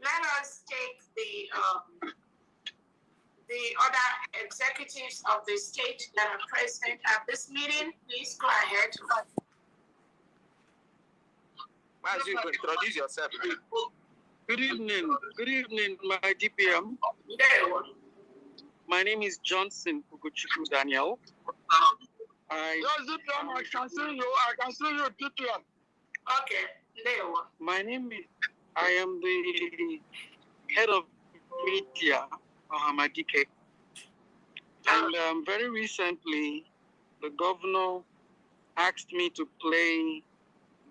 let us take the other executives of the state that are present at this meeting. Please go ahead. As you introduce yourself. Good evening, my DPM. My name is Johnson Pukuchuku Daniel. I can see you. I can see you, DPM. Okay. My name is. I am the head of media, Ohamadike. And very recently, the governor asked me to play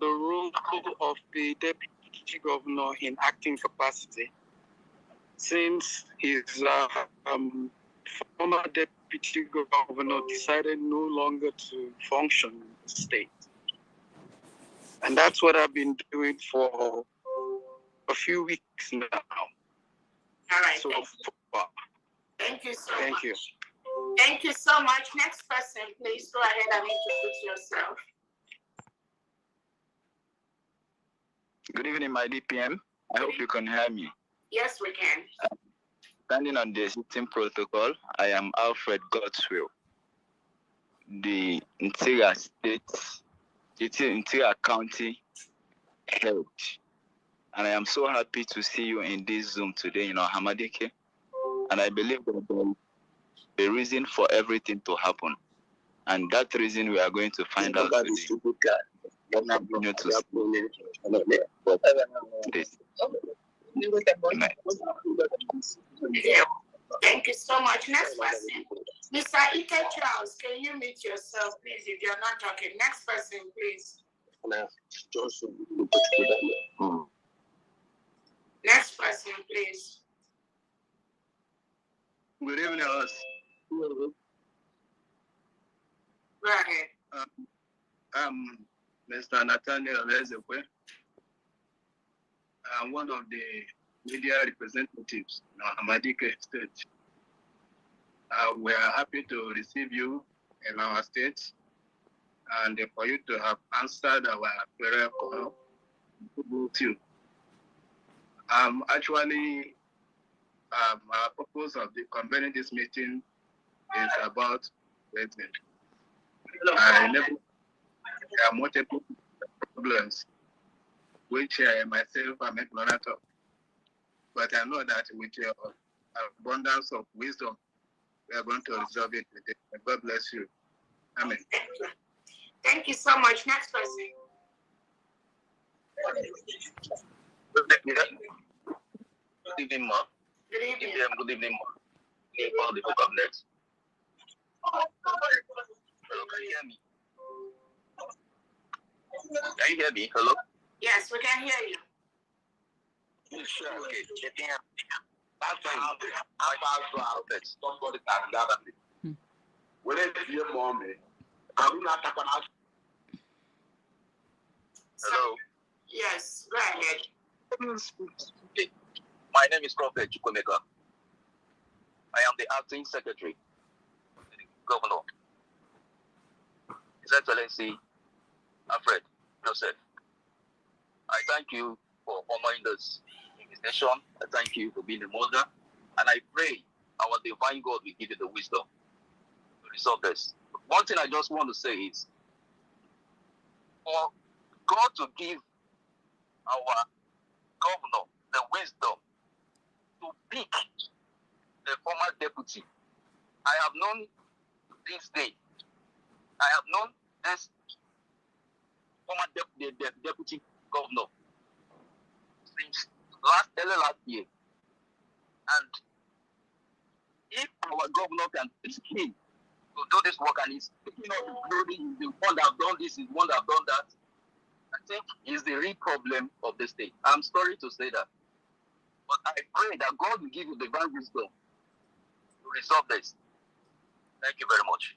the role of the deputy governor in acting capacity, since his former deputy governor decided no longer to function in the state. And that's what I've been doing for a few weeks now. All right. So thank you so Thank much. you. Thank you so much. Next person, please go ahead and introduce yourself. Good evening, my DPM. I hope you can hear me. Yes, we can. Standing on the existing protocol, I am Alfred Godswill, the Interior County head. And I am so happy to see you in this Zoom today in Ohamadike. And I believe that there is a reason for everything to happen. And that reason we are going to find out today. Thank you so much. Next person. Mr. Ike Charles, can you mute yourself, please, if you're not talking? Next person, please. Next person, please. Good evening, us. Go ahead. I'm Mr. Nathaniel Ezekwe. I'm one of the media representatives in Ohamadike State. We are happy to receive you in our state and for you to have answered our prayer call. You. Actually, our purpose of convening this meeting is about president. There are multiple problems which myself am ignorant of. But I know that with your abundance of wisdom, we are going to resolve it today. God bless you. Amen. Thank you so much. Next person. Good evening, ma. Good evening. Good evening, ma. All the vocal next. Hello, can you hear me? Can you hear me? Hello? Yes, we can hear you. Sure, okay. That's fine. I pass out that. Don't go to that. Will it be a moment? I'm not talking about. Hello? Yes, go ahead. My name is Prophet Chukwemeka. I am the acting secretary to the governor. His Excellency Alfred Joseph. I thank you for honoring this invitation. I thank you for being a mother. And I pray our divine God will give you the wisdom to resolve this. One thing I just want to say is, for God to give our governor the wisdom to pick the former deputy. I have known this day. I have known this former deputy governor since early last year. And if our governor can teach him to do this work and he's picking up the glory, he's the one that have done this, he's the one that have done that, I think is the real problem of the state. I'm sorry to say that. But I pray that God will give you divine wisdom to resolve this. Thank you very much.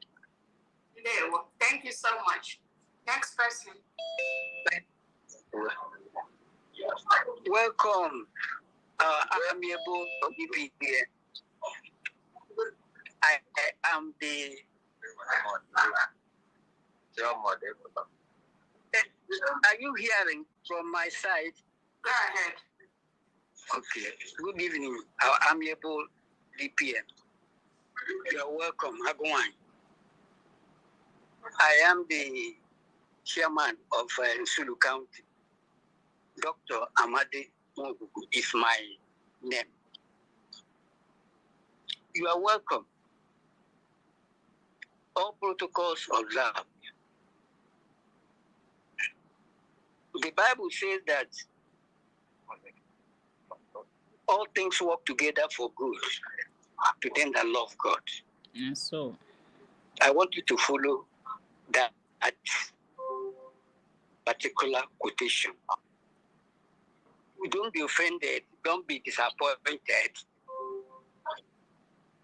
Thank you so much. Next person. Welcome. I'm able to be here. I am the. Are you hearing from my side? Go ahead. Okay. Good evening, our amiable DPM. You are welcome. Agwan. I am the chairman of Sulu County. Dr. Amadi Mungugu is my name. You are welcome. All protocols observed. The Bible says that all things work together for good to them that love God. And so, I want you to follow that particular quotation. Don't be offended, don't be disappointed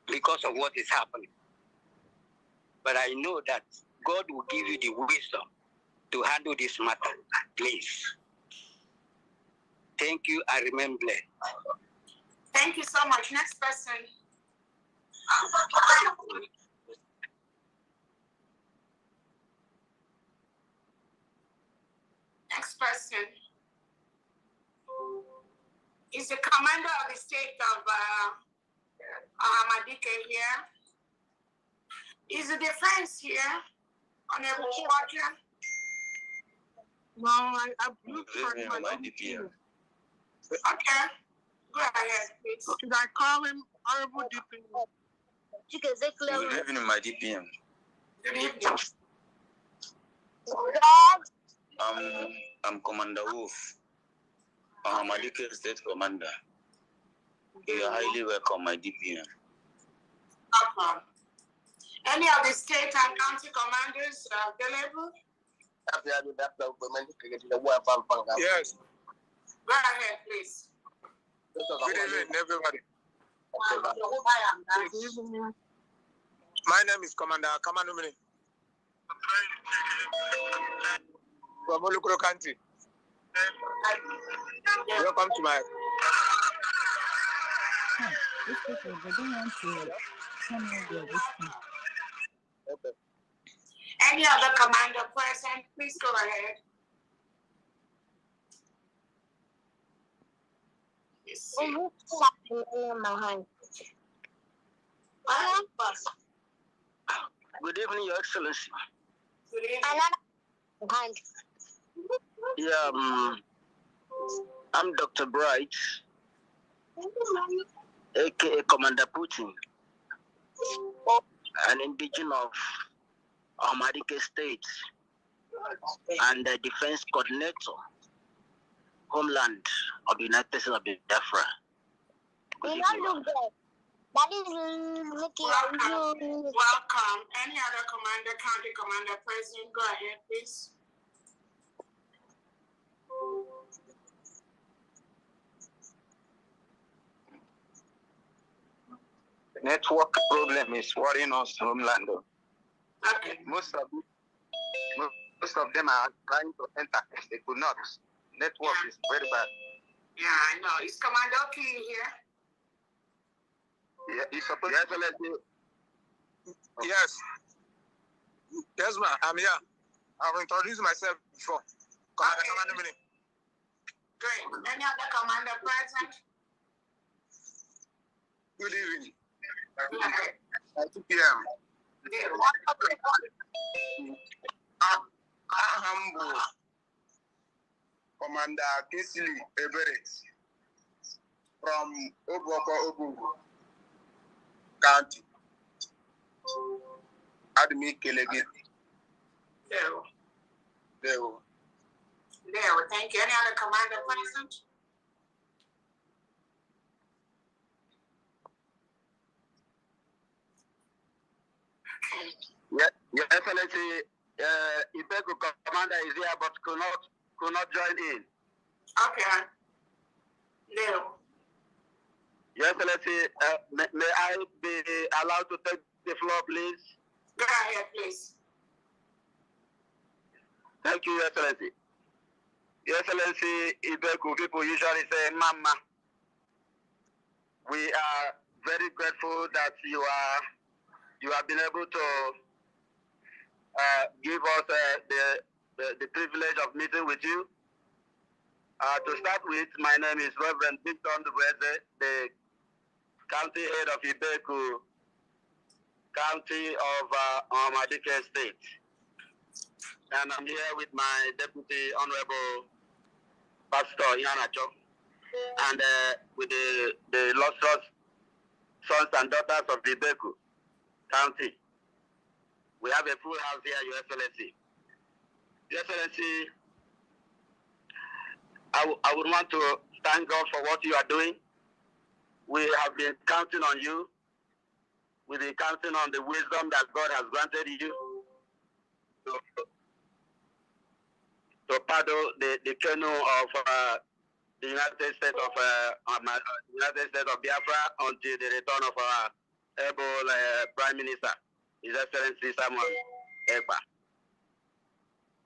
because of what is happening. But I know that God will give you the wisdom to handle this matter, please. Thank you, I remember. Thank you so much. Next person. Next person is the commander of the state of Ohamadike here. Is the defense here? Honorable Roger? No, I looked for my DPM. Okay. Go ahead, please. Should I call him Honorable DPM? Good evening, my DPM. Good evening. I'm Commander Wolf, Ohamadike State Commander. You are highly welcome, my DPM. Okay. Any of the state and county commanders available? Yes. Go ahead, please. Good evening, everybody. My name is Commander Kamanumini from Olukuro County. Welcome to my. these people, they don't want to tell me their wisdom. Any other commander present, please go ahead. Good evening, Your Excellency. Good evening. Yeah, I'm Dr. Bright, aka Commander Putin, an indigenous of Ohamadike State and the Defense Coordinator, Homeland of the United States of Biafra. Welcome. Any other commander, county commander present, go ahead, please. The network problem is worrying us, Homeland. Okay. Most of them are trying to enter. They could not. Network is very bad. Yeah, I know. Is Commander Oki here? Yeah, he's supposed to. Yes. Yes, ma'am. I'm here. I've introduced myself before. Commander Mini. Great. Any other commander present? Good evening. Good 2 p.m. Humble Commander Kisili Everett from Obuoko County. Admi Kelegi. There. Thank you. Any other commander present? Yeah, Your Excellency, Ibeku Commander is here but could not join in. Okay. No. Your Excellency, may I be allowed to take the floor, please? Go ahead, please. Thank you, Your Excellency. Your Excellency, Ibeku, people usually say Mama. We are very grateful that you have been able to give us the privilege of meeting with you. To start with, my name is Reverend Victor Ndubeze, the county head of Ibeku, county of Ohamadike State. And I'm here with my deputy honorable Pastor Yanacho, and with the illustrious sons and daughters of Ibeku County. We have a full house here, Your Excellency. Your Excellency, I would want to thank God for what you are doing. We have been counting on you. We've been counting on the wisdom that God has granted you to paddle the canoe of the United States of Biafra until the return of our able Prime Minister, His Excellency Samuel Ekpa.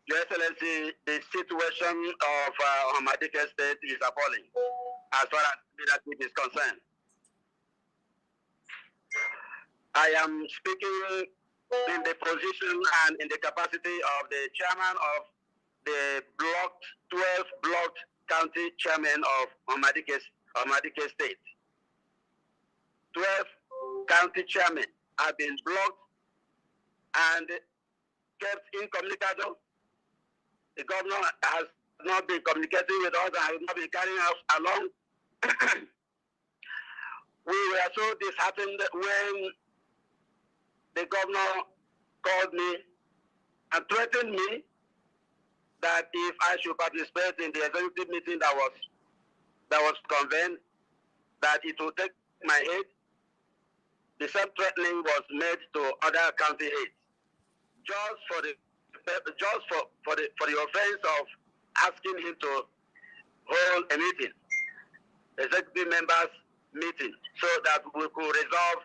Your Excellency, the situation of Ohamadike State is appalling as far as leadership is concerned. I am speaking in the position and in the capacity of the chairman of the 12 blocked county chairman of Ohamadike State. 12 county chairmen have been blocked and kept incommunicado. The governor has not been communicating with us and has not been carrying us along. We were so disheartened when the governor called me and threatened me that if I should participate in the executive meeting that was convened, that it would take my head. The same threatening was made to other county heads, just for the offense of asking him to hold a meeting, executive members meeting, so that we could resolve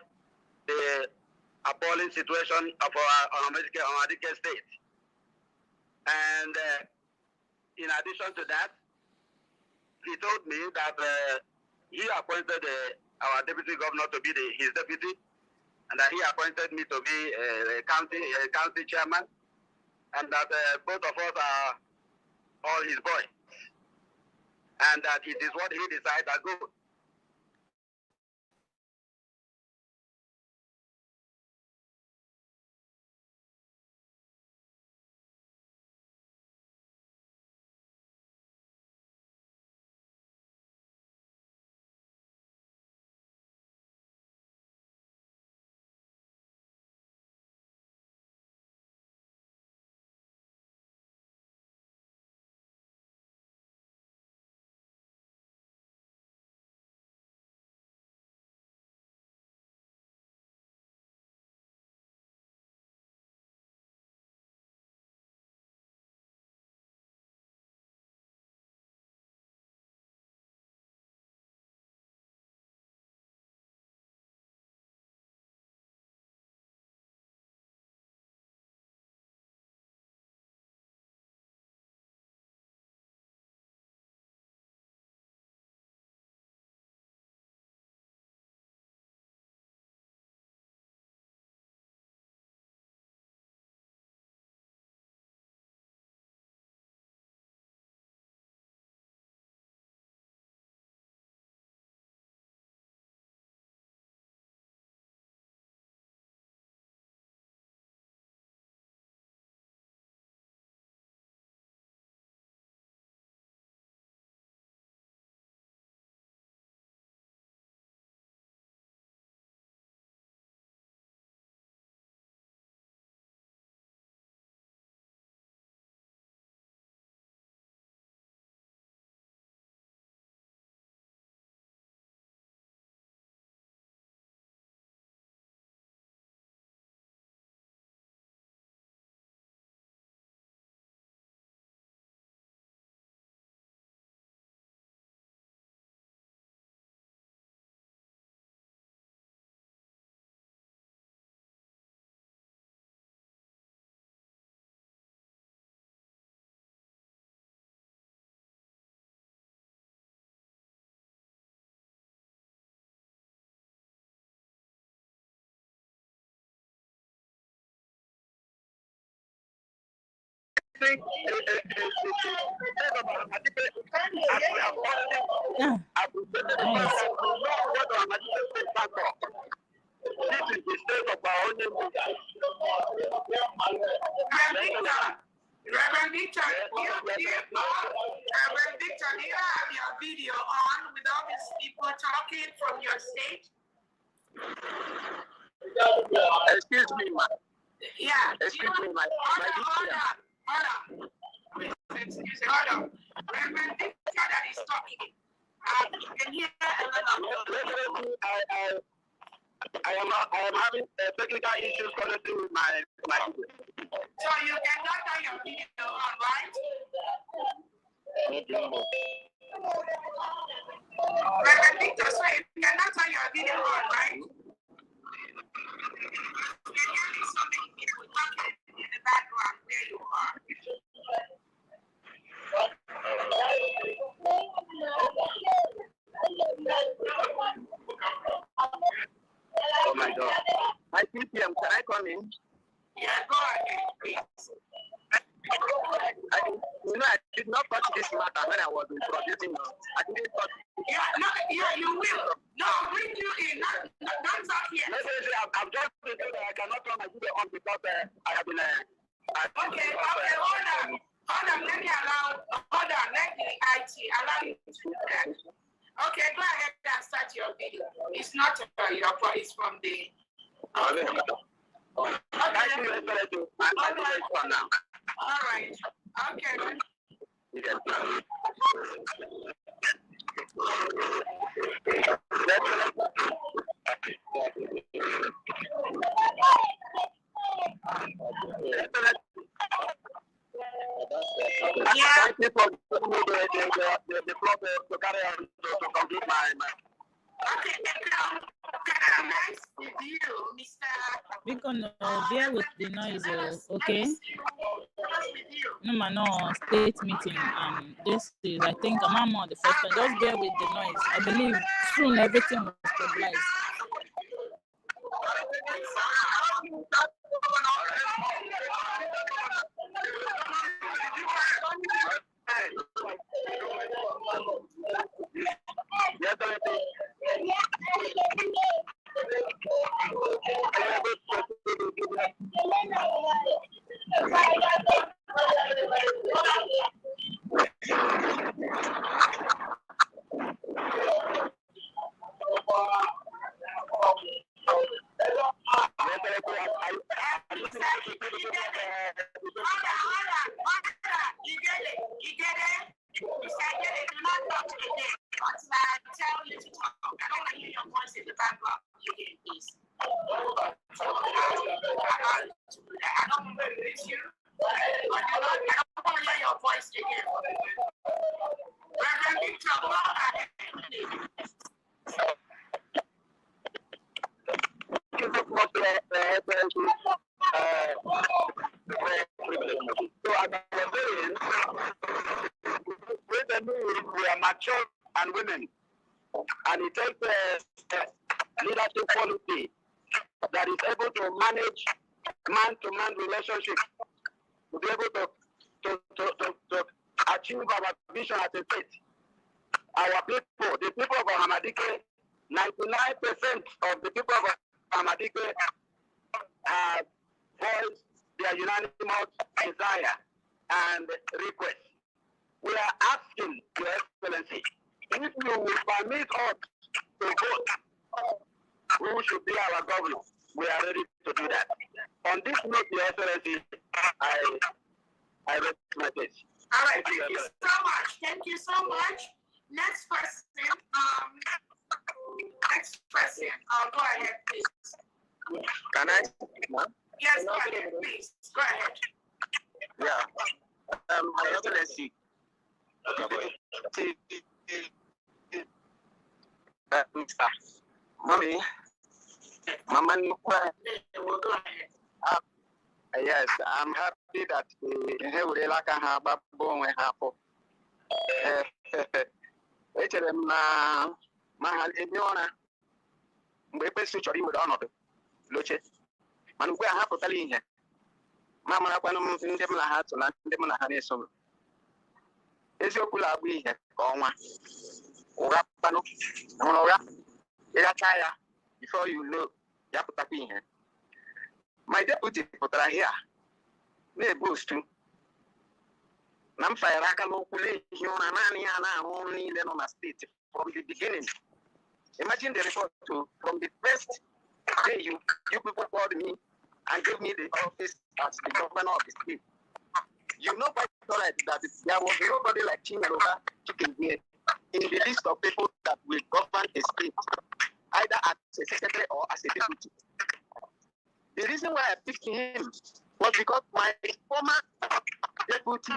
the appalling situation of our Ohamadike State. And in addition to that, he told me that he appointed our deputy governor to be his deputy, and that he appointed me to be a county chairman, and that both of us are all his boys, and that it is what he decides that go. This is the state of our own. Reverend Victor, do you have your video on with all these people talking from your state? Excuse me, ma'am. Yeah. Excuse me, my Hold on. Hold on. Reverend Victor that is talking. You can hear a little. I am having technical issues connected with my video. So you cannot turn your video on, right? Reverend Victor, so you cannot turn your video on, right? You can hear so many people talking in the background where you are. Oh my God. My DPM, can I come in? Yeah, go ahead, please. I did not touch this matter when I was introducing you. I didn't touch it. Yeah, you will. No, I'll bring you in. Don't talk here. I've just told that I cannot turn my video on because I have been. Okay, hold on. Let the IT allow you to do that. Okay, go ahead and start your video. It's not your voice from the. Okay. All right. Okay. Yeah. Thank you for giving me the floor to carry on to complete my. Okay, nice with you, Mr. We're gonna bear with the noise, okay? No, state meeting. This is, I think, I'm on the first one. Just bear with the noise. I believe soon everything will stabilize. We are mature and women, and it takes a leadership policy that is able to manage man-to-man relationships to be able to achieve our vision as a state. Our people, the people of Ohamadike, 99% of the people of Ohamadike have voiced their unanimous desire and request. We are asking, Your Excellency, if you will permit us to vote who should be our governor, we are ready to do that. On this note, Your Excellency, I rest my case. All right, thank you so much. Thank you so much. Next person, go ahead, please. Can I? Yes, go ahead, please. Go ahead. Yeah. My Excellency. Mommy. Mama, Go ahead. Yes, I'm happy that he will like a have born with her. Mahal mgbe ekpe si chọrọ iwere ọnọdụ loche mana ugbu a ha pụtara ihe Mama Panum in them hats and them honey so. Is your pull up we have gone one. Or up pano, or up. Before you know, Yaputapi. My deputy put her here. They boost too. Namfire Rakalo, Yonana, only then on a state from the beginning. Imagine the report too. From the first day you people called me and gave me the office as the governor of the state. You know quite right that there was nobody like Chinaloba Chicken here in the list of people that will govern the state, either as a secretary or as a deputy. The reason why I picked him was because my former deputy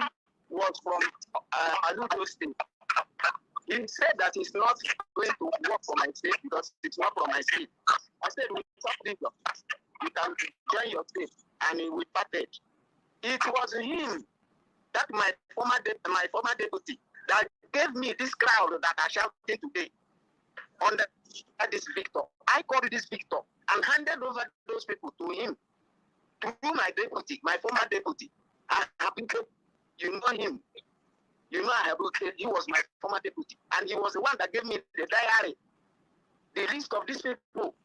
was from Aludo State. He said that he's not going to work for my state because it's not from my state. I said, we you can join your state, and we parted. It was him that my former deputy that gave me this crowd that I shouted today under this Victor. I called this Victor and handed over those people to him, to my deputy, my former deputy. You know him. You know he was my former deputy, and he was the one that gave me the diary, the list of these people.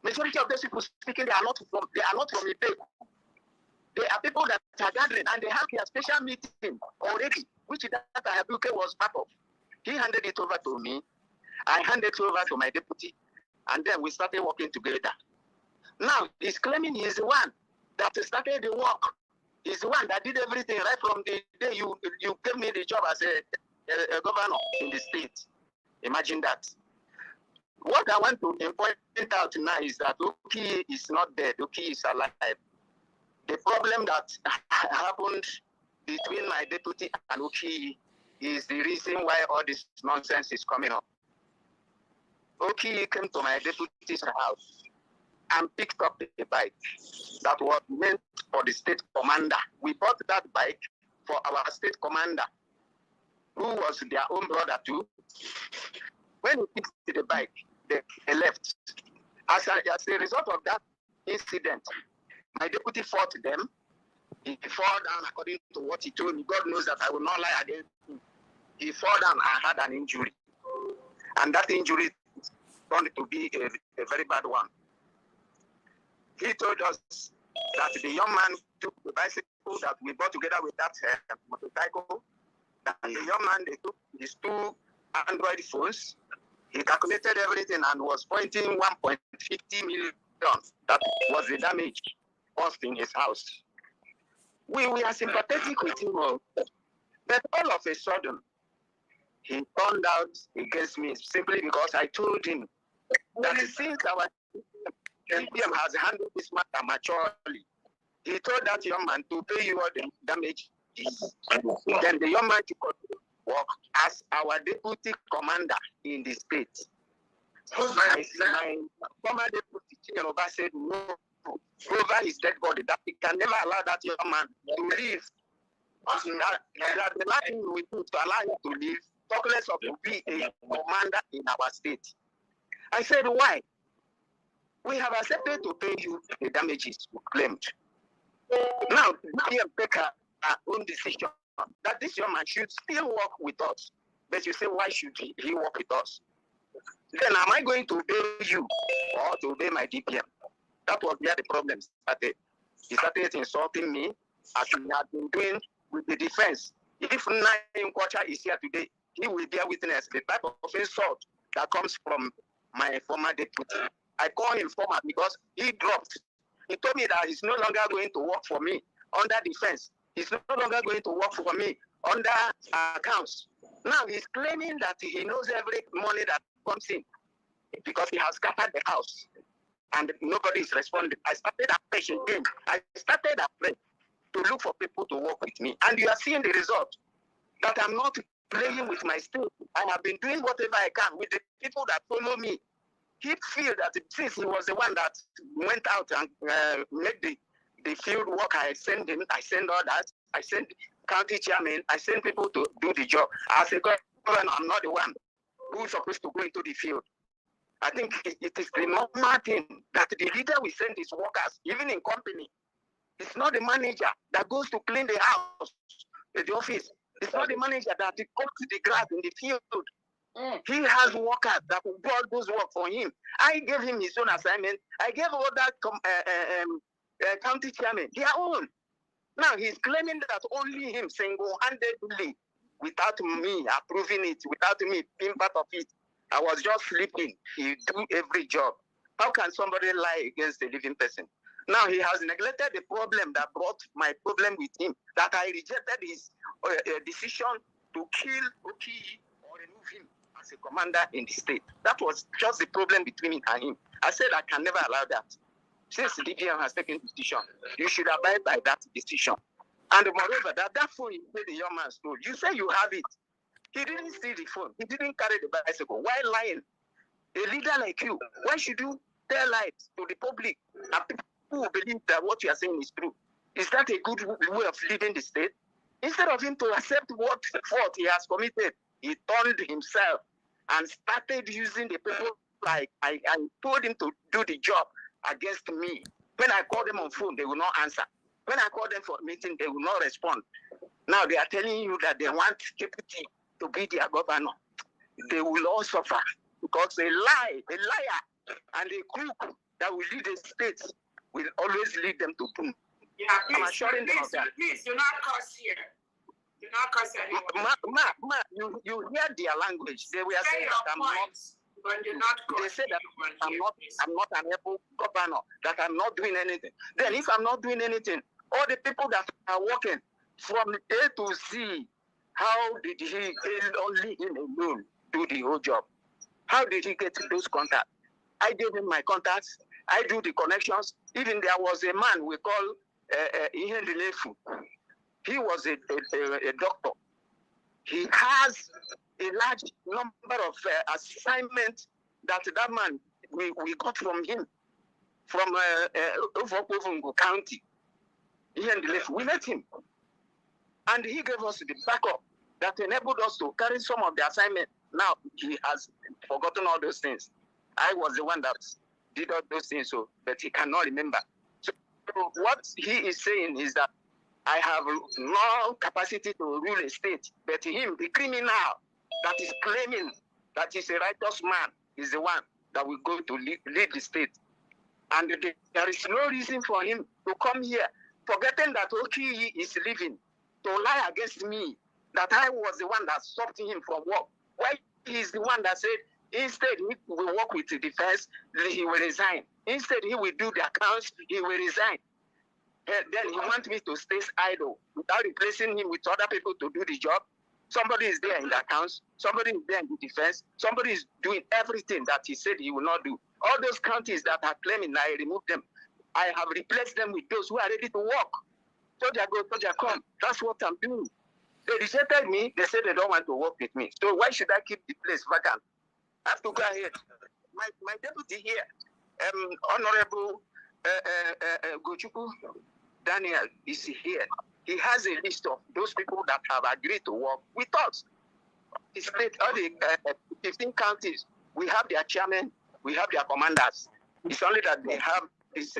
Majority of those people speaking, they are not from Ibeku. They are people that are gathering, and they have their special meeting already, which that Ahabuke was part of. He handed it over to me. I handed it over to my deputy, and then we started working together. Now he's claiming he's the one that started the work. He's the one that did everything right from the day you gave me the job as a governor in the state. Imagine that. What I want to point out now is that Oki is not dead. Oki is alive. The problem that happened between my deputy and Oki is the reason why all this nonsense is coming up. Oki came to my deputy's house and picked up a bike that was meant for the state commander. We bought that bike for our state commander, who was their own brother too. When he picked the bike, they left. As a result of that incident, my deputy fought them. He fell down according to what he told me. God knows that I will not lie against him. He fell down and had an injury. And that injury turned to be a very bad one. He told us that the young man took the bicycle that we bought together with that motorcycle. And the young man, they took his 2 Android phones. He calculated everything and was pointing 1.50 million. That was the damage caused in his house. We are sympathetic with him, but all of a sudden, he turned out against me simply because I told him that since our DPM has handled this matter maturely, he told that young man to pay you all the damage. Then the young man to work as our deputy commander in the state. My former deputy Chinyanoba said no over his dead body, that he can never allow that young man to live. That the last thing we do to allow him to live, talk less of to be a commander in our state. I said, why? We have accepted to pay you the damages you claimed. Now, we have taken our own decision that this young man should still work with us. But you say, why should he work with us? Then am I going to obey you or to obey my DPM? That was where the problem started. He started insulting me as he had been doing with the defense. If Naim Kwacha is here today, he will bear witness the type of insult that comes from my former deputy. I call him former because he dropped. He told me that he's no longer going to work for me under defense. He's no longer going to work for me under accounts. Now he's claiming that he knows every money that comes in because he has scattered the house and nobody is responding. I started a patient game. I started a plan to look for people to work with me. And you are seeing the result that I'm not playing with my state. I have been doing whatever I can with the people that follow me. He feel that since he was the one that went out and made the field work, I send him, I send others, I send county chairman, I send people to do the job. As a governor, I'm not the one who's supposed to go into the field. I think it is the normal thing that the leader will send his workers, even in company, It's not the manager that goes to clean the house, the office. It's not the manager that cuts the grass in the field. He has workers that will do those work for him. I gave him his own assignment. I gave other county chairman their own. Now he's claiming that only him single-handedly, without me approving it, without me being part of it, I was just sleeping. He do every job. How can somebody lie against a living person? Now he has neglected the problem that brought my problem with him, that I rejected his decision to kill Oki or remove him as a commander in the state. That was just the problem between me and him. I said I can never allow that. Since the DPM has taken the decision, you should abide by that decision. And moreover, that phone you said the young man stole, you say you have it. He didn't steal the phone. He didn't carry the bicycle. Why lying? A leader like you, why should you tell lies to the public and people who believe that what you are saying is true? Is that a good way of leading the state? Instead of him to accept what fault he has committed, he turned himself and started using the people like I told him to do the job against me. When I call them on phone, they will not answer. When I call them for a meeting, they will not respond. Now they are telling you that they want deputy to be their governor. They will all suffer because a liar, and a crook that will lead the state will always lead them to doom. Yeah, please, I'm assuring them of that. Please do not curse here. Do not curse anyone. You hear their language. They were saying that I'm not. But do not they say that I'm not an able governor, that I'm not doing anything. Then if I'm not doing anything, all the people that are working from A to Z, how did he only him alone do the whole job? How did he get those contacts? I gave him my contacts. I do the connections. Even there was a man we call Ihen Dilefu. He was a doctor. He has a large number of assignments that man we got from him, from Ovokovungo County. We met him. And he gave us the backup that enabled us to carry some of the assignments. Now he has forgotten all those things. I was the one that did all those things, but he cannot remember. So what he is saying is that I have no capacity to rule a state, but him, the criminal that is claiming that he's a righteous man, is the one that will go to lead the state. And there is no reason for him to come here, forgetting that Oki is living, to lie against me, that I was the one that stopped him from work. Why he is the one that said, instead he will work with the defense, he will resign. Instead he will do the accounts, he will resign. Then he wants me to stay idle without replacing him with other people to do the job. Somebody is there in the accounts, somebody is there in the defense, somebody is doing everything that he said he will not do. All those counties that are claiming, I removed them. I have replaced them with those who are ready to work. Soldier go, soldier come. That's what I'm doing. They rejected me. They said they don't want to work with me. So why should I keep the place vacant? I have to go ahead. My deputy here, Honorable Gochuku Daniel, is here. He has a list of those people that have agreed to work with us. He said all the 15 counties, we have their chairman, we have their commanders. It's only that they have this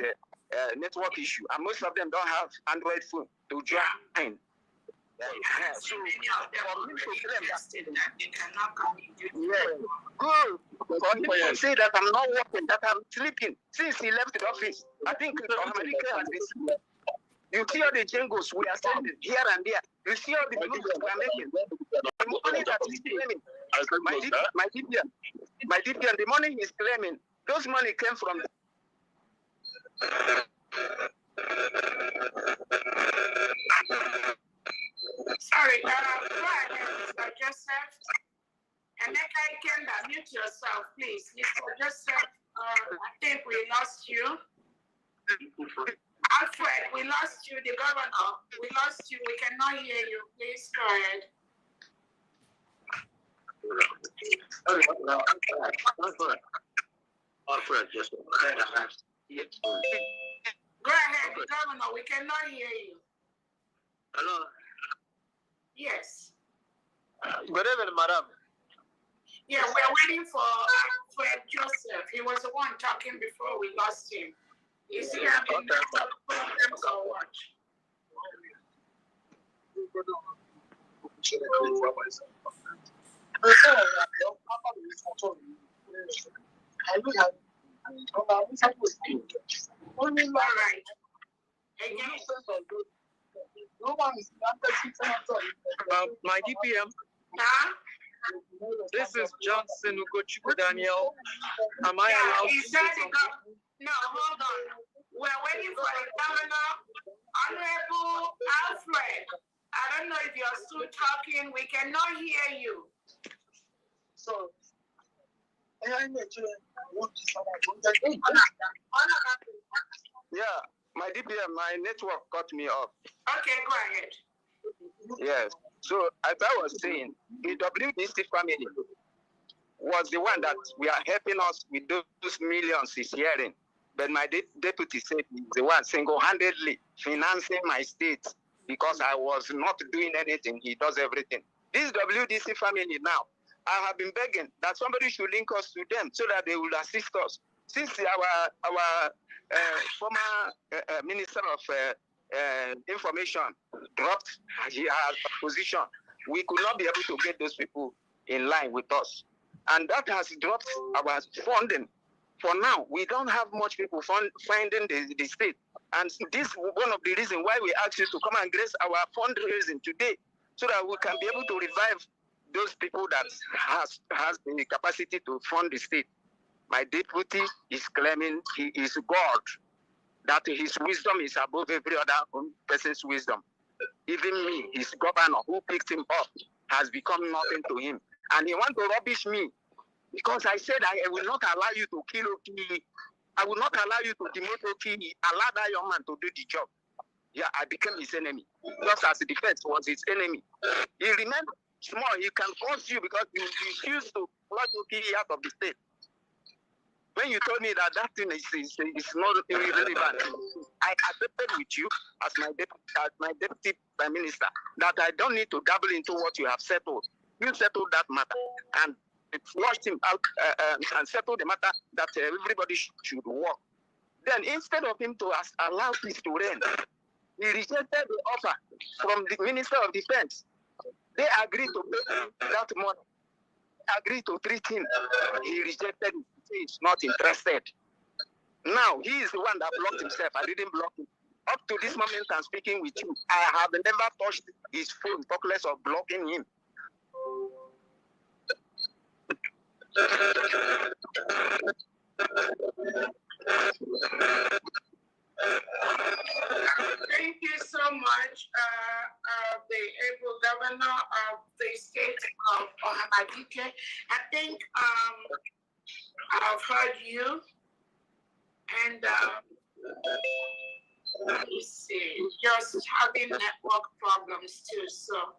network issue, and most of them don't have Android phone to join. So many of them already tested that they cannot come in. Good. For him to say that I'm not working, that I'm sleeping since he left the office. I think Ohamadike has been sleeping. You see all the jingles we are sending here and there. You see all the moves we are making. The money that he's claiming, my DPM, the money he's claiming, those money came from. Sorry, go ahead, Mr. Joseph. And then I can mute yourself, please. Mr. Joseph, I think we lost you. Alfred, we lost you, the governor. We lost you. We cannot hear you. Please go ahead. Alfred, just go ahead, the governor. We cannot hear you. Hello. Yes. Good evening, madam. Yeah, we're waiting for Joseph. He was the one talking before we lost him. Is he having problems or what? All right. My DPM. Huh? This is Johnson Ugochukwu Daniel. Am I allowed to say something? No, hold on. We're waiting for the governor, Honorable Alfred. I don't know if you're still talking. We cannot hear you. So, yeah, my DPM, my network cut me off. Okay, go ahead. Yes. So as I was saying, the WDC family was the one that we are helping us with those millions he's hearing. But my deputy said he's the one single-handedly financing my state because I was not doing anything. He does everything. This WDC family now, I have been begging that somebody should link us to them so that they will assist us. Since our former Minister of Information dropped her position, we could not be able to get those people in line with us. And that has dropped our funding. For now, we don't have much people finding the state. And this is one of the reasons why we asked you to come and grace our fundraising today, so that we can be able to revive those people that has the capacity to fund the state. My deputy is claiming he is God, that his wisdom is above every other person's wisdom. Even me, his governor who picked him up, has become nothing to him. And he wants to rubbish me because I said I will not allow you to kill Oki. I will not allow you to demote Oki. Allow that young man to do the job. Yeah, I became his enemy. Just as the defense was his enemy. He remained small. He can force you because you refuse to flush Oki out of the state. When you told me that thing is not irrelevant, I accepted with you as my deputy prime minister that I don't need to dabble into what you have settled. You settled that matter and flushed him out and settled the matter that everybody should work. Then instead of him to allow peace to reign, he rejected the offer from the Minister of Defense. They agreed to pay him that money. Agreed to treat him. He rejected it. He's not interested. Now he is the one that blocked himself. I didn't block him. Up to this moment I'm speaking with you, I have never touched his phone, talk less of blocking him. Thank you so much, the able governor of the state of Ohamadike. I think I've heard you, and let me see, just having network problems too. So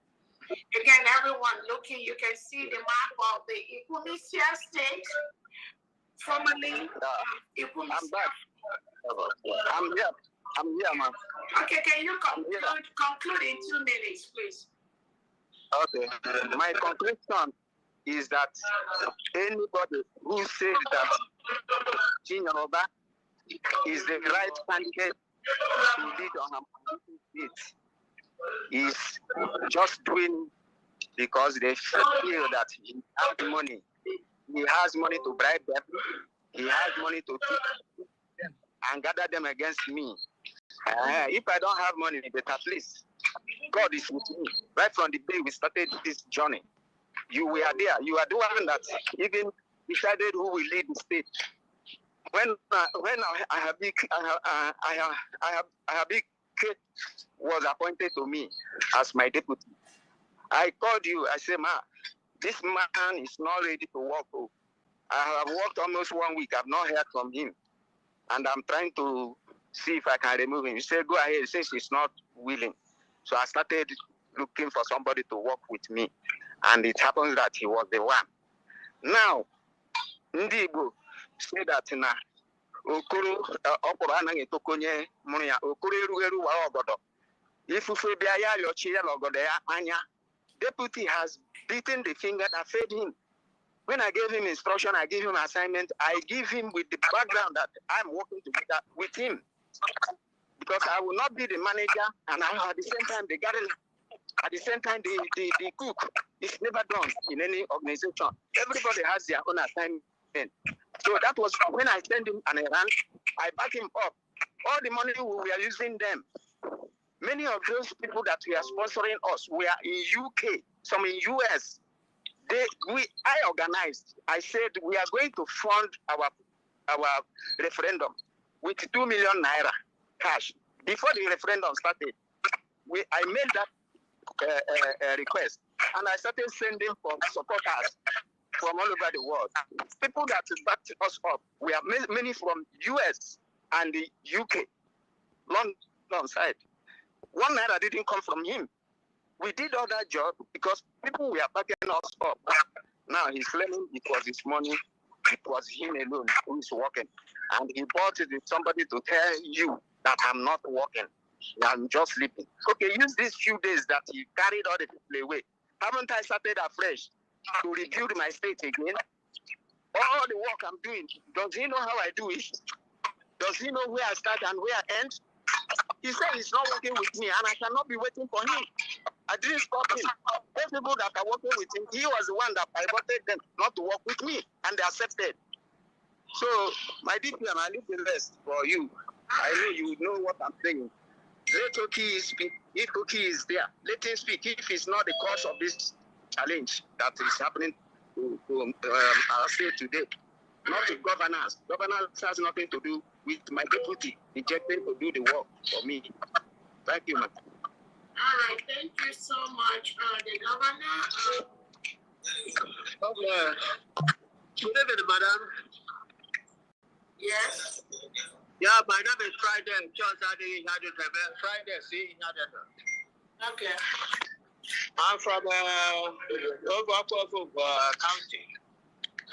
again, everyone looking, you can see the map of the Ikumisia state, formerly Ikumisia. I'm back. I'm here, man. Okay, can you conclude in 2 minutes, please? Okay. My conclusion is that anybody who says that Chinyanoba is the right candidate to lead on a state is just doing because they feel that he has money. He has money to bribe them. He has money to keep them and gather them against me. If I don't have money, but at least God is with me. Right from the day we started this journey, you were there. You are the one that even decided who will lead the state. When Ohamadike was appointed to me as my deputy, I called you. I said, "Ma, this man is not ready to work. I have worked almost 1 week. I've not heard from him, and I'm trying to see if I can remove him." He said, "Go ahead," since he's not willing. So I started looking for somebody to work with me, and it happens that he was the one. Now, ndị Igbo say that na okoro ọkpọrọ anaghị etokonye mụrụ ya, okoro erughị wa ọgọdọ. Ifufe bịa ya rịọchi ya n'ọgọdọ ya anya. Deputy has beaten the finger that fed him. When I gave him instruction, I gave him assignment, I give him with the background that I'm working together with him. Because I will not be the manager and I at the same time the gardener. At the same time, the cook is never done in any organization. Everybody has their own assignment. So that was when I sent him an errand, I back him up. All the money we were using them. Many of those people that were sponsoring us were in UK, some in US. I organized. I said we are going to fund our referendum with 2 million naira cash. Before the referendum started, I made that request, and I started sending for supporters from all over the world. People that backed us up were many from US and the UK, London side. 1 naira didn't come from him. We did all that job because people were backing us up. Now he's claiming it was his money, it was him alone who is working. And he bought it with somebody to tell you that I'm not working. I'm just sleeping. Okay, use these few days that he carried all the people away. Haven't I started afresh to rebuild my state again? All the work I'm doing, does he know how I do it? Does he know where I start and where I end? He said he's not working with me and I cannot be waiting for him. I didn't stop him. Those people that are working with him, he was the one that pivoted them not to work with me, and they accepted. So, my DPM, I leave the rest for you. I know you know what I'm saying. Let Oki speak. If Oki is there, let him speak. If it's not the cause of this challenge that is happening to our state today, not to governance. Governance has nothing to do with my deputy rejecting to do the work for me. Thank you, ma'am. All right, thank you so much, the governor. Good evening, madam. Yes. Yeah, my name is Friday. Friday, see, Okay. I'm from County.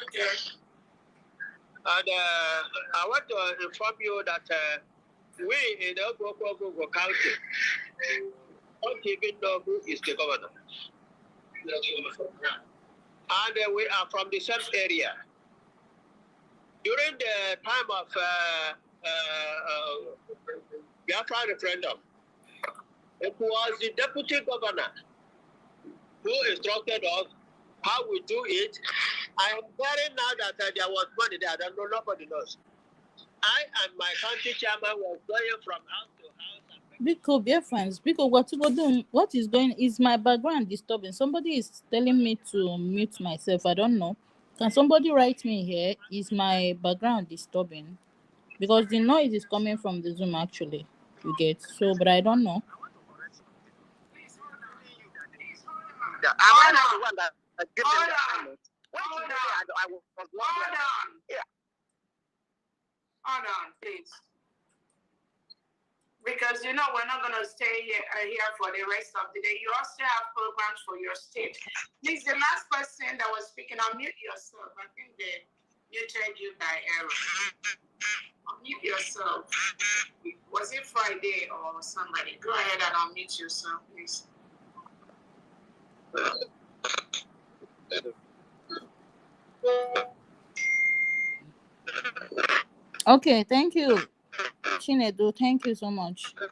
Okay. And I want to inform you that we in Ogogo County don't even know who is the governor. And we are from the same area. During the time of Biafra referendum, it was the deputy governor who instructed us how we do it. I am hearing now that there was money there. I don't know, nobody knows. I and my county chairman were going from house to house. Biko, dear friends, Biko, what is going? Is my background disturbing? Somebody is telling me to mute myself. I don't know. Can somebody write me here? Is my background disturbing? Because the noise is coming from the Zoom actually. You get so, but I don't know. Yeah, I'm not the one that gave them the assignment. Hold on, please. Because you know we're not going to stay here for the rest of the day. You also have programs for your state. Please, the last person that was speaking, unmute yourself. I think they muted you by error. Unmute yourself. Was it Friday or somebody? Go ahead and unmute yourself, please. Okay, thank you, Chinedu. Thank you so much. Go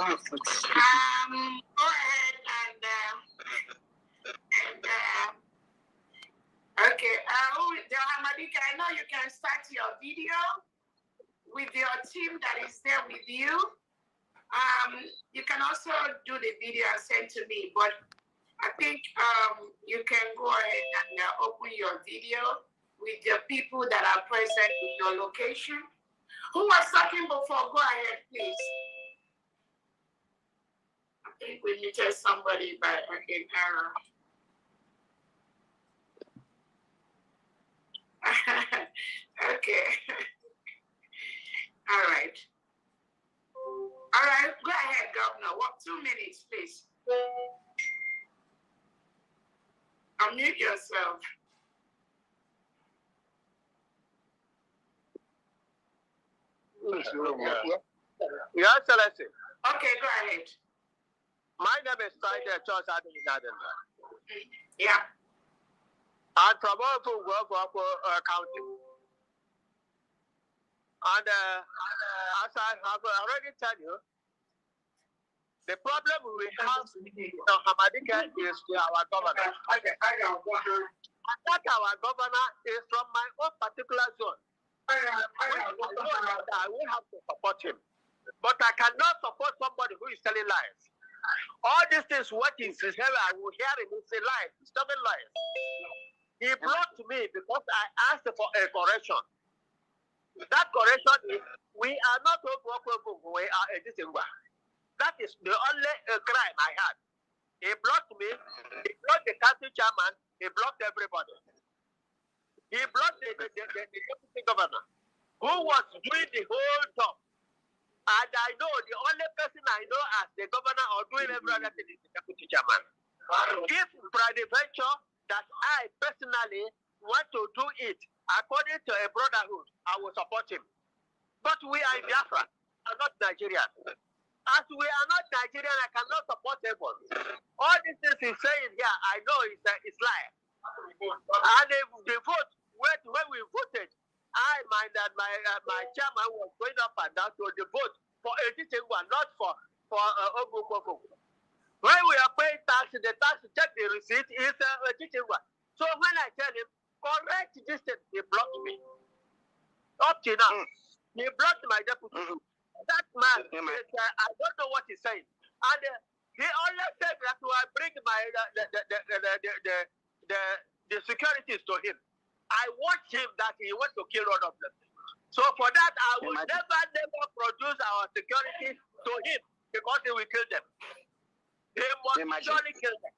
ahead and okay. Ohamadike, I know you can start your video with your team that is there with you. You can also do the video and send to me, but I think you can go ahead and open your video with the people that are present in your location. Who was talking before? Go ahead, please. I think we muted somebody by an error. Okay. All right. All right. Go ahead, Governor. 2 minutes, please. Unmute yourself. Your Excellency. Okay, go ahead. My name is Friday Charles Adam. Yeah. I'm from County. And as I have already told you, the problem we have in Ohamadike is our governor. That our governor is from my own particular zone. I will have to support him. But I cannot support somebody who is telling lies. All these things, what is his hair, I will hear him say lies, stubborn lies. He brought to me because I asked for a correction. That correction is, we are not we are a distinguished. That is the only crime I had. He blocked me, he blocked the country chairman, he blocked everybody. He blocked the deputy governor, who was doing the whole job. And I know the only person I know as the governor or doing every other thing is the deputy chairman. If peradventure that I personally want to do it according to a brotherhood, I will support him. But we are in Biafra, are not Nigerian. As we are not Nigerian, I cannot support everyone. All these things he's saying here, I know it's lie. And the vote, when we voted, my chairman was going up and down to the vote for a one, not for Ogukwoko. When we are paying tax, the tax check the receipt is a one. So when I tell him, correct this thing, he blocked me. Up to now, he blocked my deputy. That man, I don't know what he's saying. And he always said that I bring my the securities to him. I watched him that he wants to kill all of them. So for that, I will never produce our security to him because he will kill them. He must surely kill them.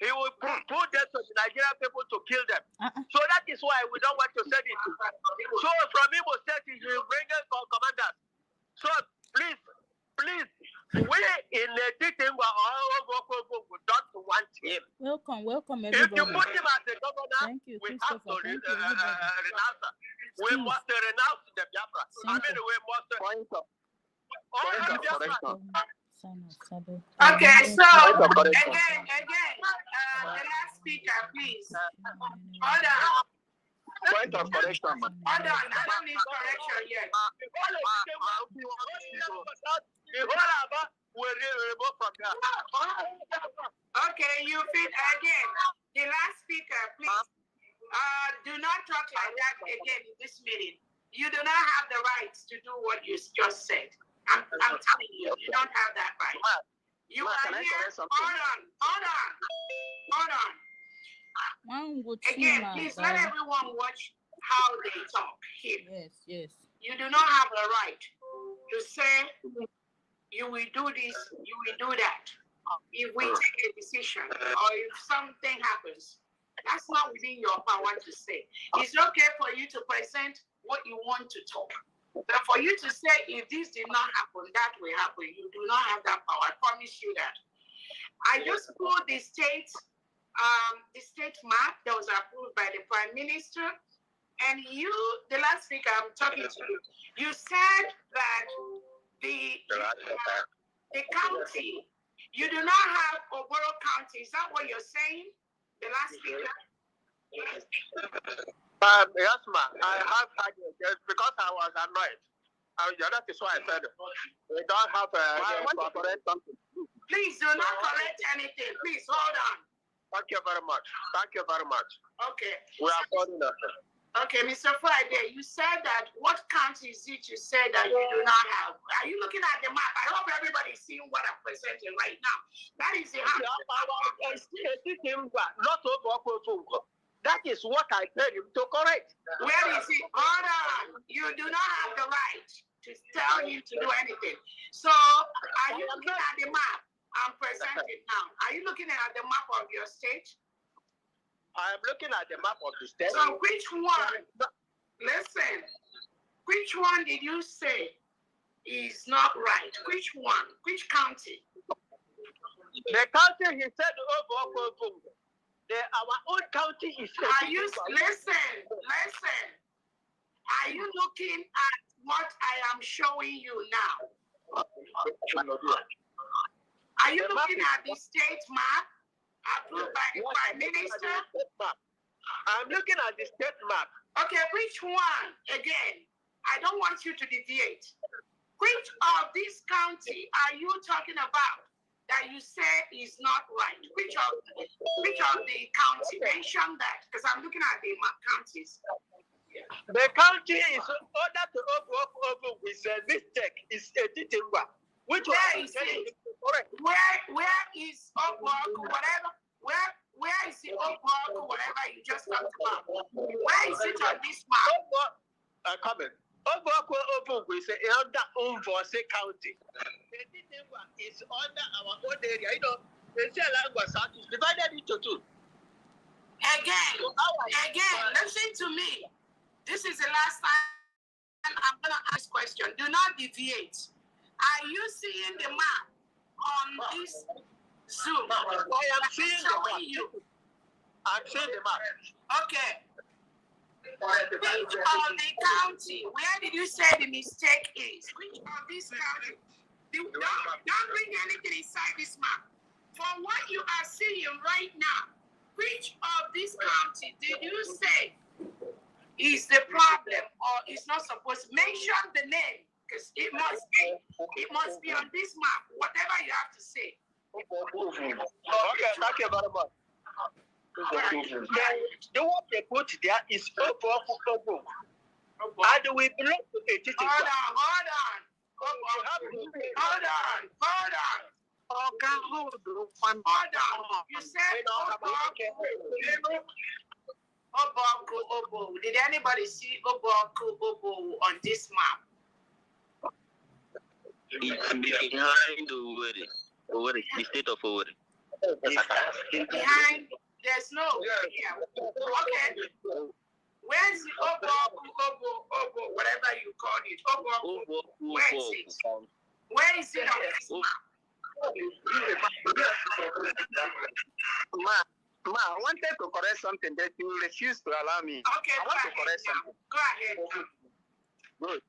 He will put them to the Nigerian people to kill them. So that is why we don't want to send it. So from him, we said he will bring in commanders. So please, we in the Titimba we don't want him. Welcome, everybody. If you put him as the governor, thank you, we have to renounce. We Steve. must renounce the Biafra. I mean, we must Point of Biafra. Okay, so again, the last speaker, please. Hold on. Point of correction. Hold on, I don't need correction yet. Okay, you fit again. The last speaker, please. Do not talk like that again in this meeting. You do not have the rights to do what you just said. I'm telling you, you don't have that right. You are here. Hold on. Again, please let everyone watch how they talk here. Yes. You do not have the right to say you will do this, you will do that. If we take a decision or if something happens, that's not within your power to say. It's okay for you to present what you want to talk. But for you to say if this did not happen, that will happen. You do not have that power. I promise you that. I just pulled the state map that was approved by the Prime Minister. And you, the last speaker I'm talking to you, you said that the county, you do not have Oboro County. Is that what you're saying? The last speaker? Yes, ma'am. I have had it because I was annoyed. That is why I said we don't have to correct something. Please do not correct anything. Please hold on. Thank you very much. Okay. We are calling that. Okay, Mr. Friday, you said that what county is it you said that you do not have? Are you looking at the map? I hope everybody's seeing what I'm presenting right now. That is the house. That is what I told him to correct. Where is it? Hold on. You do not have the right to tell him to do anything. So, are you looking at the map I'm presenting now? Are you looking at the map of your state? I am looking at the map of the state. So which one? Listen. Which one did you say is not right? Which one? Which county? The county he said our own county is. Are you listen? Are you looking at what I am showing you now. Are you looking at the state map approved by the Prime Minister? I'm looking at the state map. Okay, which one? Again, I don't want you to deviate. Which of this county are you talking about that you say is not right? Which of the county? Mention that, because I'm looking at the counties. The county is ordered to over with mistake is Editingwa. Which where is it? Where is Obok, whatever? Where is the Obok, whatever you just talked about? Where is it on this map? Comment. Obok is under Umvose County. Editingwa is under our own area. You know, the Selangwa South is divided into two. Again, listen to me. This is the last time I'm going to ask question. Do not deviate. Are you seeing the map on this Zoom? I am seeing the map. I'm seeing the map. Okay. Which of the county? Where did you say the mistake is? Which of this county? Don't bring anything inside this map. From what you are seeing right now, which of this county did you say is the problem, or is not supposed to mention the name, because it must be on this map, whatever you have to say. Okay, thank you very much. The one they put there is Obo. And we belong to a teaching. Hold on. You said Obo. Did anybody see Obo on this map? It's behind Owerri, the state of Owerri. Behind, there's no. Yeah. Okay. Where's the Obo, whatever you call it? Obo. Where is it? Where is it on this map? Ma, I wanted to correct something that you refused to allow me. Okay, I want to correct something. Go ahead. Good.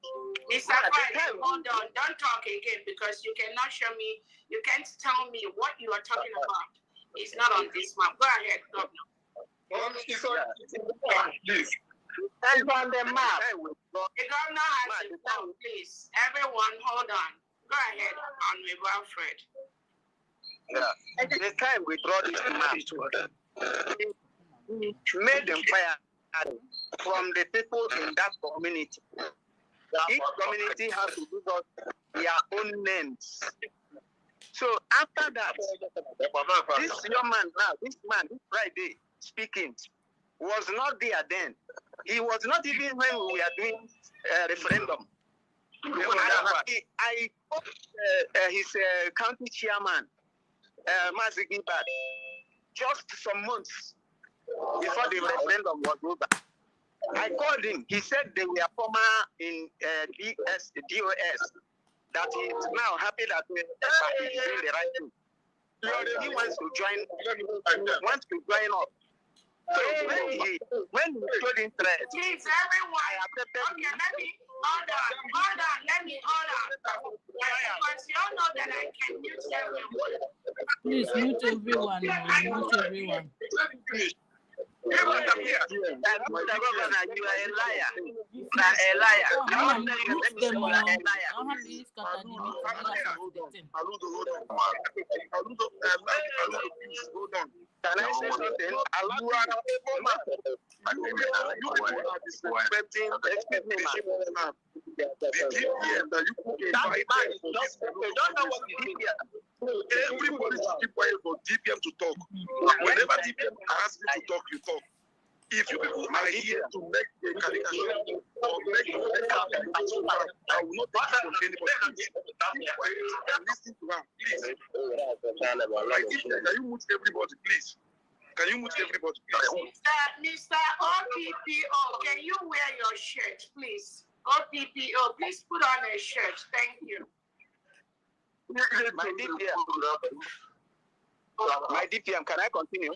Mr. Quiet, hold on. Don't talk again, because you cannot show me, you can't tell me what you are talking about. It's not on this map. Go ahead, Governor. Please. And on the map. The governor has the phone, please. Everyone, hold on. Go ahead, Honorable Alfred. Yeah. The time we brought this map, we made them fire from the people in that community. Each community has to give us their own names. So after that, this young man now, this Friday speaking, was not there then. He was not even when we were doing referendum. I spoke his county chairman, Mazigibat, just some months before the referendum was over. I called him. He said they were former in DOS, that he is now happy that the party is doing the right thing. He wants to join up. So when he showed interest, please, everyone. Okay, hold on. Because you all know that I can mute everyone. Please mute everyone. Mute everyone. You are a liar. You are a liar. Can I say something? You are a able man. You are disrespecting the DPM that you put in fight. Don't know what the DPM. Everybody should keep quiet for DPM to talk. Whenever DPM asks you to talk, you talk. If you people are here to make a caricature or make a I will not take it from anybody. Keep quiet and listen to her, please. Can you mute everybody, please? Can you mute everybody, please? Mr. OPPO, can you wear your shirt, please? OPPO, please put on a shirt. Thank you. My DPM, can I continue?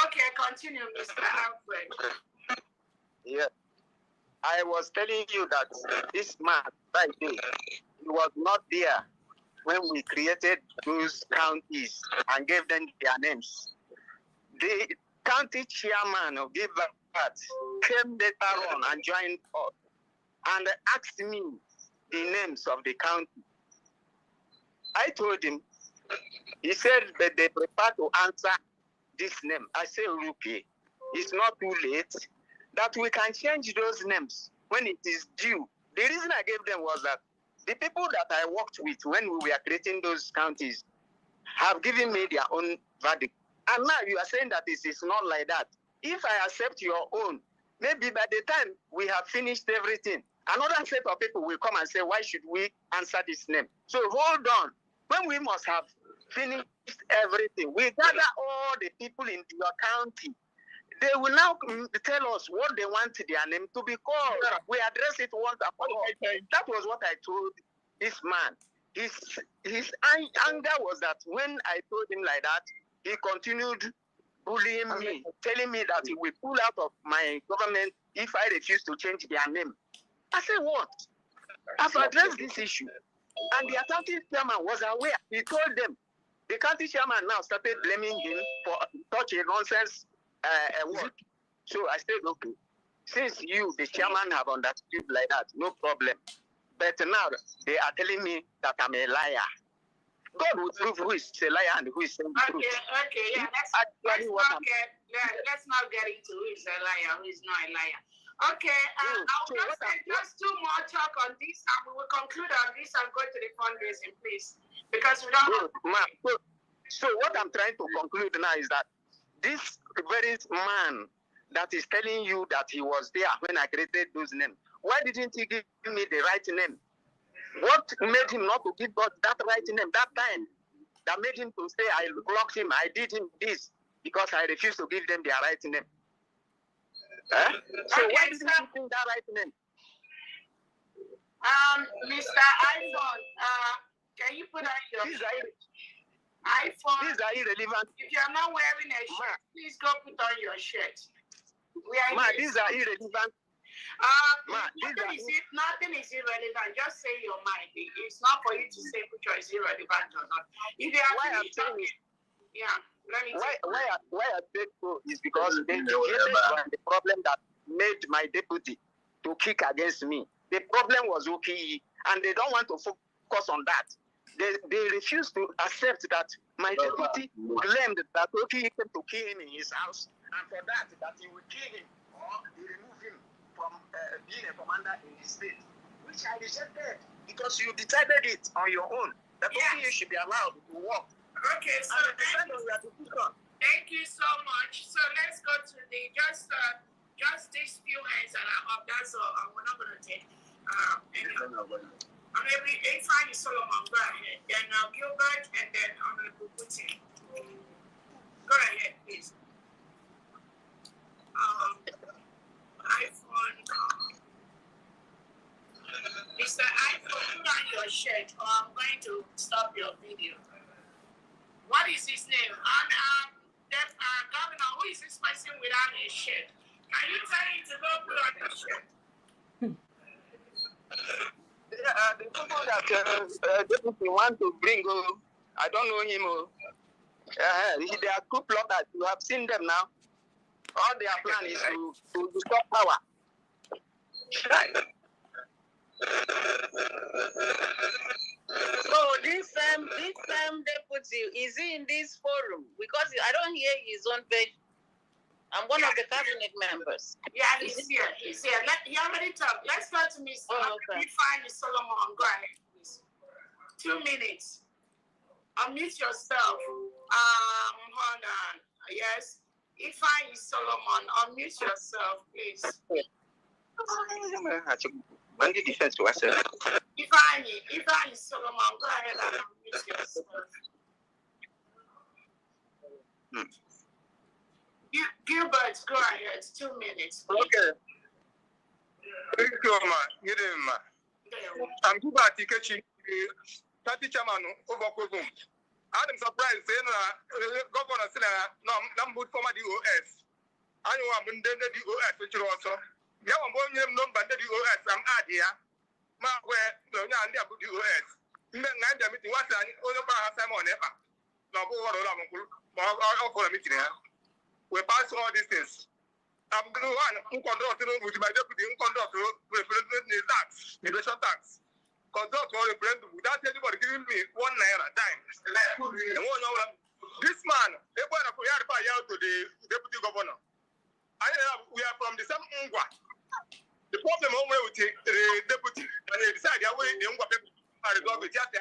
Okay, continue, Mr. Alfred. Yeah. I was telling you that this man, right there, he was not there when we created those counties and gave them their names. The county chairman of that came later on and joined us and asked me the names of the county. I told him, he said that they prefer to answer this name. I said, okay, it's not too late, that we can change those names when it is due. The reason I gave them was that the people that I worked with when we were creating those counties have given me their own verdict. And now you are saying that it is not like that. If I accept your own, maybe by the time we have finished everything, another set of people will come and say, why should we answer this name? So hold on. When we must have finished everything, we gather all the people in your county. They will now tell us what they want their name to be called. We address it once and for all. That was what I told this man. His anger was that when I told him like that, he continued bullying me, telling me that he will pull out of my government if I refuse to change their name. I said, what? I've addressed this issue. And the county chairman was aware. He told them. The county chairman now started blaming him for such a nonsense word. So I said, okay, since you, the chairman, have understood like that, no problem. But now they are telling me that I'm a liar. God will prove who is a liar and who is saying the truth. Okay, yeah. Let's not get into who is a liar, who is not a liar. Okay, I'll just say just two more talk on this, and we will conclude on this and go to the fundraising, please, because we don't. So what I'm trying to conclude now is that this very man that is telling you that he was there when I created those names, why didn't he give me the right name? What made him not to give God that right name that time? That made him to say, I blocked him, I did him this, because I refused to give them their right name. So why didn't you give that right name? Mr. iPhone, can you put on your iPhone? These are irrelevant. If you're not wearing a shirt, please go put on your shirt. These are irrelevant. Nothing is irrelevant. Just say your mind. It's not for you to say which is irrelevant or not. If you are why I'm saying it, let me why I said so is because they the problem that made my deputy to kick against me. The problem was okay, and they don't want to focus on that. They refuse to accept that my deputy claimed that okay came to kill him in his house, and for that he will kill him or remove him from being a commander in the state, which I rejected because you decided it on your own. That you should be allowed to work. Okay, so thank you so much. So let's go to the just these few hands that are up. That's all. We're not going to take. Maybe Ifeanyi Solomon, go ahead. Then Gilbert, and then Honorable Putin. Go ahead, please. iPhone. Mr. iPhone, put on your shirt, or I'm going to stop your video. What is his name? And Governor, who is this person without a shirt? Can you tell him to go put on your shirt? The people that deputy want to bring, I don't know him. They are coup plotters. You have seen them now. All their plan is to stop power. So this deputy, is he in this forum? Because I don't hear his own version. I'm one of the cabinet members. Yeah, he's here. He already talked. Let's start to Mr. Ifeanyi Solomon. Go ahead, please. 2 minutes. Unmute yourself. Hold on. Yes. Ifeanyi Solomon, unmute yourself, please. Ifeanyi Solomon, go ahead and unmute yourself. Gilbert, go ahead. 2 minutes. Please. Okay. Thank you, ma. I'm Gilbert Ikechi, party chairman of Okwegum. I'm surprised saying Governor said, no, I'm former DOS. I know I'm in the DOS, which also. Now I'm going to number the US. I'm out here. My where the US. Nanga meeting what's an over Simon ever. No, what meeting. We pass all these things. I'm the one who conduct with my deputy who conduct represent the tax, immigration tax. Conduct or represent without anybody giving me 1 naira time. This man, they want to pay out to the deputy governor. We are from the same Ungwa. The problem with the deputy, and they decide the way the Ungwa people are resolved with just a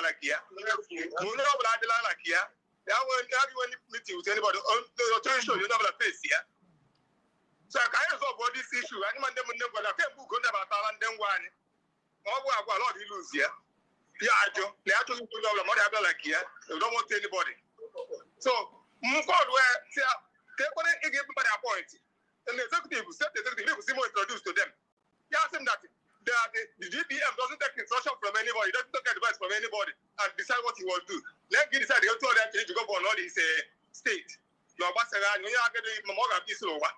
like here. Like here. They have meeting with anybody. You know what face here. So I can resolve all this issue. I man them never can book on about talent then one. All we have a lot of lose here. Yeah, Joe. They actually put all the money like here. They don't want anybody. So move on where they want to give everybody a point. And the executive set the executive will see more introduced to them. You ask them that the DPM doesn't take instruction from anybody, doesn't take advice from anybody and decide what he will do. Let me decide to go on all this state. No, but I know you are getting more piece over.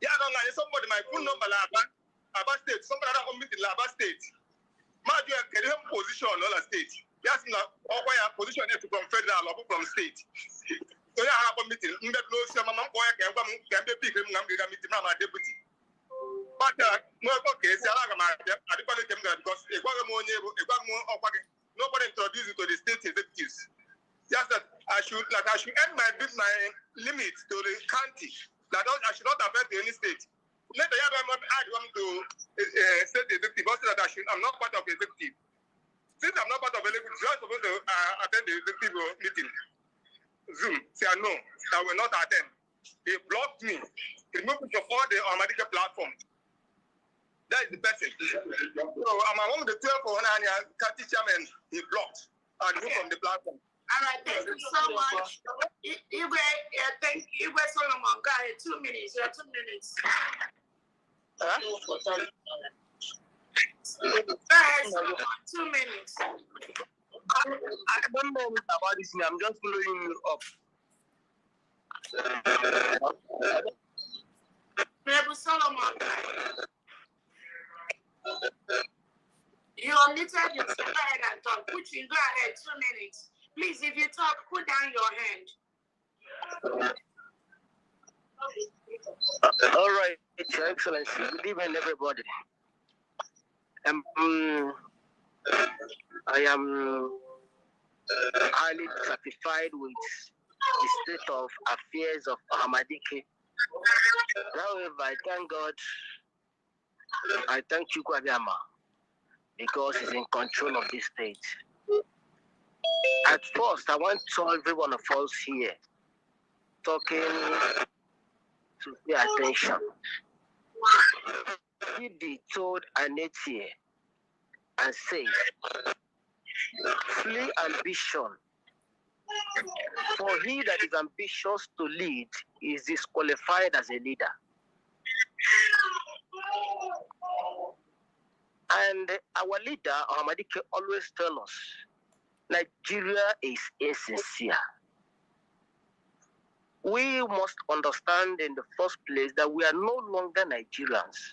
Yeah, I don't know. Somebody my phone number Laba State. Somebody that come meet in Laba State. My dear, can you have position on all state? Yes, now, or why a position is from federal or from state. So, I have a meeting. I'm not going to go and get the people. I'm going to meet my deputy. But, no, okay, so I don't because nobody introduced you to the state executives. Just that I should end my limit to the county. I should not affect any state. Let the other add one to state executive, also that I'm not part of the executive. Since I'm not part of the executive, I'm supposed to attend the executive meeting. Zoom, say no, I will not attend. They blocked me. They moved me to all the Ohamadike platform. That is the person. So I'm among the 12 for county chairman. He blocked and moved from the platform. All right, thank you so much. Thank you, Solomon. Go ahead, 2 minutes. You have 2 minutes. Go ahead, Solomon, 2 minutes. I don't know about this. I'm just following you up. Rebel Solomon. You unmuted yourself. Go ahead and talk. Go ahead, 2 minutes. Please, if you talk, put down your hand. All right, Your Excellency. Good evening, everybody. I am highly satisfied with the state of affairs of Ohamadike. However, I thank God. I thank Chukwuabiyama because he's in control of this state. At first, I want to tell every one of us here talking to pay attention. He told Anetie and said, flee ambition. For he that is ambitious to lead is disqualified as a leader. And our leader, Ohamadike, always tells us, Nigeria is insincere. We must understand in the first place that we are no longer Nigerians.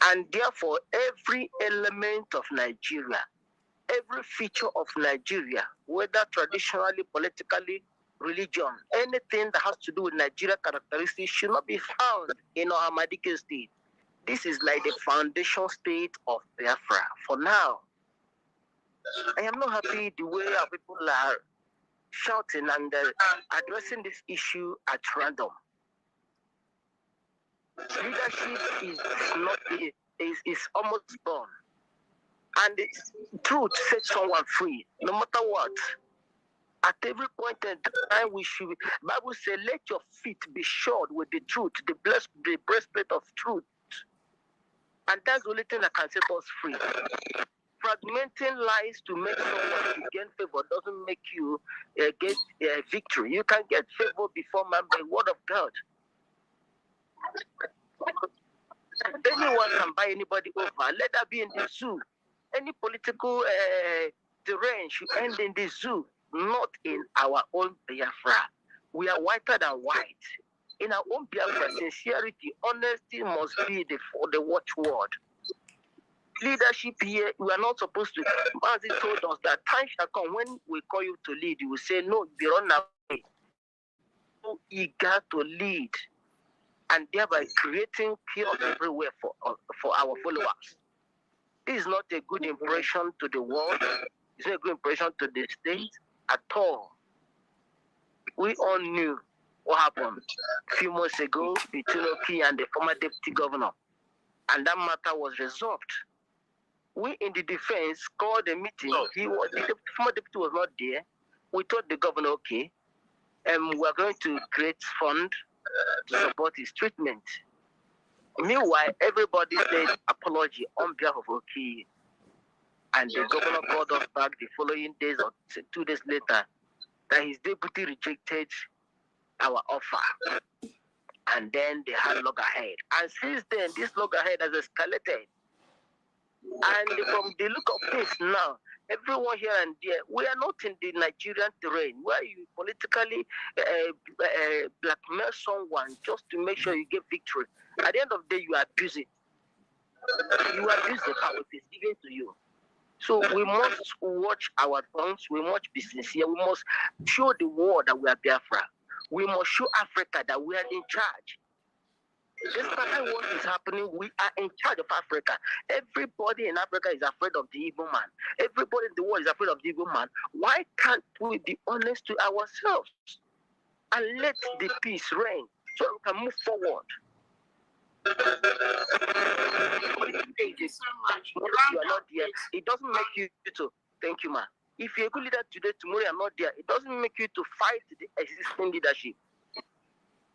And therefore, every element of Nigeria, every feature of Nigeria, whether traditionally, politically, religion, anything that has to do with Nigeria characteristics should not be found in Ohamadike state. This is like the foundation state of Biafra. For now, I am not happy the way our people are shouting and addressing this issue at random. Leadership is almost gone. And the truth sets someone free, no matter what. At every point in time, we should. Bible says, "Let your feet be shod with the truth, the breastplate of truth." And that's the only thing that can set us free. Fragmenting lies to make someone to gain favor doesn't make you get victory. You can get favor before man by the word of God. Anyone can buy anybody over. Let that be in the zoo. Any political terrain should end in the zoo, not in our own Biafra. We are whiter than white. In our own Biafra, sincerity, honesty must be the watchword. Leadership here, we are not supposed to. Mazi told us that time shall come when we call you to lead, you will say, no, be run away. So eager to lead, and thereby creating chaos everywhere for our followers. This is not a good impression to the world. It's not a good impression to the state at all. We all knew what happened a few months ago between Oki and the former deputy governor, and that matter was resolved. We in the defense called a meeting. The former deputy was not there. We told the governor, okay, we're going to create fund to support his treatment. Meanwhile, everybody said apology on behalf of Oki. And the governor called us back the following days or 2 days later that his deputy rejected our offer. And then they had loggerhead. And since then, this loggerhead has escalated. And from the look of things now, everyone here and there, we are not in the Nigerian terrain where you politically blackmail someone just to make sure you get victory. At the end of the day, you abuse it. You abuse the power it is given to you. So we must watch our tongues. We must be sincere. We must show the world that we are Biafra. We must show Africa that we are in charge. Despite what is happening, we are in charge of Africa. Everybody in Africa is afraid of the evil man. Everybody in the world is afraid of the evil man. Why can't we be honest to ourselves and let the peace reign so we can move forward? Thank you so much. You are not there. It doesn't make you to thank you, man. If you're a good leader today, tomorrow you're not there. It doesn't make you to fight the existing leadership.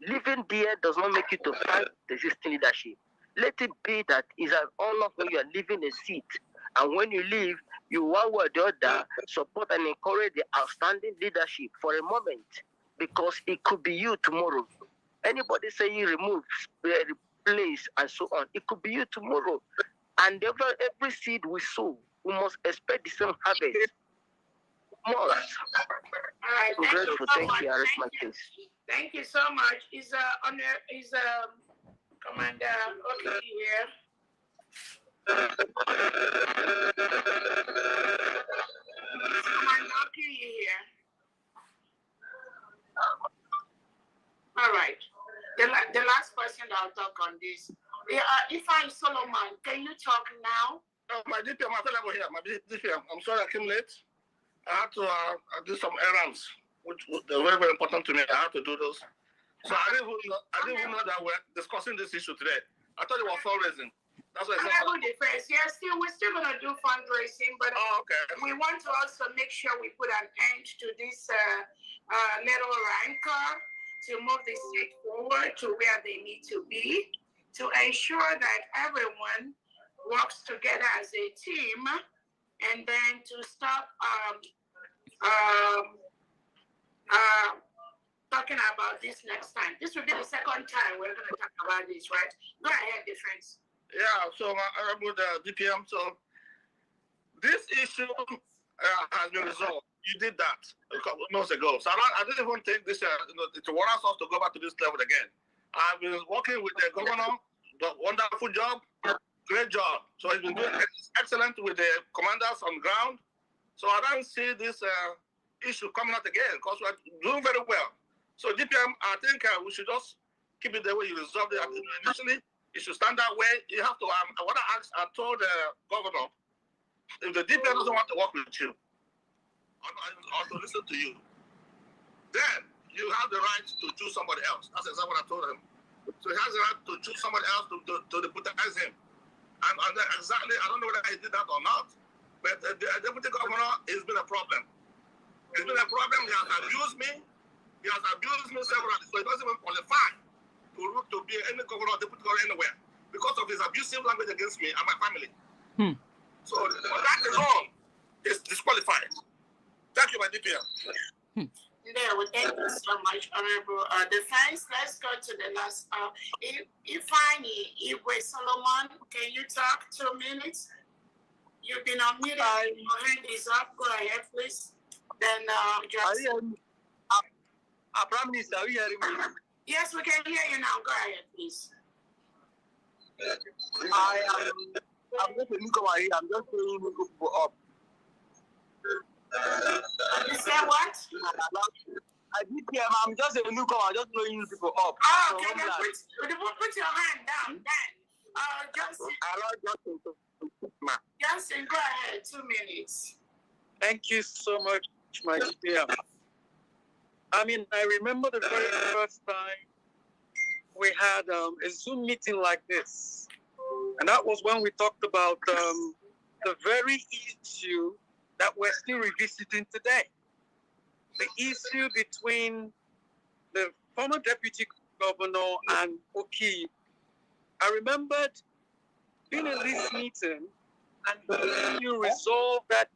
Living there does not make you to fight the existing leadership. Let it be that it's an honor when you are leaving a seat. And when you leave, you one way or the other support and encourage the outstanding leadership for a moment. Because it could be you tomorrow. Anybody say you remove, replace, and so on. It could be you tomorrow. And every seed we sow, we must expect the same harvest. Must. All right, I'm grateful. Thank you. I rest my case. Thank you so much. Is Commander Oki here? Commander Oki here? All right. The last person I'll talk on this. Ifeanyi Solomon, can you talk now? My DPM, I'm available here. My DPM, I'm sorry I came late. I had to do some errands, which were very, very important to me. I had to do those. So I didn't even know that we're discussing this issue today. I thought it was fundraising. That's what I said. Defense. Yeah, we're still going to do fundraising, but we want to also make sure we put an end to this little rancor to move the state forward to where they need to be, to ensure that everyone works together as a team, and then to stop talking about this next time. This will be the second time we're going to talk about this, right? Go ahead, defense. Yeah, so I'm with the DPM. So this issue has been resolved. You did that a couple of months ago. So I didn't even take this to warrant us to go back to this level again. I've been working with the governor, wonderful job, great job. So he's been doing excellent with the commanders on ground. So I don't see this issue coming out again because we're doing very well. So DPM, I think we should just keep it the way you resolved it initially. It should stand that way. You have to. What I told the governor, if the DPM doesn't want to work with you, or to listen to you, then you have the right to choose somebody else. That's exactly what I told him. So he has the right to choose somebody else to deputize him. And exactly, I don't know whether he did that or not, but the deputy governor has been a problem. It's been a problem. He has abused me. He has abused me severally, so he doesn't even qualify to be any governor or deputy governor anywhere because of his abusive language against me and my family. So for that alone, he's disqualified. Thank you, my DPM. Well, thank you so much, Honorable Defense. Let's go to the last. Ifeanyi Solomon, can you talk 2 minutes? You've been unmuted. Your hand is up. Go ahead, please. Then, Prime Minister, are you hearing me? Yes, we can hear you now. Go ahead, please. I'm just a newcomer here. I'm just saying people up. You say what? I DPM, I'm just a newcomer, just blowing people up. Oh, okay, then put your hand down then. Justin, go ahead, 2 minutes. Thank you so much, my DPM. I mean, I remember the very first time we had a Zoom meeting like this. And that was when we talked about the very issue that we're still revisiting today. The issue between the former deputy governor and Oki. I remembered being in this meeting and you resolved that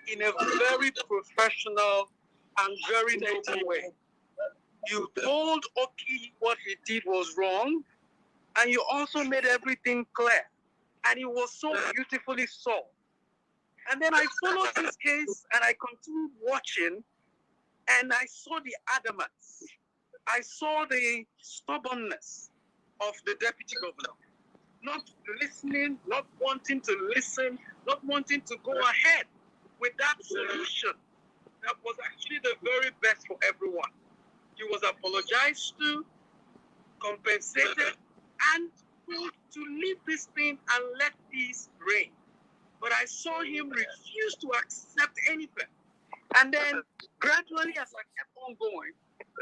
in a very professional and very native way. You told Oki what he did was wrong, and you also made everything clear. And it was so beautifully solved. And then I followed this case and I continued watching, and I saw the adamance. I saw the stubbornness of the deputy governor. Not listening, not wanting to listen, not wanting to go ahead with that solution that was actually the very best for everyone. He was apologized to, compensated, and told to leave this thing and let peace reign. But I saw him refuse to accept anything. And then gradually, as I kept on going,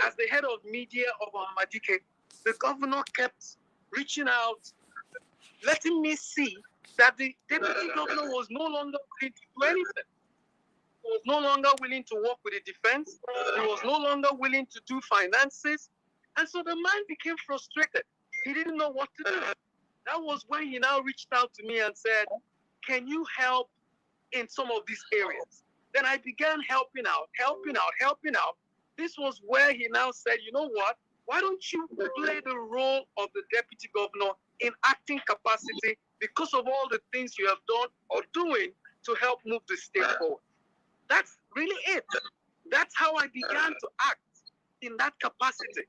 as the head of media of Ohamadike, the governor kept reaching out, letting me see that the deputy governor was no longer willing to do anything. He was no longer willing to work with the defense. He was no longer willing to do finances. And so the man became frustrated. He didn't know what to do. That was when he now reached out to me and said, can you help in some of these areas? Then I began helping out. This was where he now said, you know what? Why don't you play the role of the deputy governor in acting capacity because of all the things you have done or doing to help move the state forward? That's really it. That's how I began to act in that capacity.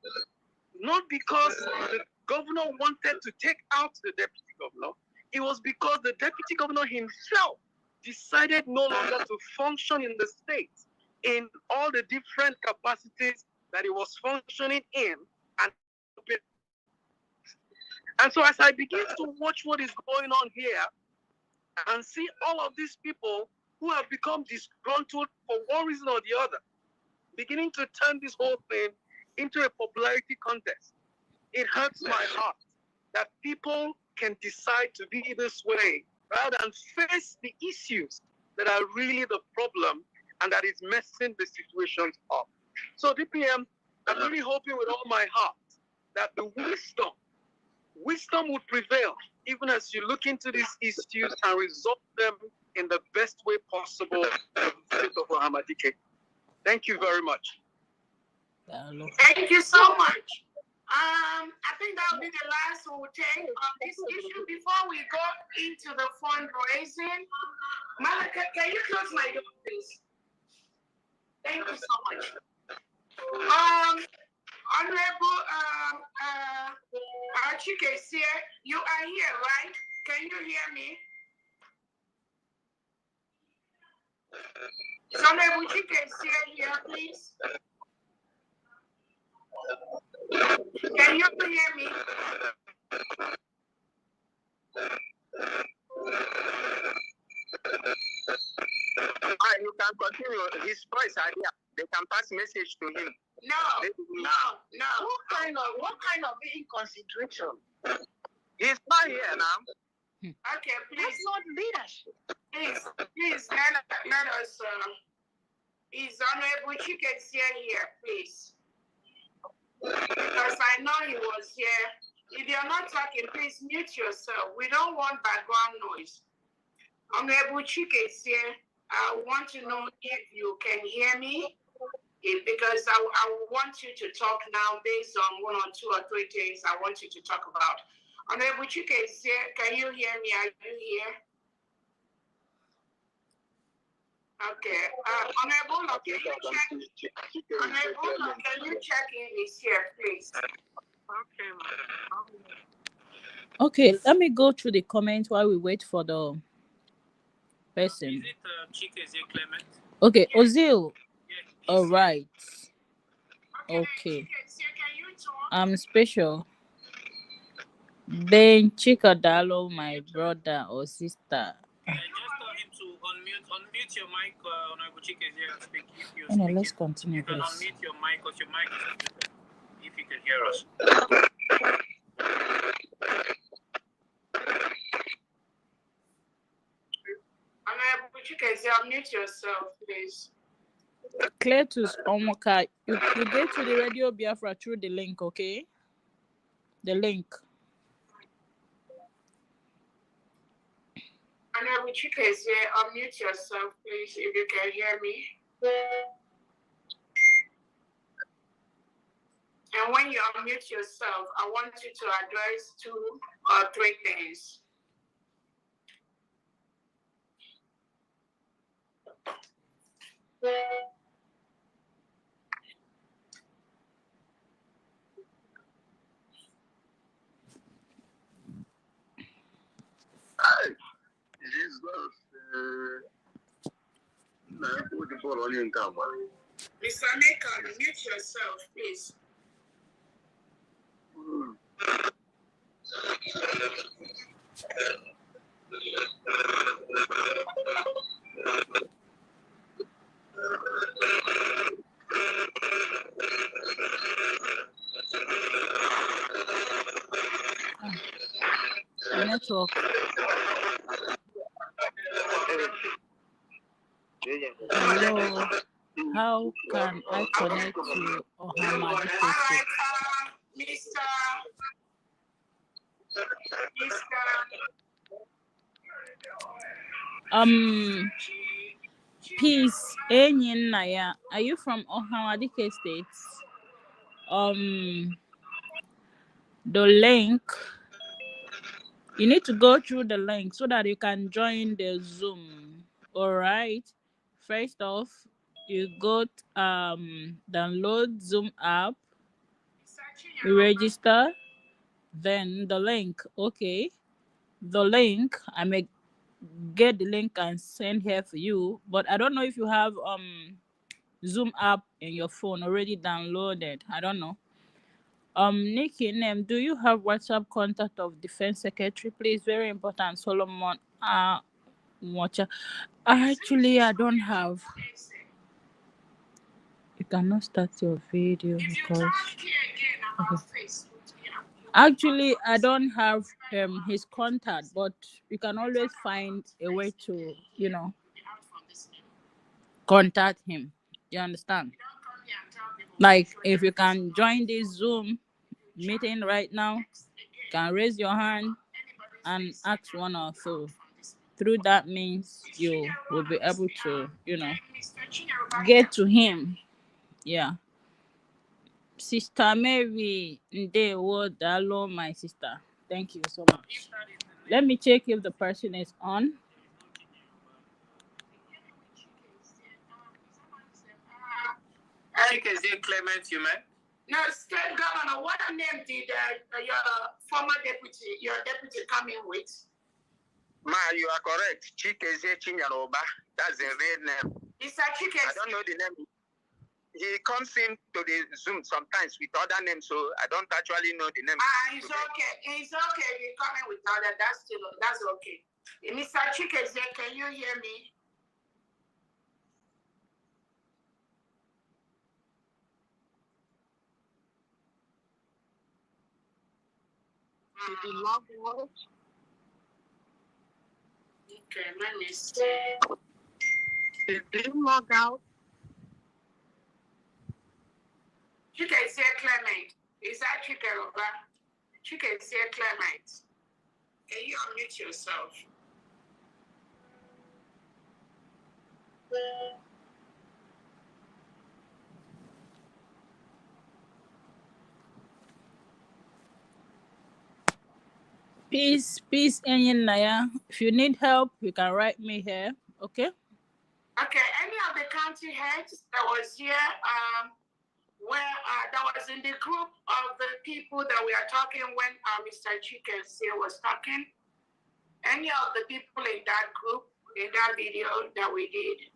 Not because the governor wanted to take out the deputy governor. It was because the deputy governor himself decided no longer to function in the state in all the different capacities that he was functioning in. And so as I begin to watch what is going on here and see all of these people who have become disgruntled for one reason or the other, beginning to turn this whole thing into a popularity contest, it hurts my heart that people can decide to be this way rather than face the issues that are really the problem and that is messing the situations up. So DPM, I'm really hoping with all my heart that the wisdom would prevail even as you look into these issues and resolve them in the best way possible for the state of Ohamadike. Thank you very much. Thank you so much. I think that will be the last we'll take on this issue before we go into the fundraising. Malaka, can you close my door, please? Thank you so much. Honorable Chike, you are here, right? Can you hear me? Is Honorable Chike here, please? Can you hear me? You can continue. His voice are here. They can pass message to him. No. What kind of inconsideration? He's not here now. Okay, please. That's not leadership. Please let us. Is Honorable Chike here, please? Because I know he was here. If you're not talking, please mute yourself. We don't want background noise. Honorable Chike is here. I want to know if you can hear me, because I want you to talk now based on 1 or 2 or 3 things I want you to talk about. Honorable Chike is here. Can you hear me? Are you here? Okay. Honorable, can you check? Honorable, can you check in his here, please? Okay, ma'am. Okay, let me go through the comments while we wait for the person. Is it Chikezie Clement? Okay, Ozil. Yeah. All right. Okay. Can you talk? I'm special. Ben Chikadalo, my brother or sister. Just tell him to unmute your mic, Honorable Chikezie, and speak if you're Anyway, speaking. let's continue, You can please. unmute your mic because your mic is muted, if you can hear us. Honorable Chikezie, unmute yourself, please. Cletus Omoka, you get to the Radio Biafra through the link, okay? The link. Honorable Chikezie, unmute yourself, please, if you can hear me. And when you unmute yourself, I want you to address 2 or 3 things. Mr. Maker, unmute yourself, please. Network. Hello. How can I connect to Ohamadike? Peace. Enyin Naya. Are you from Ohamadike States? The link. You need to go through the link so that you can join the Zoom. All right. First off, you go download Zoom app, register, then the link. Okay, the link I may get the link and send here for you, but I don't know if you have Zoom app in your phone already downloaded. I don't know. Nikki, name, do you have WhatsApp contact of Defense Secretary? Please, very important. Solomon Watcher. Actually, I don't have. You cannot start your video because. Okay. Actually, I don't have his contact, but you can always find a way to, contact him. You understand? Like, if you can join this Zoom meeting right now, you can raise your hand and ask one or two. Through that means you will be able to, get to him. Yeah. Sister Mary, hello, my sister. Thank you so much. Let me check if the person is on. Chikezie Clement, you meant? No, State Governor, what name did your former deputy, your deputy come in with? Ma, you are correct. Chikezie Chinyaroba. That's the real name. It's a Chikezie. I don't know the name. He comes in to the Zoom sometimes with other names, so I don't actually know the name. It's okay. It's okay. You're coming with other. That's okay. Mr. Chikezie, can you hear me? Did you log out? Okay, let me see. Did you log out? Chikezie Clement. Is that Chikezie Clement. Can you unmute yourself? Peace, Enyin Naya. If you need help, you can write me here, okay? Okay, any of the county heads that was here, that was in the group of the people that we are talking when Mr. Chikese was talking, any of the people in that group, in that video that we did,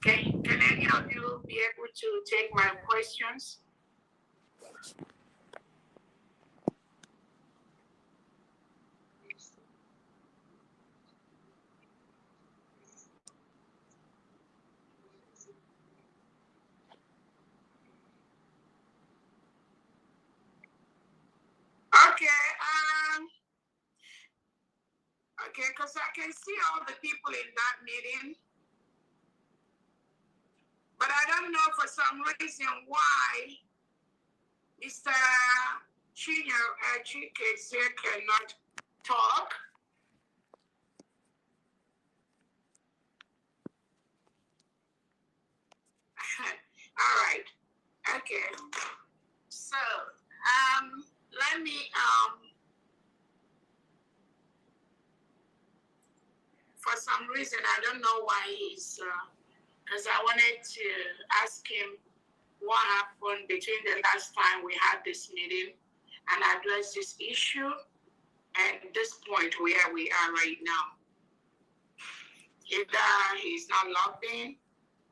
can any of you be able to take my questions? Okay, because I can see all the people in that meeting, but I don't know for some reason why Mr. Chikese cannot talk. All right. Okay. So, let me for some reason I don't know why he's because I wanted to ask him what happened between the last time we had this meeting and address this issue and this point where we are right now. Either he's not logged in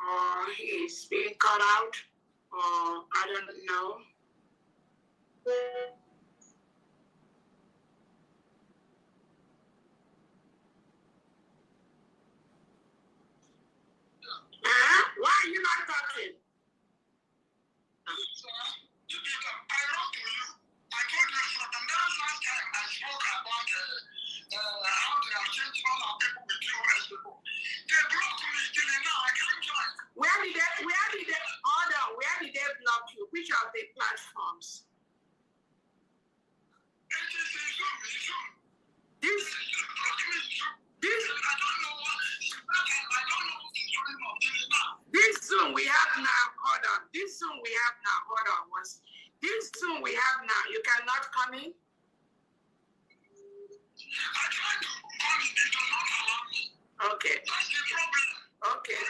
or he's being cut out or I don't know. Why are you not talking? I wrote to you. I told you from the last time I spoke about how they have changed all our people with US people. They blocked me till now. I can't join. Where did they block you? Which of the platforms? This Zoom we have now, hold on. This Zoom we have now, hold on. This Zoom we have now, you cannot come in? I tried to come in, they do not allow me. Okay. That's the problem. Okay.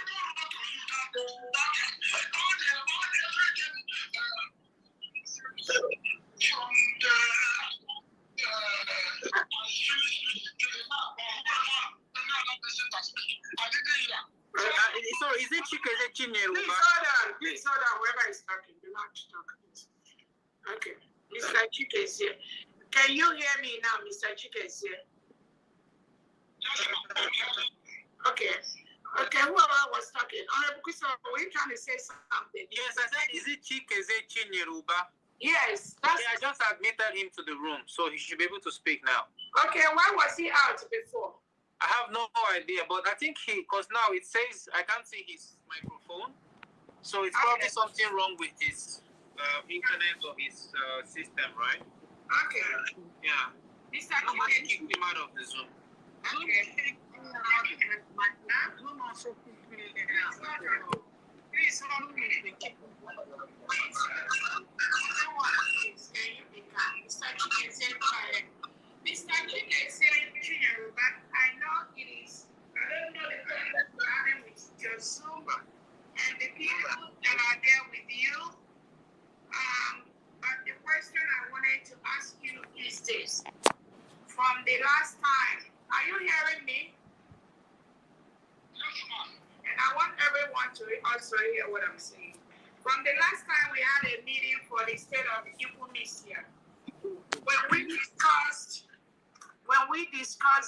Sorry, is it Chikese Chinyeru? Please hold on, whoever is talking, do not talk. Okay, Mr. Chikese, can you hear me now, Mr. Chikese? Okay, whoever was talking, Honorable Christopher, were you trying to say something? Yes, I said, is it Chikese Chinyeru? Yes, I just admitted him to the room, so he should be able to speak now. Okay, why was he out before? I have no idea, but I think because now it says I can't see his microphone, so it's probably something wrong with his internet or his system, right? Okay. Yeah. Nobody kicked him out of the Zoom. Okay. Please hold me. Mr. Chikese, I know it is. I don't know the problem you're having with your Zoom and the people that are there with you. But the question I wanted to ask you is this. From the last time, are you hearing me? Yes, ma'am. And I want everyone to also hear what I'm saying. From the last time we had a meeting for the state of Ikumesia, when we discussed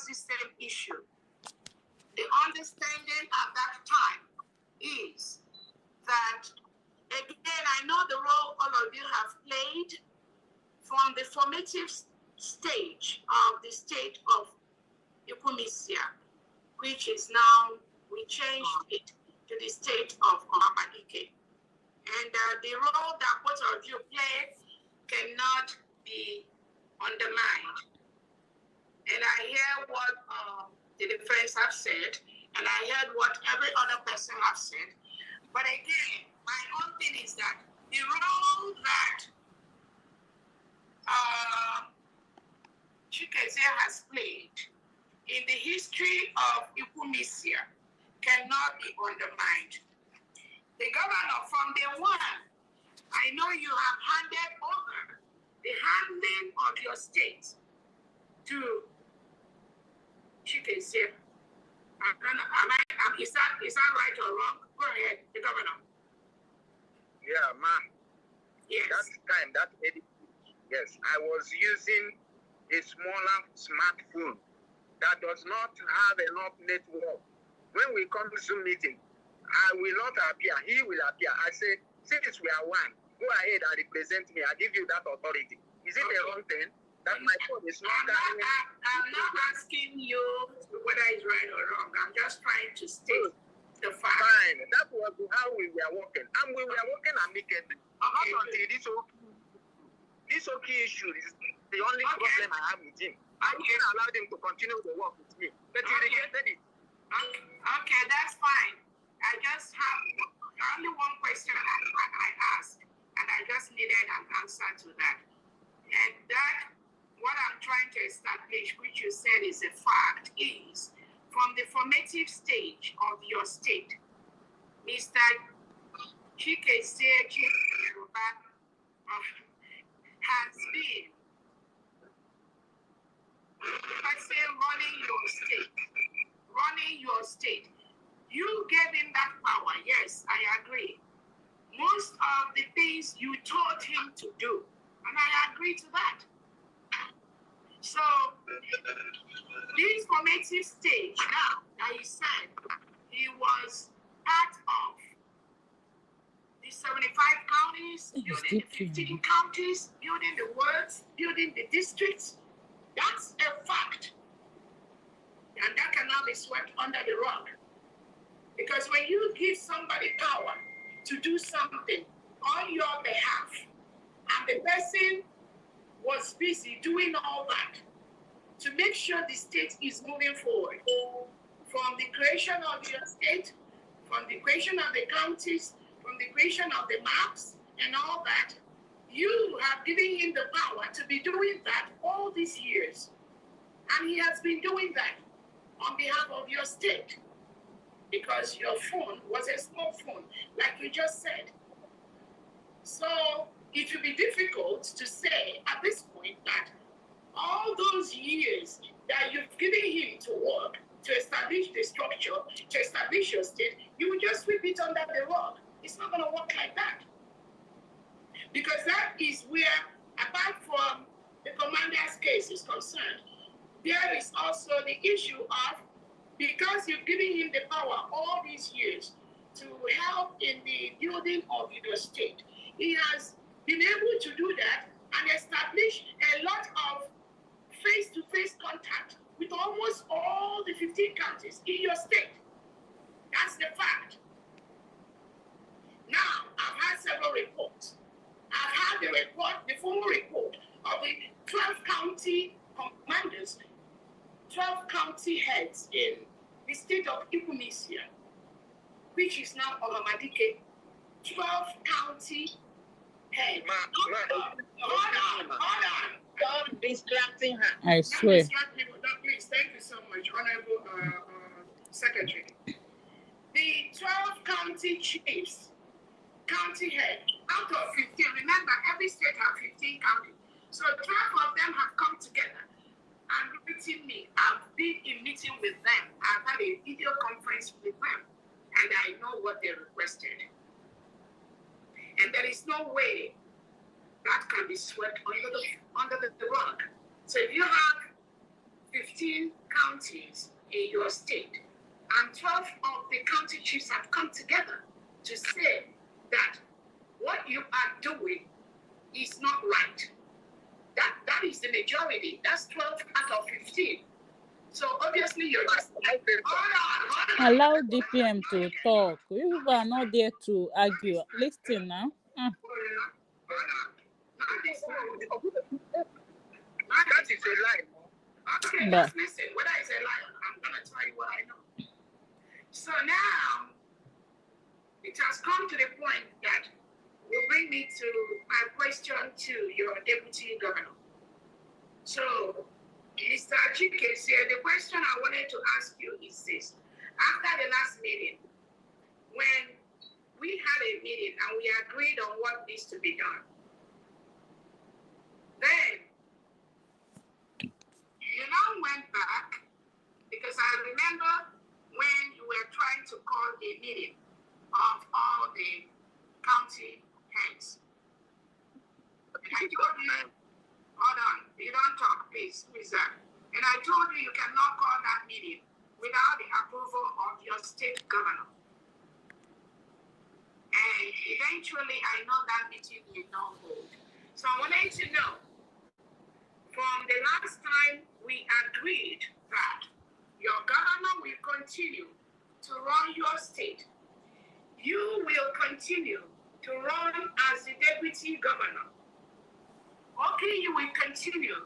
this same issue, the understanding at that time is that, again, I know the role all of you have played from the formative stage of the state of Ikumesia, which is now, we changed it to the state of Ohamadike. And the role that both of you play cannot be undermined. And I hear what the defense have said, and I heard what every other person have said. But again, my own thing is that the role that Chikese has played in the history of Ikumesia cannot be undermined. The governor, from day one, I know you have handed over the handling of your state to Chikese. I don't know, is that right or wrong? Go ahead, the governor. Yeah, ma'am. Yes. That edit, yes, I was using a smaller smartphone that does not have enough network. When we come to Zoom meeting, I will not appear. He will appear. I say, since we are one, go ahead and represent me. I give you that authority. Is it a wrong thing? That my phone is not I'm not asking you whether it's right or wrong. I'm just trying to state the fact. Fine. That was how we were working. And we were working amicably. Okay. Not until this okay issue is the only problem I have with him. I wouldn't allow him to continue the work with me. But he rejected it. Okay, that's fine. I just have only one question I asked, and I just needed an answer to that. And that, what I'm trying to establish, which you said is a fact, is from the formative stage of your state, Mr. Chikese has been, if I say running your state, you gave him that power. Yes, I agree. Most of the things you taught him to do, and I agree to that. So, this formative stage now, that he said he was part of the 75 counties, building the 15 counties, building the wards, building the districts. That's a fact. And that cannot be swept under the rug. Because when you give somebody power to do something on your behalf, and the person was busy doing all that to make sure the state is moving forward, from the creation of your state, from the creation of the counties, from the creation of the maps and all that, you have given him the power to be doing that all these years. And he has been doing that on behalf of your state, because your phone was a small phone, like you just said. So it will be difficult to say at this point that all those years that you've given him to work, to establish the structure, to establish your state, you will just sweep it under the rug. It's not going to work like that. Because that is where, apart from the commander's case is concerned, there is also the issue of, because you've given him the power all these years to help in the building of your state, he has been able to do that and establish a lot of face-to-face contact with almost all the 15 counties in your state. That's the fact. Now, I've had several reports. I've had the formal report of the 12 county commanders, 12 county heads in the state of Ipunisia, which is now Ohamadike. 12 county heads. Hold on. Stop distracting her. I swear. Please, thank you so much, Honorable Secretary. The 12 county chiefs, county head, out of 15, remember every state has 15 counties. So 12 of them have come together and written me. I've been in meeting with them. I've had a video conference with them, and I know what they requested. And there is no way that can be swept under the rug. So if you have 15 counties in your state, and 12 of the county chiefs have come together to say that what you are doing is not right. That is the majority. That's 12 out of 15. So obviously you're just hold on. Allow DPM to talk. You are not there to argue. Listen now. That is a lie. Okay, just listen. Whether it's a lie, I'm going to tell you what I know. So now, it has come to the point that will bring me to my question to your deputy governor. So, Mr. Chikese, the question I wanted to ask you is this. after the last meeting, when we had a meeting and we agreed on what needs to be done, then you now went back, because I remember when you were trying to call a meeting of all the county heads. And I told you, hold on, you don't talk, please, and I told you you cannot call that meeting without the approval of your state governor. And eventually, I know that meeting did not hold. So I wanted to know, from the last time we agreed that your governor will continue to run your state, you will continue to run as the deputy governor. Okay, you will continue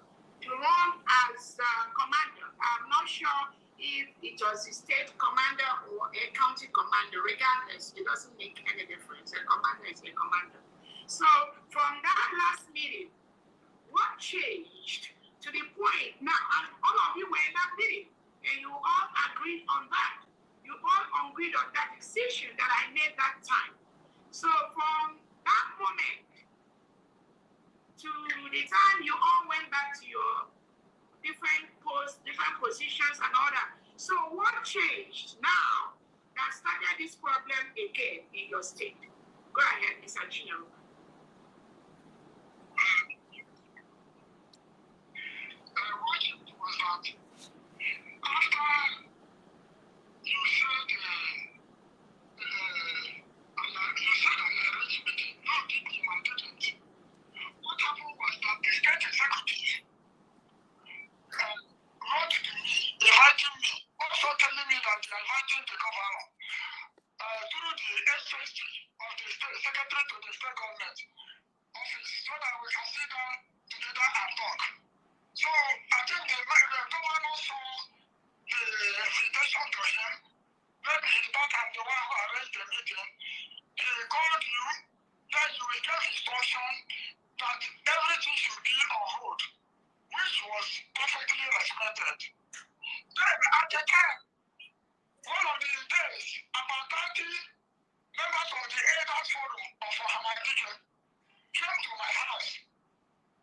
to run as commander. I'm not sure if it was a state commander or a county commander. Regardless, it doesn't make any difference. A commander is a commander. So from that last meeting, what changed to the point now? And all of you were in that meeting, and you all agreed on that. You all agreed on that decision that I made that time. So from that moment to the time you all went back to your different posts, different positions and all that. So what changed now that started this problem again in your state? Go ahead, Mr. Chinyere. What was that? After you said an arrangement, no DPM didn't. What happened was that the state executive wrote to me, inviting me, also telling me that they are inviting the governor through the SST of the state, secretary to the state government office, so that we can sit down together and talk. So I think the governor saw the invitation to him. Maybe he thought I'm the one who arranged the meeting. He called you, then you will get instruction that everything should be on hold, which was perfectly respected. Then at the time, one of these days, about 30 members of the Elders Forum of Ohamadike came to my house,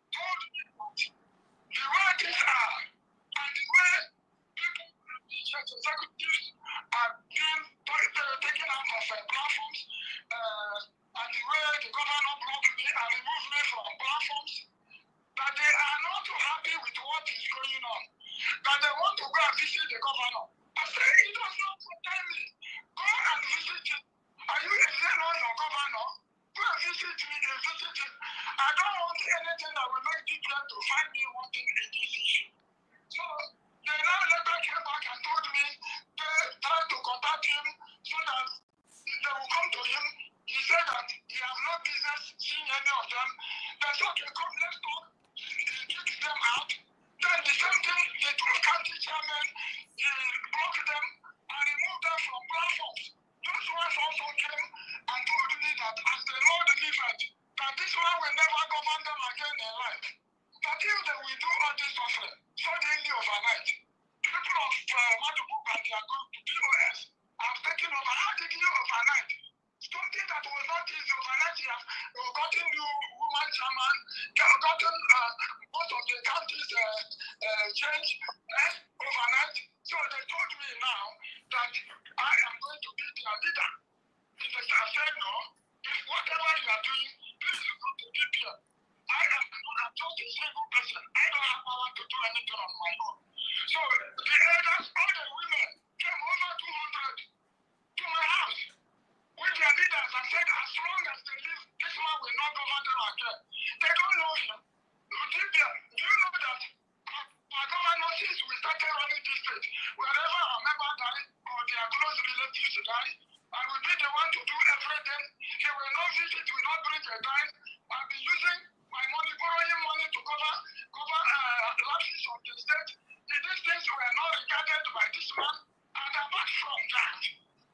told me that the way things are, and the way people, executives are being taken out of platforms, and the way the governor blocked me and removed me from platforms, that they are not happy with what is going on, that they want to go and visit the governor. I say, it does not concern me. Go and visit him. Are you a friend of your governor? Go and visit him and visit him. I don't want anything that will make DPM to find me wanting in this issue. So they now later came back and told me they tried to contact him so that they will come to him. He said that he has no business seeing any of them. They said, okay, come, let's talk. He kicked them out. Then the same thing, the two county chairmen, he blocked them and removed them from platforms. Those ones also came and told me that as the Lord delivered, that this man will never govern them again in life. That if they will do all this suffering, suddenly overnight, people of Madubu and their group, POS, have taken over. How did you overnight? Something that was not easy overnight, you have gotten new woman chairman, gotten most of the counties change overnight. So they told me now that I am going to be their leader. Because I said no, if whatever you are doing, please go to DPM. I'm just a single person. I don't have power to do anything on my own. So the elders, all the women, came over 200 to my house with their leaders and said, as long as they live, this man will not govern them again. They don't know him. DPM, do you know that our governor, since we started running this state, wherever a member died or their close relatives die, I will be the one to do everything. He will not visit, will not bring a dime. I'll be using my money, borrowing money to cover lapses of the state. These things were not regarded by this man, and apart from that,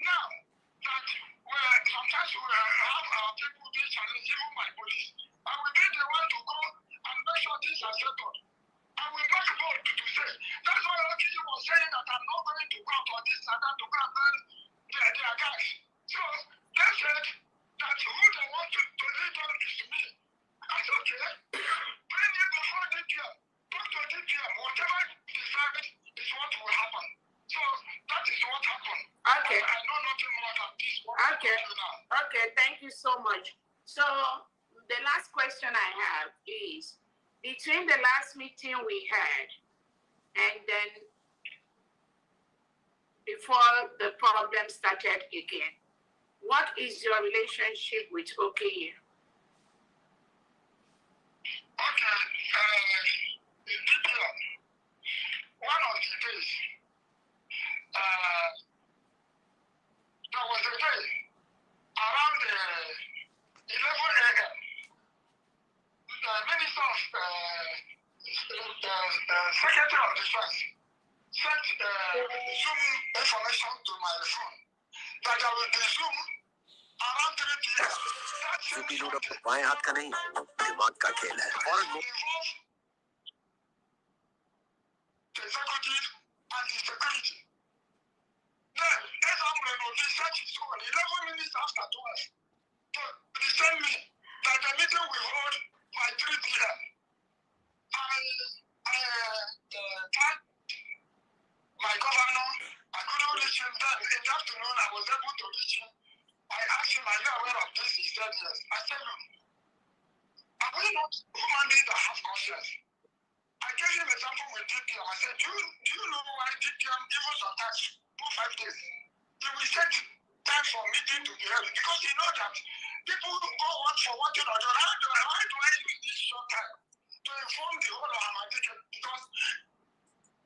now that sometimes we have our people being challenged, even my police, I will be the one to go and make sure things are settled. I will make bold to say. That's why Okiji was saying that I'm not going to court or this and that to go and Okay. Okay, thank you so much. So the last question I have is, between the last meeting we had and then before the problem started again, what is your relationship with OKU? Okay, in DPM, one of the days, there was a day around 11 a.m. The Minister of Secretary of Defense sent Zoom information to my phone that there will be Zoom around 3 p.m. बाएं हाथ का नहीं, दिमाग का खेल है। और the executive and the security. Then, as I'm ready, search is on 11 minutes after 12. So, they tell me that the meeting will hold by 3 p.m. I thanked my governor. I couldn't reach him then. In the afternoon, I was able to reach him. I asked him, are you aware of this? He said yes. I said, look, are we not human beings that have conscience? I gave him an example with DPM. I said, do you know why DPM, even sometimes 4-5 days, he will set time for meeting to be held? Because he knows that people go on for one thing or the other. Why do I use this short time to inform the whole of Ohamadike? Because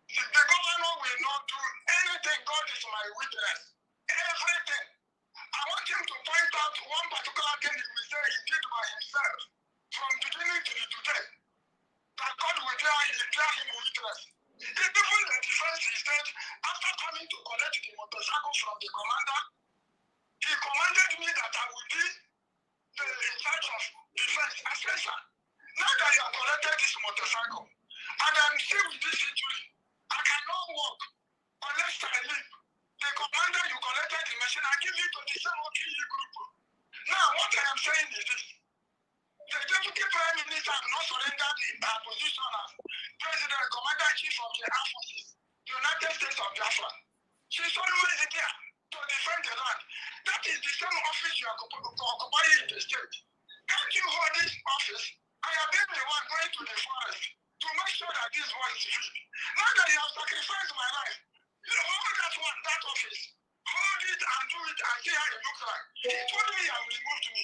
the governor will not do anything. God is my witness. Everything. I want him to point out one particular thing he will say he did by himself from beginning to today. That God will declare him a witness. Even the defense, he said, after coming to collect the motorcycle from the commander, he commanded me that I would be in charge of defense assessor. Now that you have collected this motorcycle, and I'm still with this injury, I cannot walk unless I leave. The commander, you collected the machine, I give it to the same OKU group. Now, what I am saying is this. The Deputy Prime Minister has not surrendered her position as President, Commander-in-Chief of the Armed Forces, United States of Biafra. She's always there to defend the land. That is the same office you are occupying in the state. Can't you hold this office? I have been the one going to the forest to make sure that this war is free. Now that you have sacrificed my life, you hold that office. Hold it and do it and see how it looks like. He told me and removed me.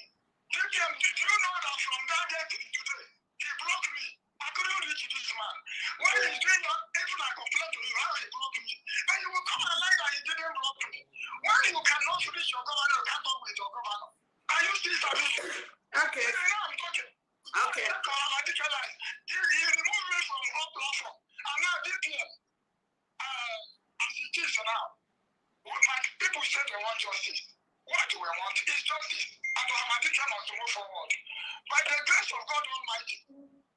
DPM, did you know that from that day to today, he blocked me? I couldn't reach this man. When he's doing that, even I complain to you how he blocked me. And you will come and lie that he didn't block me. When you cannot reach your governor, you can't talk with your governor. Are you still serving? Okay. You know I'm talking. Okay. He removed me from all platform. And now DPM, as it is now, my people say they want justice. What we want is justice. And Ohamadike must move forward. By the grace of God Almighty,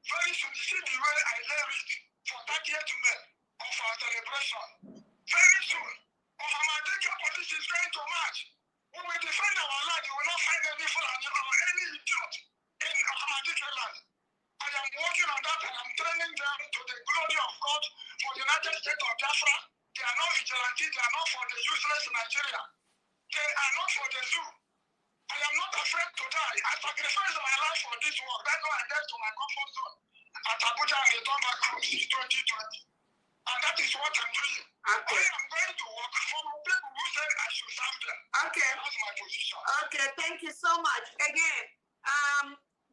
very soon, you see the way I lay it for 30th May of our celebration. Very soon, Ohamadike police is going to march. We will defend our land. You will not find any Fulani or any idiot in Ohamadike land. I am working on that and I'm training them to the glory of God for the United States of Biafra. They are not vigilantes. They are not for the useless Nigeria. They are not for the zoo. I am not afraid to die. I sacrificed my life for this work. That's why I get to my comfort zone at Abuja and return back home since 2020. And that is what I'm doing. Okay. I am going to work for my people who said I should serve them. Okay. That's my position. Okay, thank you so much. Again,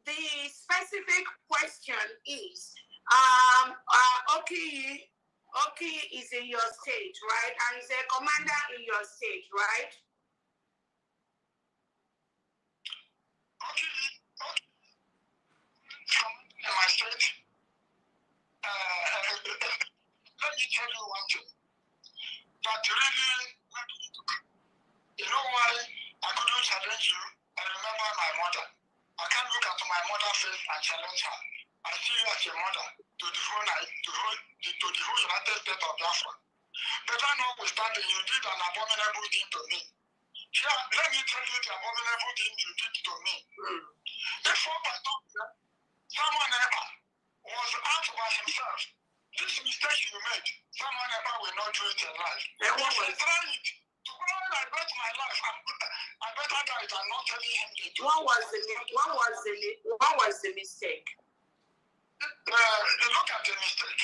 the specific question is, Oki is in your state, right? And he's a commander in your state, right? Okay. In my state, let me tell you one thing. That really, you know why I couldn't challenge you? I remember my mother. I can't look at my mother's face and challenge her. I see you as a mother to the whole United States of Biafra. Better notwithstanding, you did an abominable thing to me. Here, let me tell you the abominable thing you did to me. Before I talk to you, someone ever was out by himself. This mistake you made, someone ever will not do it in life. If I try it, tomorrow I bet my life, I better die What was the mistake? Look at the mistake.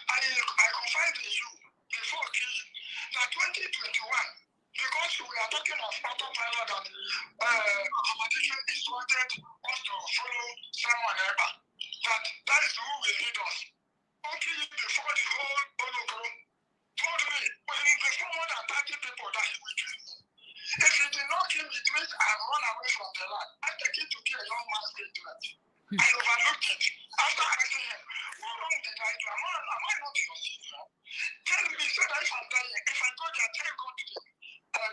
I confide in you before that 2021, because we are talking of autopilot and Ohamadike instructed us to follow someone else. That is who will lead us. Okay, before the whole Olokoro told me, before more than 30 people that he will kill me. If he did not kill me, it means I have run away from the land. I take it to kill a young man's statement. I overlooked it. After asking him, what wrong did I do? Am I not your senior? Tell me, he said, if I'm dying, if I go there, tell God to them,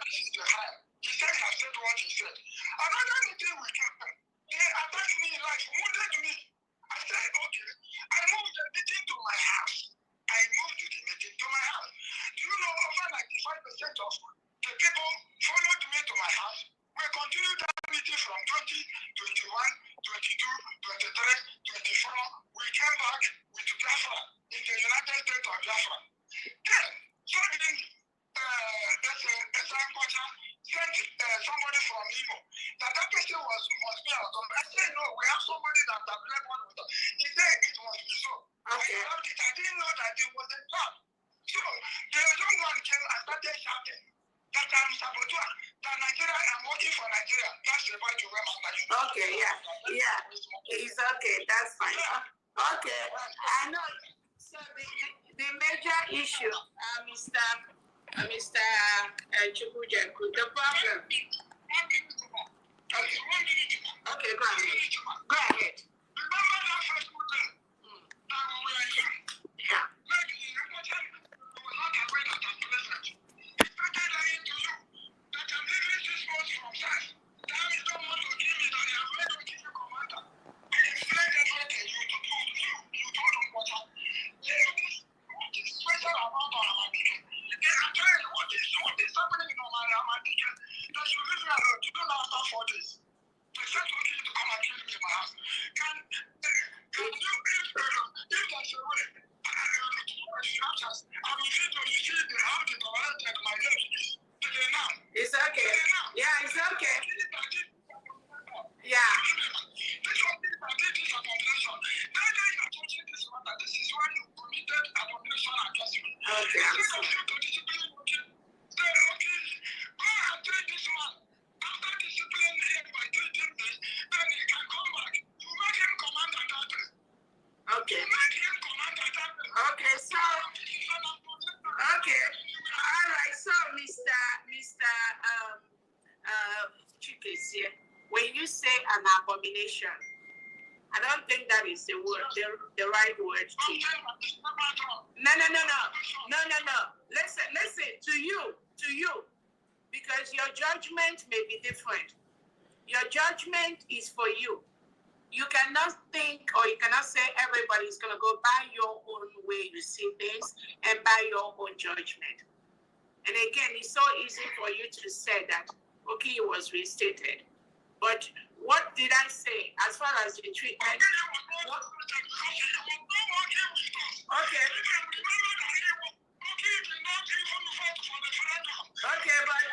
this is the time. He said he has said what he said. Another meeting will happen. They attacked me like wounded me. I said, okay. I moved the meeting to my house. I moved the meeting to my house. Do you know over 95% of the people followed me to my house? We continued that meeting from 2021, 22, 23, 24. We came back with Biafra in the United States of Biafra. Then, suddenly, sent somebody from Imo that person must be out. I said, no, we have somebody that has led one of them. He said it must be so. Okay. I didn't know that it was a trap. So, the young one came and started shouting that I'm saboteur, that Nigeria, I'm working for Nigeria. That's the right to wear my life. Okay, yeah. It's okay, that's fine. Okay, I know. So the major issue, Mr. Chukwujeku, the problem. Okay, go ahead. Remember that first meeting that we were here? Yeah. Maybe the important was not aware that I'm present. He started lying to you that I'm leaving 6 months from France. That means don't want to kill me, that I'm ready to give you commander. I explained everything. You told him what is special about Ohamadike. They are trying what is happening in Ohamadike. That you leave me alone. You don't know after 4 days. They sent me to come and kill me in my house. Can you, if there's a way, I will see to you see the how the government like my life is today now. It's okay. Yeah, it's okay. Yeah. This is abomination. Now that you are touching this matter, this is why you committed abomination against me. Okay. Instead of you to discipline okay, say, okay, go and treat this man. After disciplining him by treating me, then he can come back. You make him commander that day. Okay. You make him commander that day. Okay, so okay. All right, so Mr. Chikes here, when you say an abomination, I don't think that is the word, the right word to you. No. Listen, to you, because your judgment may be different. Your judgment is for you. You cannot think or you cannot say everybody's going to go by your own way you see things and by your own judgment. And again, it's so easy for you to say that, okay, it was restated. But what did I say as far as the treatment? Okay, but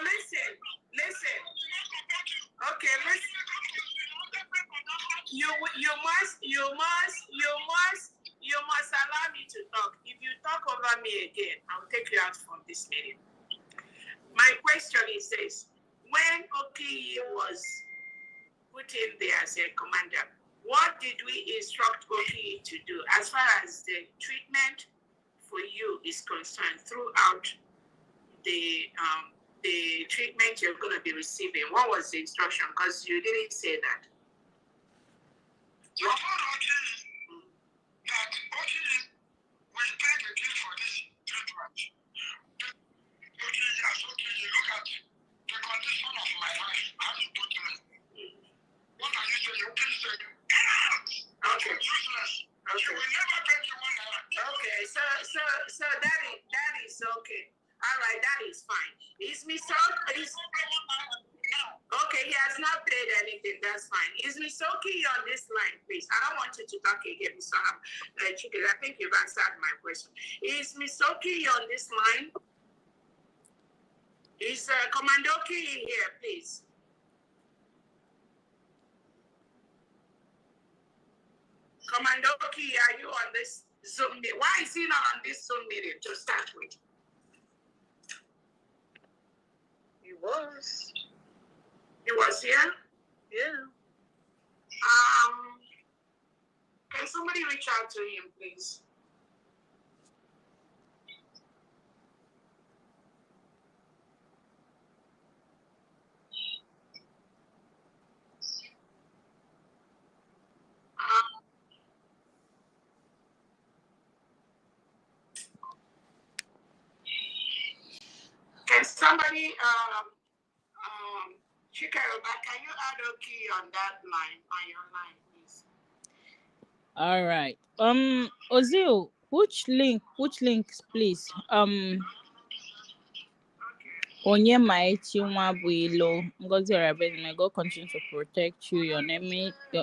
listen. Okay, listen. You must allow me to talk. If you talk over me again, I'll take you out from this meeting. My question is this: when Oki was put in there as a commander, what did we instruct Oki to do as far as the treatment for you is concerned throughout the treatment you're going to be receiving? What was the instruction? Because you didn't say that. You told Oki that Oki will take a deal for this treatment. Okay, yes, okay, you look at the condition of my life, how you put me. What are you saying? Okay, you say, get out! Okay. Useless. Okay. You will never pay me $1. Okay, so that is okay. All right, that is fine. Is Mr. Okay, he has not paid anything. That's fine. Is Mr. Oki on this line, please? I don't want you to talk again, Mr. Chicken. I think you've answered my question. Is Mr. Oki on this line? Is Commander Oki in here, please? Ohamadike, are you on this Zoom meeting? Why is he not on this Zoom meeting to start with? He was. He was here? Yeah. Can somebody reach out to him, please? Can somebody, Chikayoba, can you add Oki on that line, on your line, please? All right. Ozil, which links, please? Onye Maichi Nwabuilo, Ngozi Arabezi, may God continue to protect you. Your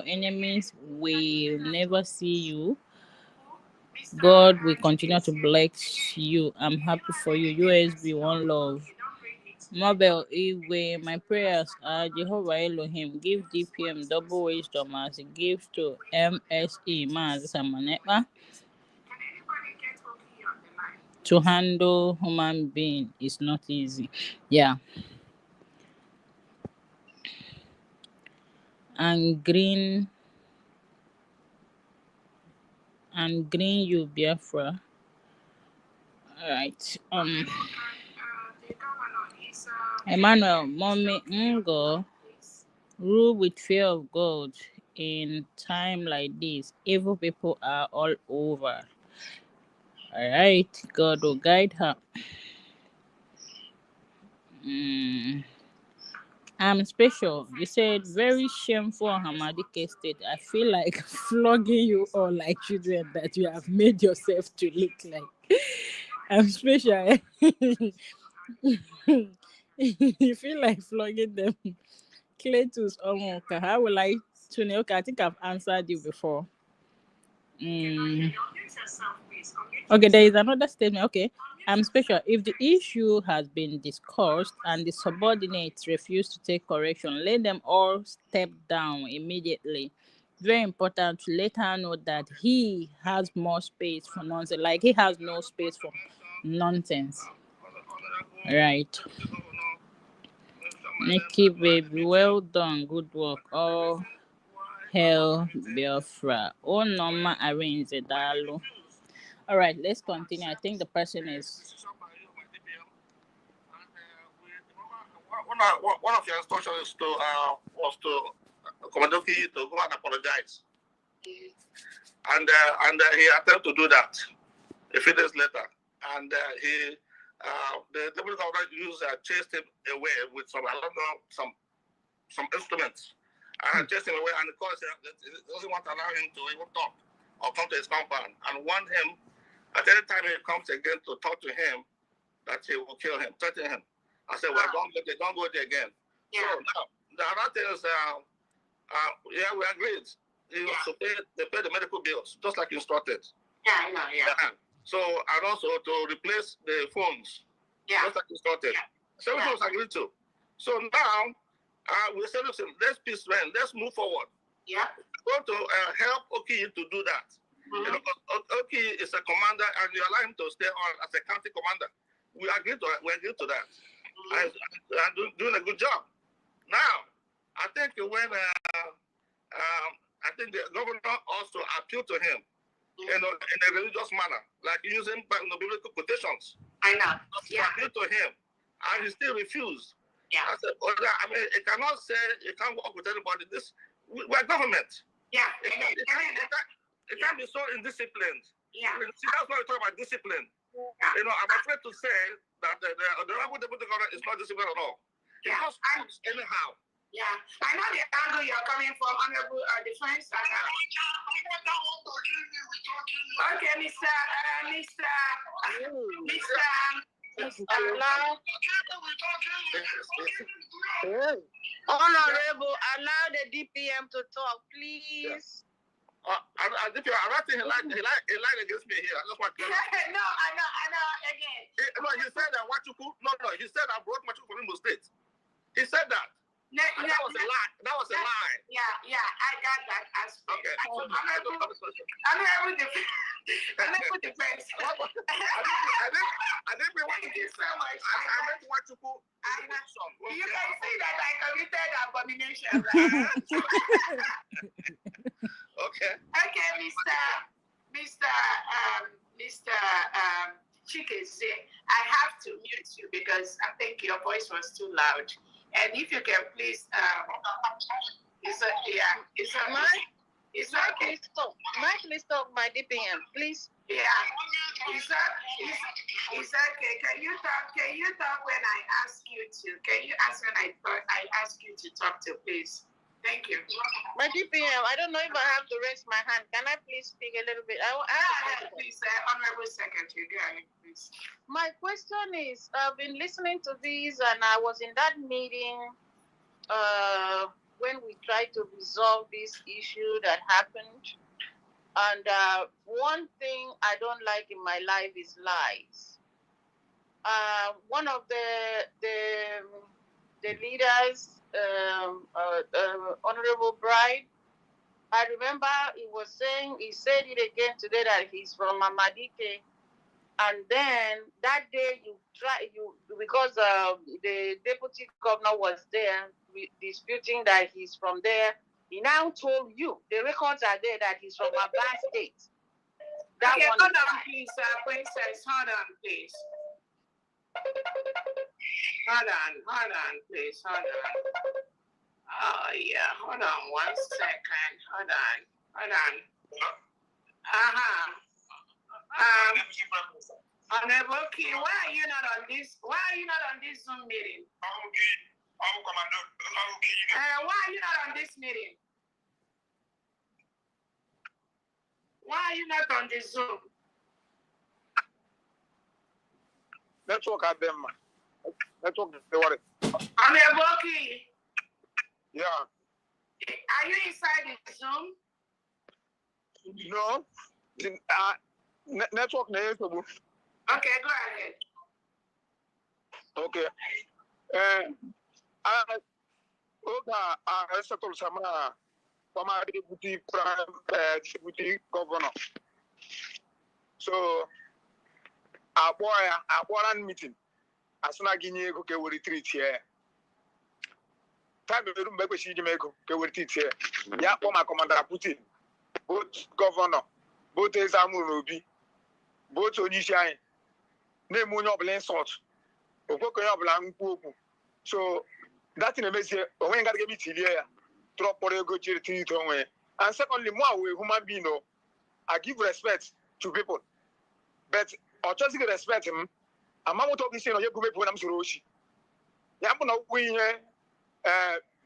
enemies will never see you. God will continue to bless you. I'm happy for you. USB, one love. Mobile Iwe, my prayers are Jehovah Elohim, give DPM double wisdom as he gives to MSE, Mazamaneka, to handle human being is not easy. Yeah. And green you Biafra. All right. Emmanuel, mommy Ngo, rule with fear of God. In time like this, evil people are all over. All right, God will guide her. I'm special. You said very shameful Ohamadike state. I feel like flogging you all like children that you have made yourself to look like. I'm special. You feel like flogging them. Cletus Omoka, how will I tune? Okay, I think I've answered you before. Okay, there is another statement. Okay, I'm special. If the issue has been discussed and the subordinates refuse to take correction, let them all step down immediately. Very important to let her know that he has more space for nonsense. Like he has no space for nonsense. Right. Nikki baby, well done, good work. Oh, hell, Biafra. Oh, Norma arrange the dialogue. All right, let's continue. I think the person is. One of your instructions was to Ohamadike to go and apologize, and he attempted to do that a few days later, and the deputy governor chased him away with some instruments, and chased him away, and of course he doesn't want to allow him to even talk or come to his compound, and warned him at any time he comes again to talk to him that he will kill him, threaten him. I said, well, don't go there again. Yeah. So now, the other thing is, yeah, we agreed. He was to pay the medical bills, just like instructed. Yeah, I know, yeah. So, and also to replace the phones, just like instructed. Yeah. So everything was agreed to. So now, we said, listen, let's move forward. Yeah. We're going to help Oki to do that. You know, Oki is a commander, and you allow him to stay on as a county commander. We agreed to that. And doing a good job. Now, I think when I think the governor also appealed to him, in a religious manner, like using biblical quotations. I know. Yeah. Appealed to him, and he still refused. Yeah. I said, I mean, it cannot say you can't work with anybody. We're government. Yeah. It can't be so indisciplined. Yeah. See, that's why we talk about discipline. Yeah. You know, I'm afraid to say that the honorable deputy governor is not disciplined at all. He just talks anyhow. Yeah, I know the angle you're coming from, honorable defense. Okay, Mr. Honorable, allow the DPM to talk, please. DPM, I'm not saying he lied against me here. I just want to. No, I know. Again. He said that Wachuku. No, he said I brought Wachuku from Imo State. He said that. That was a lie. That was a lie. Yeah, I got that aspect. Okay. Honorable defense. I didn't want Thank you so much. I meant what to put. You can see that I committed abomination, right? Okay. Okay, Mr. Chikeze, I have to mute you because I think your voice was too loud. And if you can please, Mike, please stop my DPM, please. Yeah, it's okay. Can you talk when I ask you to? Can you ask when I ask you to talk to, please? Thank you. My DPM, I don't know if I have to raise my hand. Can I please speak a little bit? Please, Honorable Secretary, go ahead, please. My question is, I've been listening to these, and I was in that meeting when we tried to resolve this issue that happened. And one thing I don't like in my life is lies. One of the leaders, Honorable Bride, I remember he said it again today that he's from Ohamadike, and then that day because the deputy governor was there disputing that he's from there, he now told you, the records are there, that he's from Aba State. Okay, hold on, please, Princess, hold on, please. Hold on, please, hold on. Oh, yeah, hold on 1 second. Hold on. Honorable Key, why are you not on this Zoom meeting? Why are you not on this meeting? Why are you not on the Zoom? Network at them. Network, they worry. Honorable Key. Yeah. Are you inside the Zoom? No. Network. Okay, go ahead. Okay. I settled some former deputy governor. So, our meeting. As soon as Guinea go retreat here. Time we don't make a Jamaica go retreat here. Yeah, former commander Putin, both governor, both Ezamunobi, both Onishai, name Munoblan sort. So that in a message, when got to get it here, drop or go to the and secondly, more we human being, I give respect to people, but I just respect him. I'm not talking to you when I'm so roshi. Yapuna we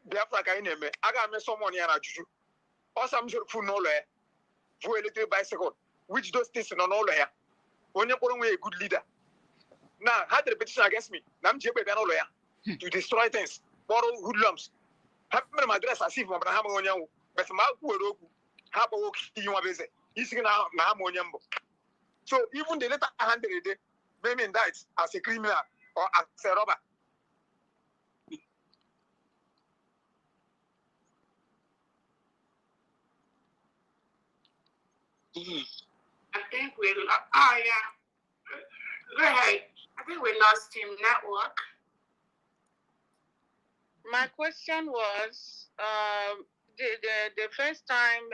Biafra in me. I got me someone here at you. Or some sort of food no lawyer, for a little bicycle, which those things no lawyer. When you're putting away a good leader. Now, had the petition against me, I'm Jebe no lawyer to destroy things, borrow hoodlums. Have my address as if I'm on you, but my word, have a walk in your visit. He's going to have on Yambo. So even the letter handed it. Maybe indicts as a criminal or as a robber. I think we Go ahead. I think we lost him. Network. My question was, the first time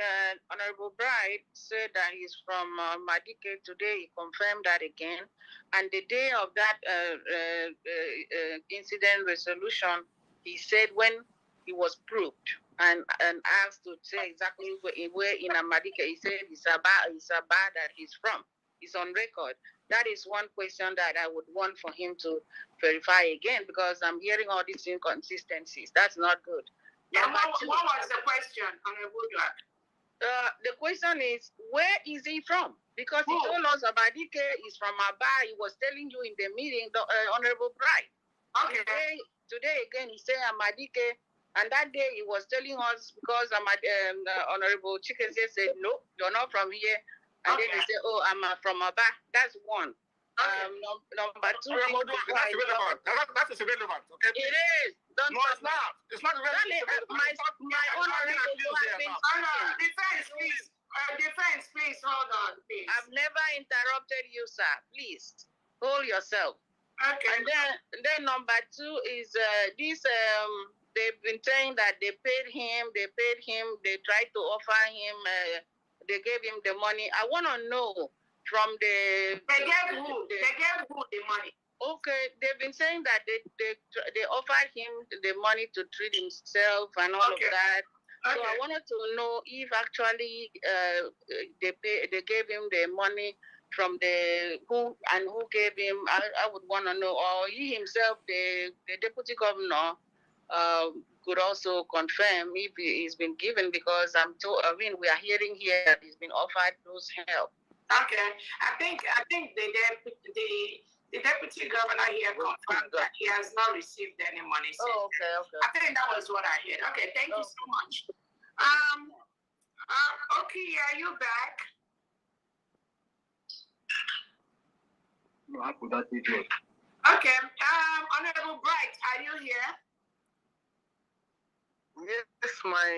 Honorable Bride said that he's from Ohamadike today, he confirmed that again. And the day of that incident resolution, he said when he was proved and asked to say exactly where in Ohamadike, he said it's Aba that he's from. It's on record. That is one question that I would want for him to verify again, because I'm hearing all these inconsistencies. That's not good. And what was the question, Honorable Black? The question is, where is he from? Because he told us Ohamadike is from Aba. He was telling you in the meeting, the Honorable Bride. Okay. Today again, he said Ohamadike, and that day he was telling us because Honorable Chikeze said, no, you're not from here. And then he said, oh, I'm from Aba. That's one. Number two. That is irrelevant. Okay. It is. don't. No, it's not. It's not very. My honorable has been Defense, please, hold on, please. I've never interrupted you, sir. Please hold yourself. Okay. And then number 2 is this. They've been saying that they paid him. They tried to offer him. They gave him the money. I want to know from the. They gave who? They gave who the money? Okay, they've been saying that they offered him the money to treat himself and all of that. So I wanted to know if actually they gave him the money from who gave him. I would want to know, or he himself, the deputy governor, could also confirm if he's been given, because we are hearing here that he's been offered those help. Okay, I think the deputy governor here confirmed that he has not received any money. Oh, okay. I think that was what I heard. Okay, thank you so much. Okay, are you back? Okay, Honorable Bright, are you here? Yes, my.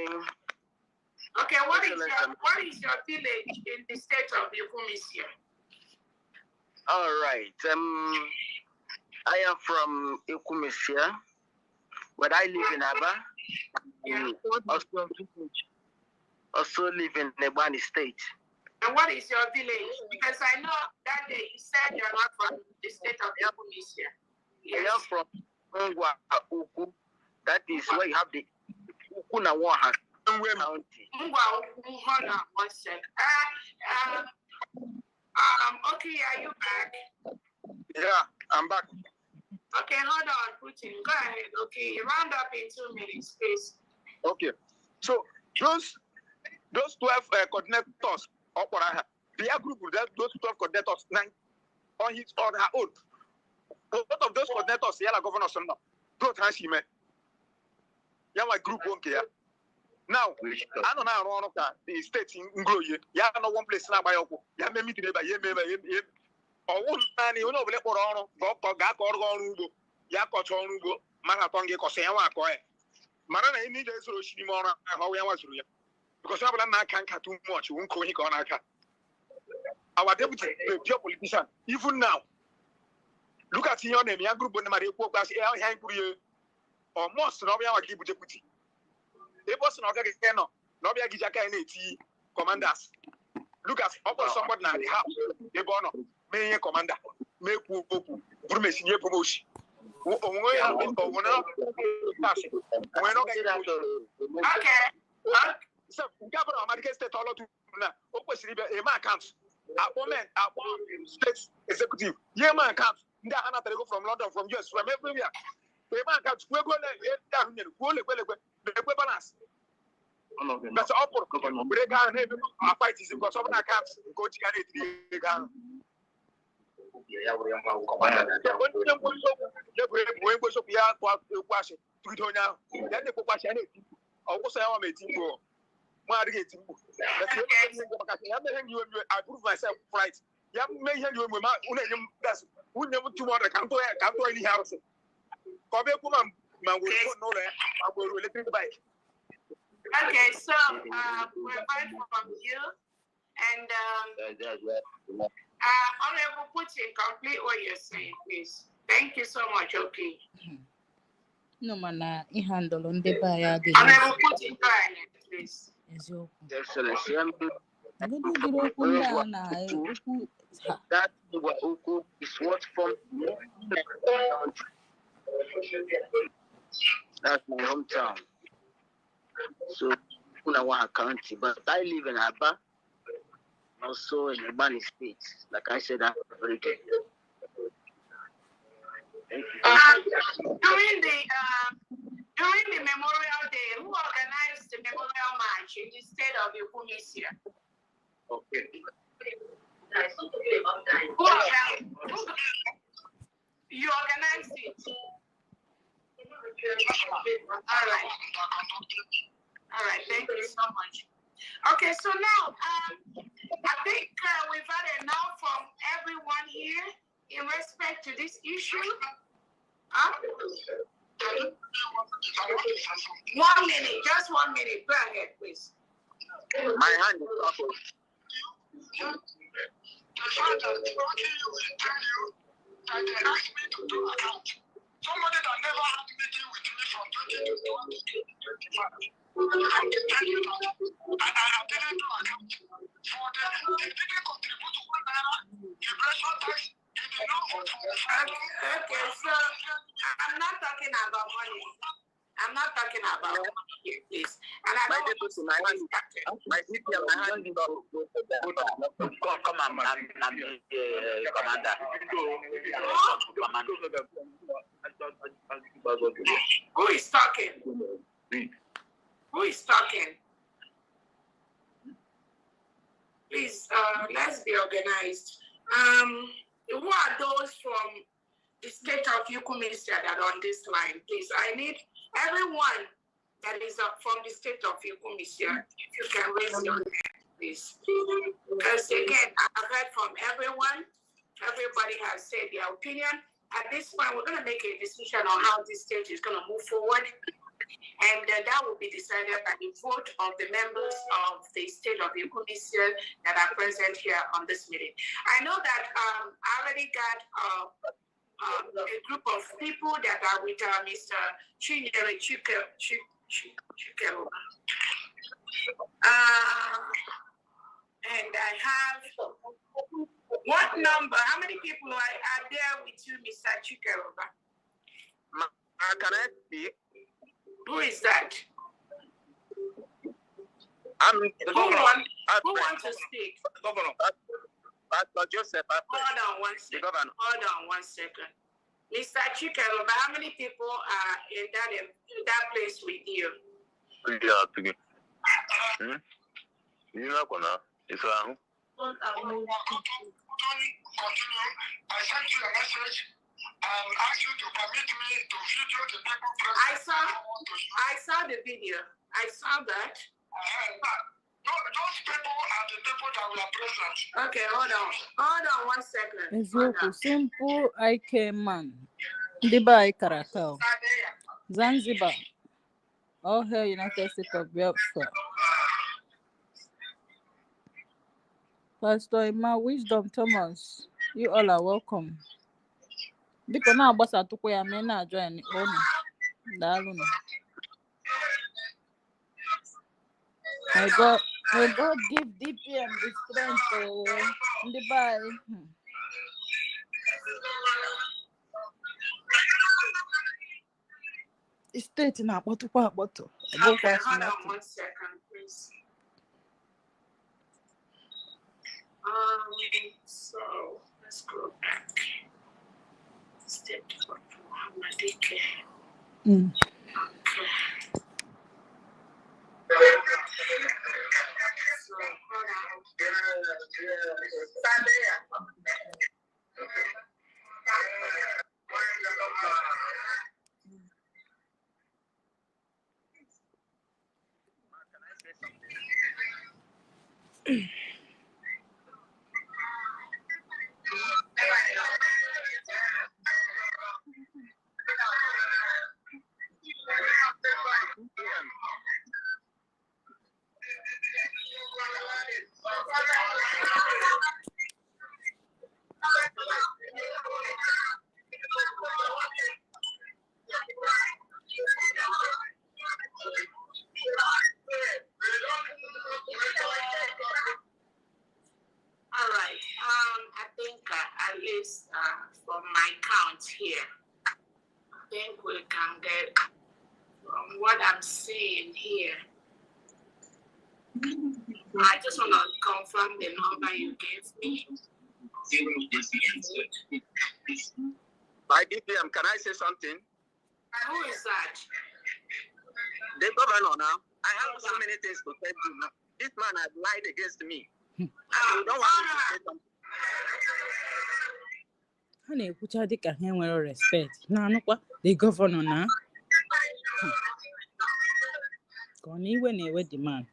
Okay, what is your village in the state of Yokumisia? All right. I am from Yokumisia, but I live in Aba. Yeah. Also live in Nebani State. And what is your village? Because I know that day you said you're not from the state of Yokumisia. Yes. I am from Ngwa Uku. That is where you have the Ukunawaha County. Hold on one sec. Okay, are you back? Yeah, I'm back. Okay, hold on, Putin. Go ahead. Okay, round up in 2 minutes, please. Okay. So those 12 coordinators, their group, those 12 coordinators, on her own. Both of those coordinators, the governor, don't have him. Yeah, my group won't care. Now, I don't know the state in Glory. Yeah, no one place now by Oko. Yeah, maybe today by Yem. Or one man, you know, let on Gak or Gonugo, Yakotonugo, Manatongi Kosewa Koe. Marana, you need a solution more how we was real. Because I can't cut too much, won't call him on our deputy, the pure politician, even now. Look at your name, young group, when Mario Popas, or most of our deputy. They was not getting no be agijaka NAT commanders. Look at somebody now the house. They born me commander. Me ku promotion promotion. Okay. So governor Ohamadike state all to na opposite a man counts. Appointment state executive. Yeah man counts. Nda hana go from London, from US, from everywhere. A man counts. We go down here. Go balance. That's all for we can have a fight is because of that camps go to get I prove myself right. Yeah, may you that's who never tomorrow can't do any house. Kobe Kuman, my will know that I will electric bike. Okay, so we're back from you, and Honorable Putin, complete what you're saying, please. Thank you so much. Okay. No man, he handle on the buyer. Honorable Putin, go ahead, please. Excellency, that is what from that's my hometown. So Unawaha County, but I live in Aba, also in Ebani State. Like I said, I'm very good. During the Memorial Day, who organized the Memorial March in the state of Yokumisia? Okay. You organized it. All right, thank you so much. Okay, so now I think we've had enough from everyone here in respect to this issue. 1 minute, just 1 minute. Go ahead, please. My hand is up. The fact that working you will tell you that they asked me to do account. Somebody that never had a meeting with me from 20 to 2025. I can tell you that. And I didn't do account. For them, they didn't contribute to $1 liberation tax. They did not vote for the federal. Okay, so I'm not talking about money. I'm not talking about money, please. And I don't want to my hand. My DPM, my hand is up. Come on, Commander. Who is talking? Who is talking? Please, let's be organized. Who are those from the state of Yukumisia that are on this line? Please, I need everyone that is from the state of Yukumisia, if you can raise your hand, please. Because again, I've heard from everyone. Everybody has said their opinion. At this point, we're going to make a decision on how this state is going to move forward. And that will be decided by the vote of the members of the state of Yukumisia that are present here on this meeting. I know that I already got a group of people that are with Mr. Chinyere Chukero. And I have what number? How many people are there with you, Mr. Chukero? Can I speak? Who is that? I'm who wants to speak? Governor. Pastor Joseph. Hold on 1 second. Hold on 1 second. Mr. Chukero, how many people are in that place with you? You know, it's wrong. I sent you a message. I'll ask you to permit me to video the people present. I saw the video. I saw that. Those people are the people that were present. Okay, hold on 1 second. Ezoku, simple IK man. Diba Karakao. Zanzibar. All hail United States of Biafra. Pastor Emma Wisdom Thomas, you all are welcome. Because now boss atukwe ya mena join onu. Dalunu. May God give DPM the strength in the bye. It's state na bottle. Okay, hold on 1 second, please. So let's go back. State of Ohamadike. Okay. So hold on. All right. I think at least from my count here, I think we can get from what I'm seeing here. I just want to confirm the number you gave me. By DPM, can I say something? Who is that? The governor now. I have so many things to tell you now. This man has lied against me. And you don't want me to say something. Honey, which I think I can respect. No, the governor now. Gone even with the man.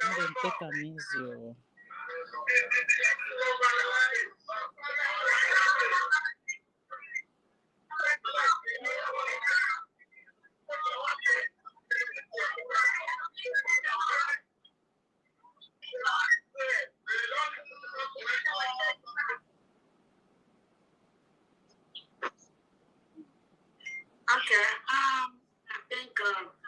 I don't take a means you. Okay. I think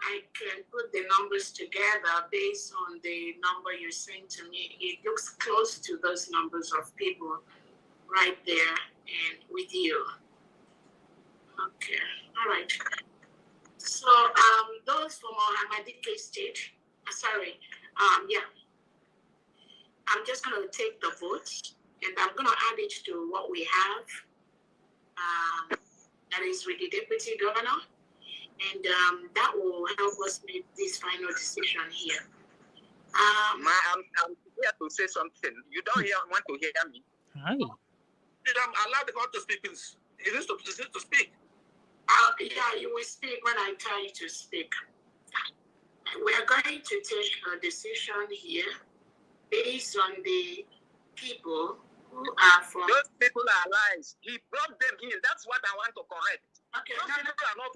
I can put the numbers together based on the number you're saying to me. It looks close to those numbers of people right there and with you. Okay. All right. So those from Ohamadike State, yeah. I'm just going to take the votes and I'm going to add it to what we have. That is with the deputy governor. And that will help us make this final decision here. I'm here to say something. You don't want to hear me. Hi. Allow the court to speak, please. He needs to speak. Yeah, you will speak when I tell you to speak. We are going to take a decision here based on the people who are from... Those people are lies. He brought them in. That's what I want to correct. Okay, Those people are not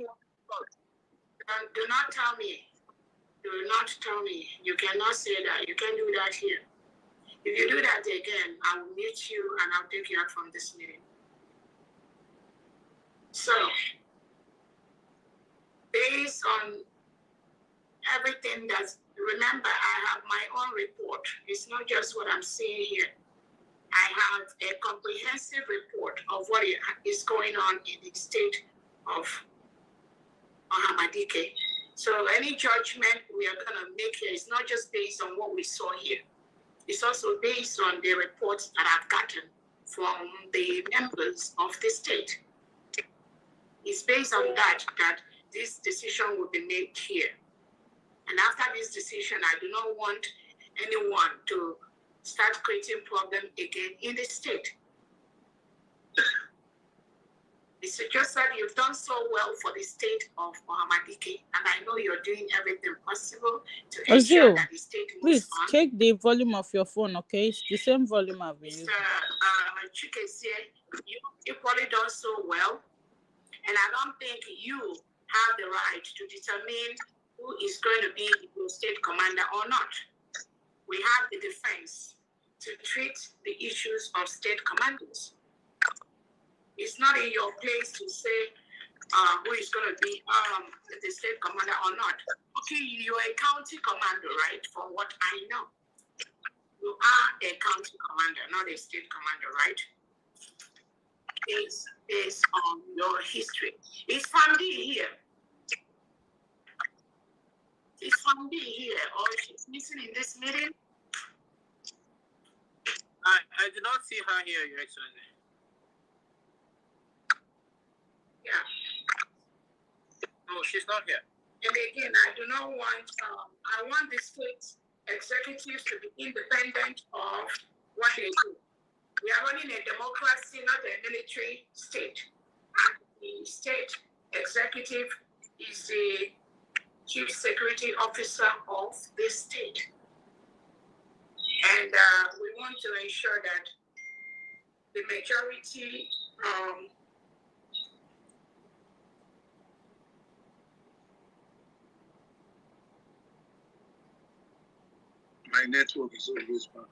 do not tell me. Do not tell me. You cannot say that. You can't do that here. If you do that again, I will mute you and I'll take you out from this meeting. So, based on everything remember, I have my own report. It's not just what I'm seeing here. I have a comprehensive report of what is going on in the state of Ohamadike. So any judgment we are going to make here is not just based on what we saw here. It's also based on the reports that I've gotten from the members of the state. It's based on that this decision will be made here. And after this decision, I do not want anyone to start creating problems again in the state. It's just that you've done so well for the state of Ohamadike, and I know you're doing everything possible to ensure that the state moves please on. check the volume of your phone, okay? It's the same volume I've been using. You equally done so well, and I don't think you have the right to determine who is going to be the state commander or not. We have the defense to treat the issues of state commanders. It's not in your place to say who is going to be the state commander or not. Okay, you're a county commander, right? From what I know. You are a county commander, not a state commander, right? It's based on your history. Is Famdi here? Is Famdi here or she's missing in this meeting? I did not see her here, Your Excellency. Yeah. No, she's not here. And again, I do not want, I want the state executives to be independent of what they do. We are running a democracy, not a military state. And the state executive is the chief security officer of this state. And we want to ensure that the majority my network is always bad.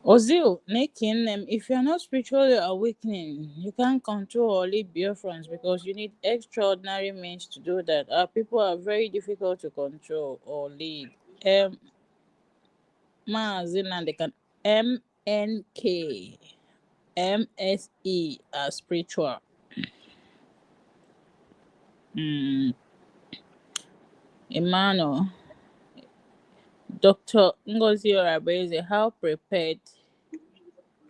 Ozil, making them, if you're not spiritually awakening, you can't control or lead Biafrans because you need extraordinary means to do that. Our people are very difficult to control or lead. They can MNK, MSE are spiritual. Emmanuel, Dr. Ngozi Orabeze, how prepared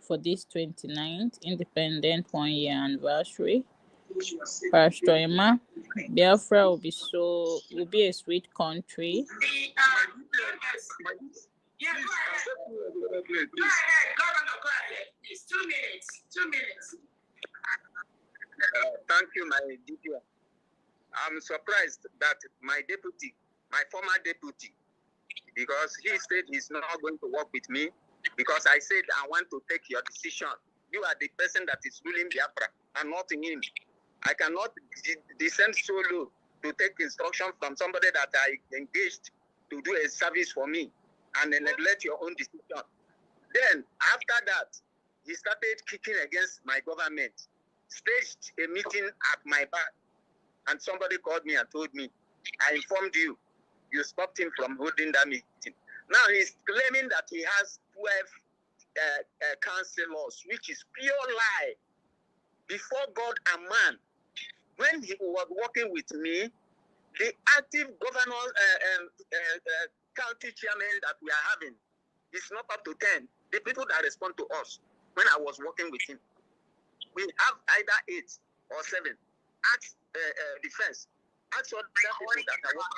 for this 29th Independent 1-year anniversary? Pastor Emma, Biafra will be a sweet country. Yeah, go ahead. Go ahead, Governor, go ahead. It's 2 minutes. 2 minutes. Thank you, my DPM. I'm surprised that my former deputy, because he said he's not going to work with me, because I said I want to take your decision. You are the person that is ruling Biafra and not him. I cannot descend so low to take instruction from somebody that I engaged to do a service for me and then neglect your own decision. Then, after that, he started kicking against my government, staged a meeting at my back, and somebody called me and told me, I informed you, you stopped him from holding that meeting. Now he's claiming that he has 12 councillors, which is pure lie. Before God and man, when he was working with me, the active governor, county chairman that we are having is not up to 10. The people that respond to us when I was working with him, we have either 8 or 7. Ask defense. Ask all the people that I work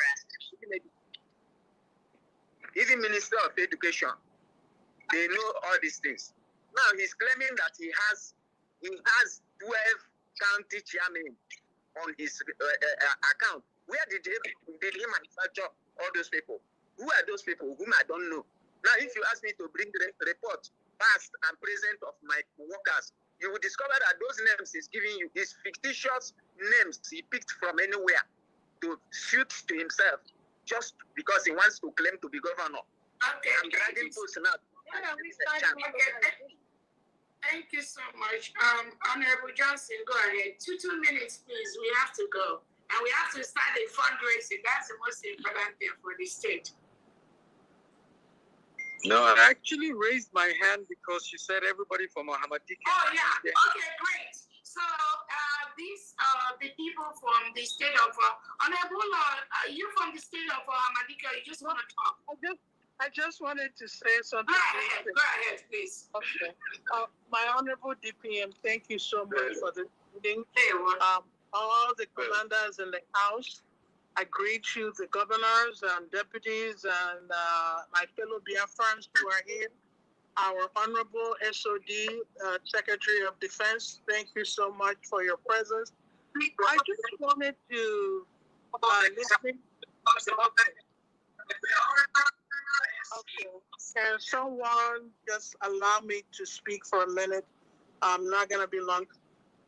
with. Even Minister of Education, they know all these things. Now he's claiming that he has 12 county chairmen on his account. Where did he manufacture all those people? Who are those people whom I don't know? Now, if you ask me to bring the report, past and present of my workers, you will discover that those names he's giving you is fictitious names he picked from anywhere to suit to himself, just because he wants to claim to be governor. Okay, I'm dragging posts now. Thank you so much. Honorable Johnson, go ahead. 2 minutes, please. We have to go. And we have to start a fundraising. That's the most important thing for the state. No, I actually raised my hand because you said everybody from Ohamadike. Oh, yeah. Okay, great. So, the people from the state of Honorable, are you from the state of Ohamadike? You just want to talk? I just wanted to say something. Go ahead, please. Okay. My Honorable DPM, thank you so much for the meeting. All the commanders in the House, I greet you, the governors and deputies and my fellow Biafrans who are here. Our Honorable SOD, Secretary of Defense, thank you so much for your presence. I just wanted to listen. Okay. Can someone just allow me to speak for a minute? I'm not going to be long.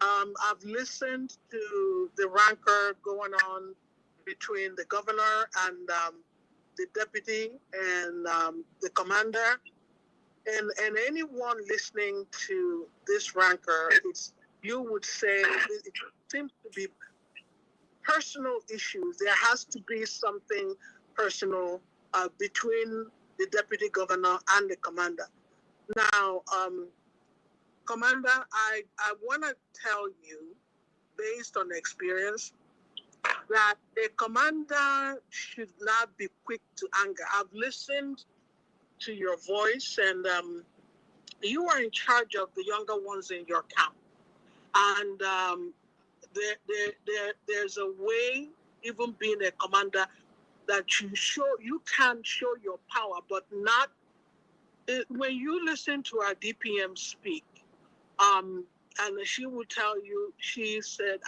I've listened to the rancor going on between the governor and the deputy and the commander. And anyone listening to this rancor, you would say it seems to be personal issues. There has to be something personal between the deputy governor and the commander. Now, Commander, I want to tell you, based on experience, that a commander should not be quick to anger. I've listened to your voice, and you are in charge of the younger ones in your camp. And there's a way, even being a commander, that you can show your power, but not when you listen to our DPM speak. And she will tell you, she said,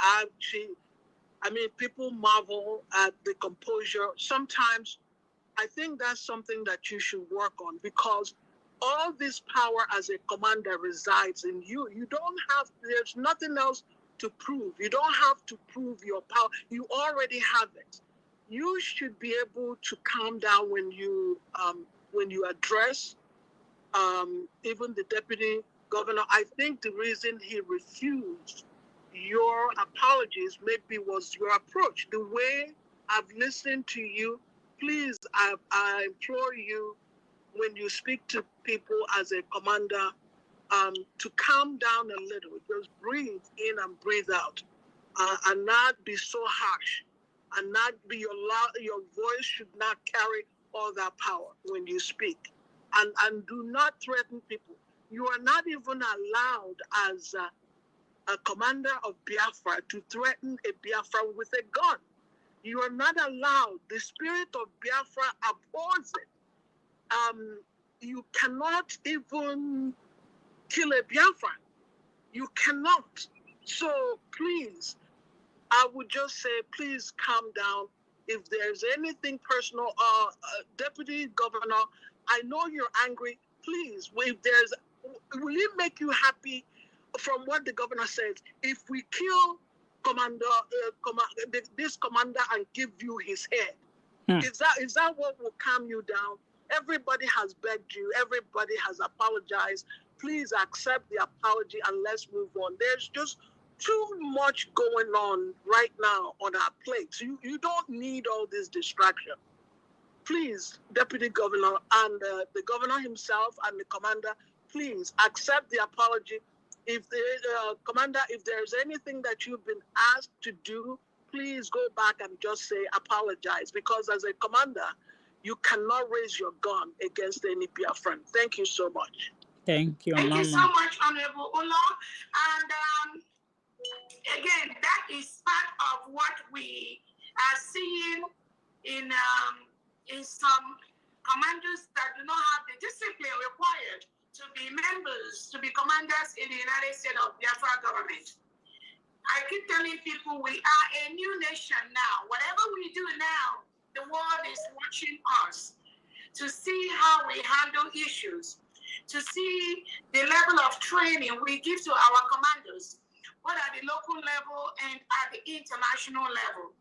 people marvel at the composure. Sometimes I think that's something that you should work on, because all this power as a commander resides in you. There's nothing else to prove. You don't have to prove your power. You already have it. You should be able to calm down when you address even the deputy governor. I think the reason he refused your apologies maybe was your approach. The way I've listened to you, please, I implore you, when you speak to people as a commander, to calm down a little. Just breathe in and breathe out, and not be so harsh, and not be your voice should not carry all that power when you speak, and do not threaten people. You are not even allowed as a commander of Biafra to threaten a Biafra with a gun. You are not allowed. The spirit of Biafra abhors it. You cannot even kill a Biafran. You cannot. So please, I would just say, please calm down. If there's anything personal, Deputy Governor, I know you're angry. Please, will it make you happy from what the governor says? If we kill this commander and give you his head? Is that what will calm you down? Everybody has begged you. Everybody has apologized. Please accept the apology and let's move on. There's just too much going on right now on our plates. You don't need all this distraction. Please, Deputy Governor and the governor himself and the commander, please accept the apology. If the commander, if there's anything that you've been asked to do, please go back and just say apologize, because as a commander, you cannot raise your gun against any Biafran. Thank you so much. Thank you, Thank Mama. you so much, Honorable Ola. And again, that is part of what we are seeing in some commanders that do not have the discipline required to be members, to be commanders in the United States of Biafra government. I keep telling people we are a new nation now. Whatever we do now, the world is watching us to see how we handle issues, to see the level of training we give to our commanders, both at the local level and at the international level.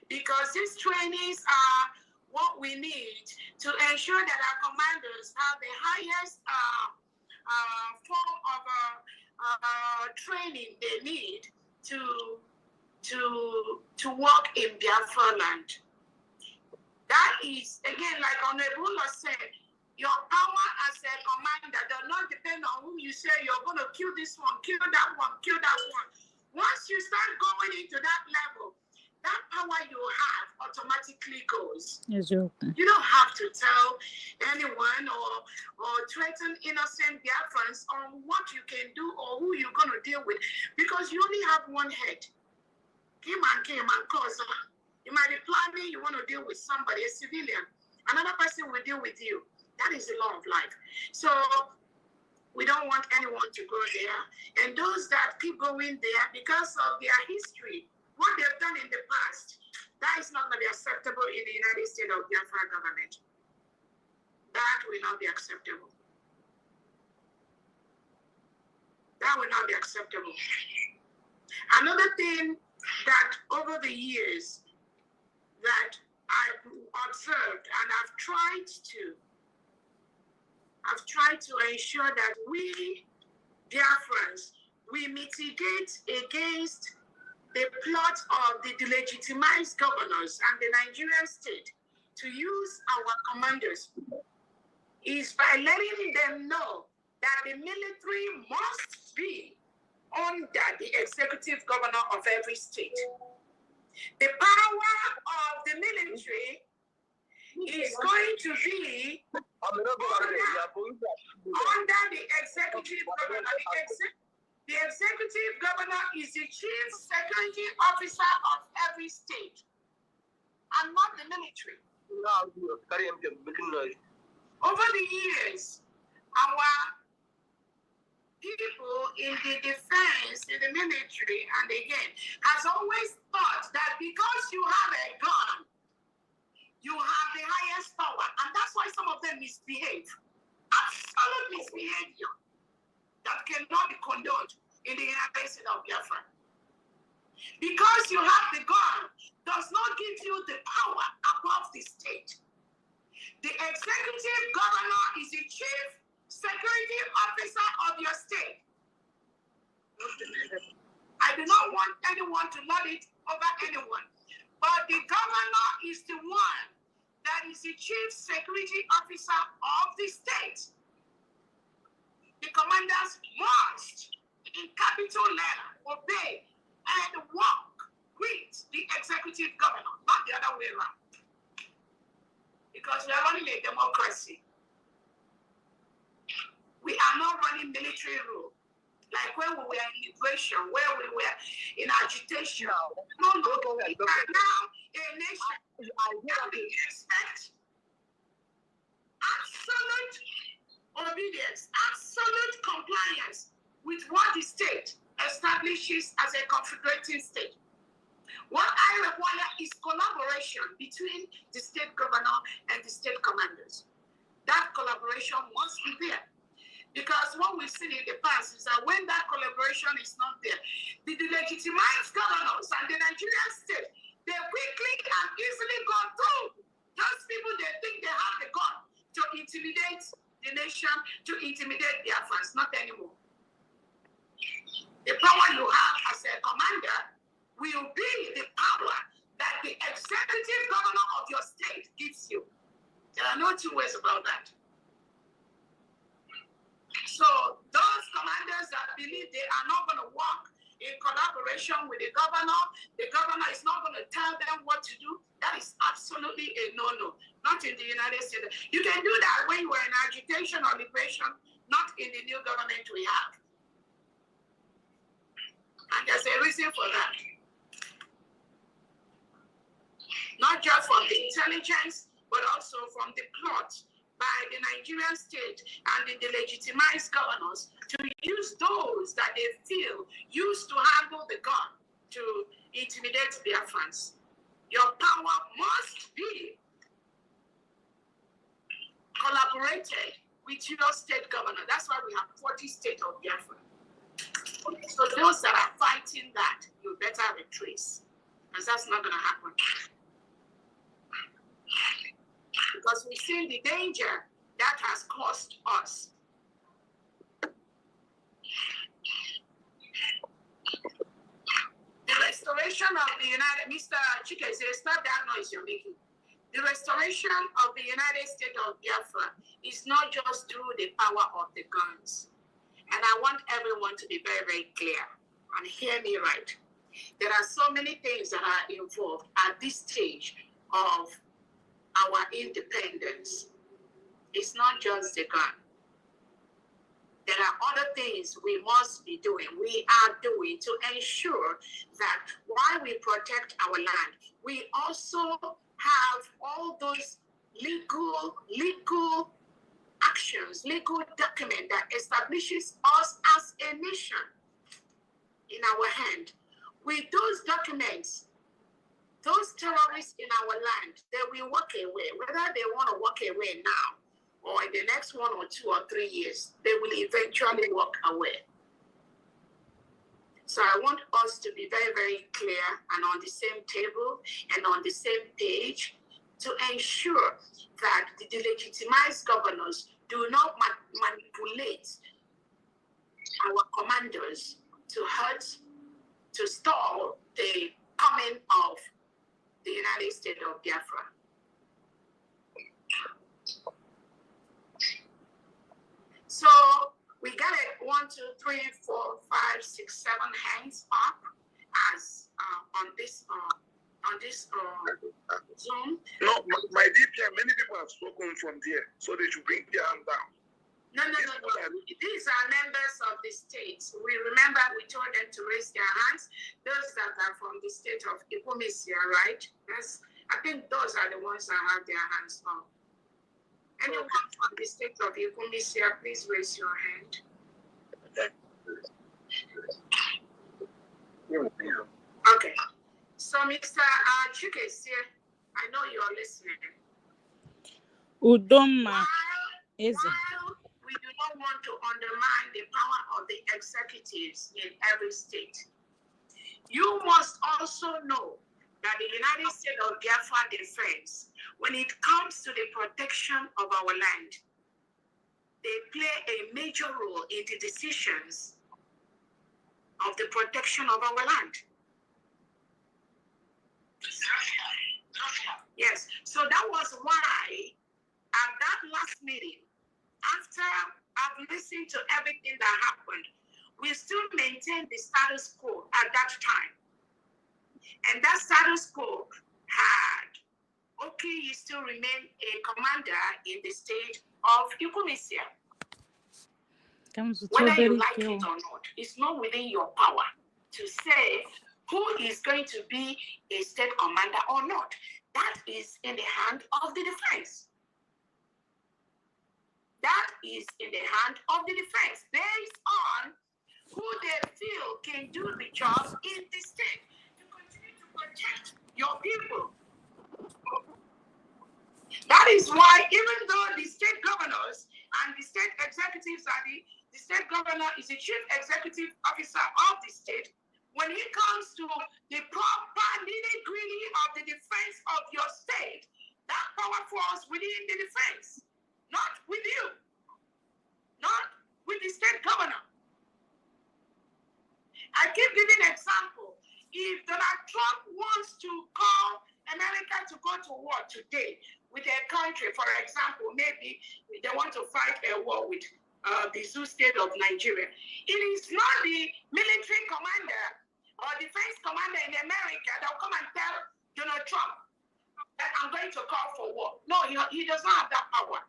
Because these trainings are what we need to ensure that our commanders have the highest form of training they need to work in Biafra land. That is, again, like Honorable said, your power as a commander does not depend on whom you say you're going to kill this one, kill that one, kill that one. Once you start going into that level, that power you have automatically goes. Exactly. You don't have to tell anyone or threaten innocent Biafrans on what you can do or who you're going to deal with, because you only have one head. Came and cause. You might be planning, you want to deal with somebody, a civilian. Another person will deal with you. That is the law of life. So we don't want anyone to go there. And those that keep going there because of their history, what they've done in the past, that is not going to be acceptable in the United States of Biafra government. That will not be acceptable. That will not be acceptable. Another thing that over the years that I've observed and I've tried to ensure that we, Biafrans, we mitigate against the plot of the delegitimized governors and the Nigerian state to use our commanders is by letting them know that the military must be under the executive governor of every state. The power of the military is going to be under the executive governor. The executive governor is the chief security officer of every state and not the military. Over the years, our people in the defense, in the military, and again, has always thought that because you have a gun, you have the highest power. And that's why some of them misbehave. Absolute misbehavior that cannot be condoned in the United States of Biafra. Because you have the gun does not give you the power above the state. The executive governor is the chief security officer of your state. I do not want anyone to lord it over anyone, but the governor is the one that is the chief security officer of the state. The commanders must, in capital letter, obey and work with the executive governor, not the other way around. Because we are running a democracy. We are not running military rule. Like when we were in liberation, where we were in agitation. No, we are now a nation that we expect absolute obedience, absolute compliance with what the state establishes as a confederating state. What I require is collaboration between the state governor and the state commanders. That collaboration must be there. Because what we've seen in the past is that when that collaboration is not there, the delegitimize governors and the Nigerian state, they quickly and easily go through those people they think they have the gun to intimidate the nation, to intimidate their fans. Not anymore. The power you have as a commander will be the power that the executive governor of your state gives you. There are no two ways about that. So those commanders that believe they are not going to work in collaboration with the governor is not going to tell them what to do, that is absolutely a no-no. Not in the United States. You can do that when you are in agitation or liberation, not in the new government we have. And there's a reason for that. Not just from the intelligence, but also from the plot by the Nigerian state and the legitimized governors to use those that they feel used to handle the gun to intimidate their fans. Your power must be collaborated with your state governor. That's why we have 40 states of Biafra. So those that are fighting that, you better retrace, because that's not going to happen. Because we've seen the danger that has caused us. The restoration of the United, Mr. Chike says, stop that noise you're making. The restoration of the United States of Biafra is not just through the power of the guns. And I want everyone to be very, very clear and hear me right. There are so many things that are involved at this stage of our independence. It's not just the gun. There are other things we must be doing, we are doing to ensure that while we protect our land, we also have all those legal actions, legal document that establishes us as a nation in our hand. With those documents, those terrorists in our land, they will walk away. Whether they want to walk away now or in the next 1 or 2 or 3 years, they will eventually walk away. So I want us to be very, very clear and on the same table and on the same page to ensure that the delegitimized governors do not manipulate our commanders to hurt, to stall the coming of the United States of Biafra. So we got it 1, 2, 3, 4, 5, 6, 7 hands up as on this Zoom. No, my DPM, many people have spoken from there, so they should bring their hand down. No. These are members of the states. We remember we told them to raise their hands. Those that are from the state of Ikomisia, right? Yes, I think those are the ones that have their hands up. Anyone from the state of Ikomisia, please raise your hand. Okay. So, Mr. Chukesi, I know you're listening. Udoma is. We do not want to undermine the power of the executives in every state. You must also know that the United States of Biafra Defense, when it comes to the protection of our land, they play a major role in the decisions of the protection of our land. Yes, so that was why at that last meeting, after I've listened to everything that happened, we still maintained the status quo at that time. And that status quo had, you still remain a commander in the state of Ikomisia. Whether you like it or not, it's not within your power to say who is going to be a state commander or not. That is in the hand of the defense. That is in the hand of the defense, based on who they feel can do the job in the state to continue to protect your people. That is why, even though the state governors and the state executives are the state governor is the chief executive officer of the state, when it comes to the proper nitty-gritty of the defense of your state, that power falls within the defense, not with you, not with the state governor. I keep giving an example. If Donald Trump wants to call America to go to war today with a country, for example, maybe they want to fight a war with the Zoo state of Nigeria, it is not the military commander or defense commander in America that will come and tell Donald Trump that I'm going to call for war. No, he does not have that power.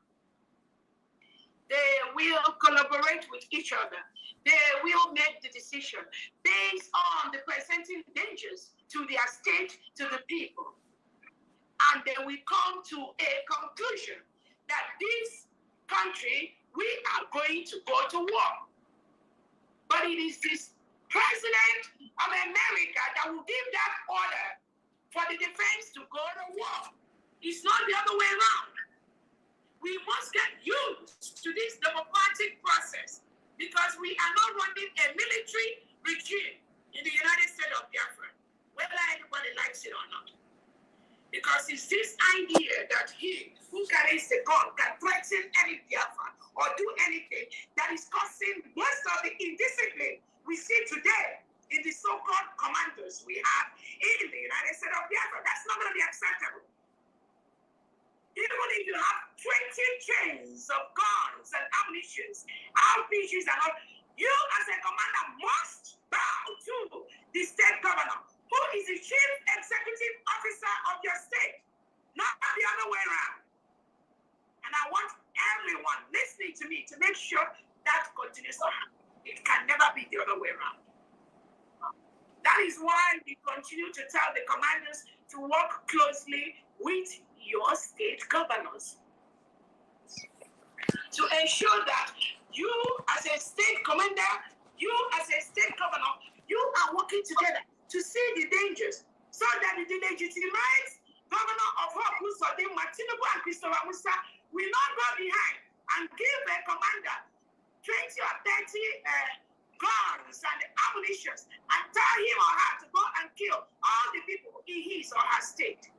They will collaborate with each other. They will make the decision based on the presenting dangers to their state, to the people. And they will come to a conclusion that this country, we are going to go to war. But it is this president of America that will give that order for the defense to go to war. It's not the other way around. We must get used to this democratic process because we are not running a military regime in the United States of Biafra, whether anybody likes it or not. Because it's this idea that he who carries the gun can threaten any Biafra or do anything that is causing most of the indiscipline we see today in the so-called commanders we have in the United States of Biafra. That's not going to be acceptable. Even if you have 20 chains of guns and ammunition, RPGs and all, you as a commander must bow to the state governor, who is the chief executive officer of your state, not the other way around. And I want everyone listening to me to make sure that continues to happen. It can never be the other way around. That is why we continue to tell the commanders to work closely with your state governors to ensure that you as a state commander, you as a state governor, you are working together to see the dangers so that the legitimate governor of Hokusode, Martinubu and Christopher Musa will not go behind and give a commander 20 or 30 guns and ammunition and tell him or her to go and kill all the people in his or her state.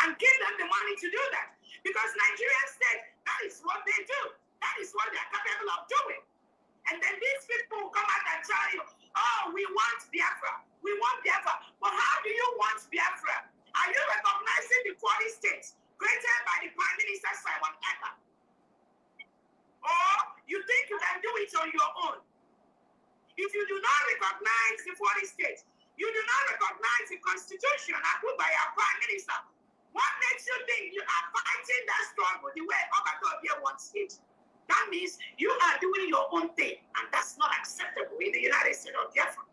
And give them the money to do that. Because Nigerian state, that is what they do. That is what they're capable of doing. And then these people come out and tell you, oh, we want Biafra. We want Biafra. Well, how do you want Biafra? Are you recognizing the 40 states created by the Prime Minister Simon Ekpa? Or you think you can do it on your own? If you do not recognize the 40 states, you do not recognize the Constitution approved by our Prime Minister, what makes you think you are fighting that struggle the way Ohamadike wants it? That means you are doing your own thing, and that's not acceptable in the United States of Biafra.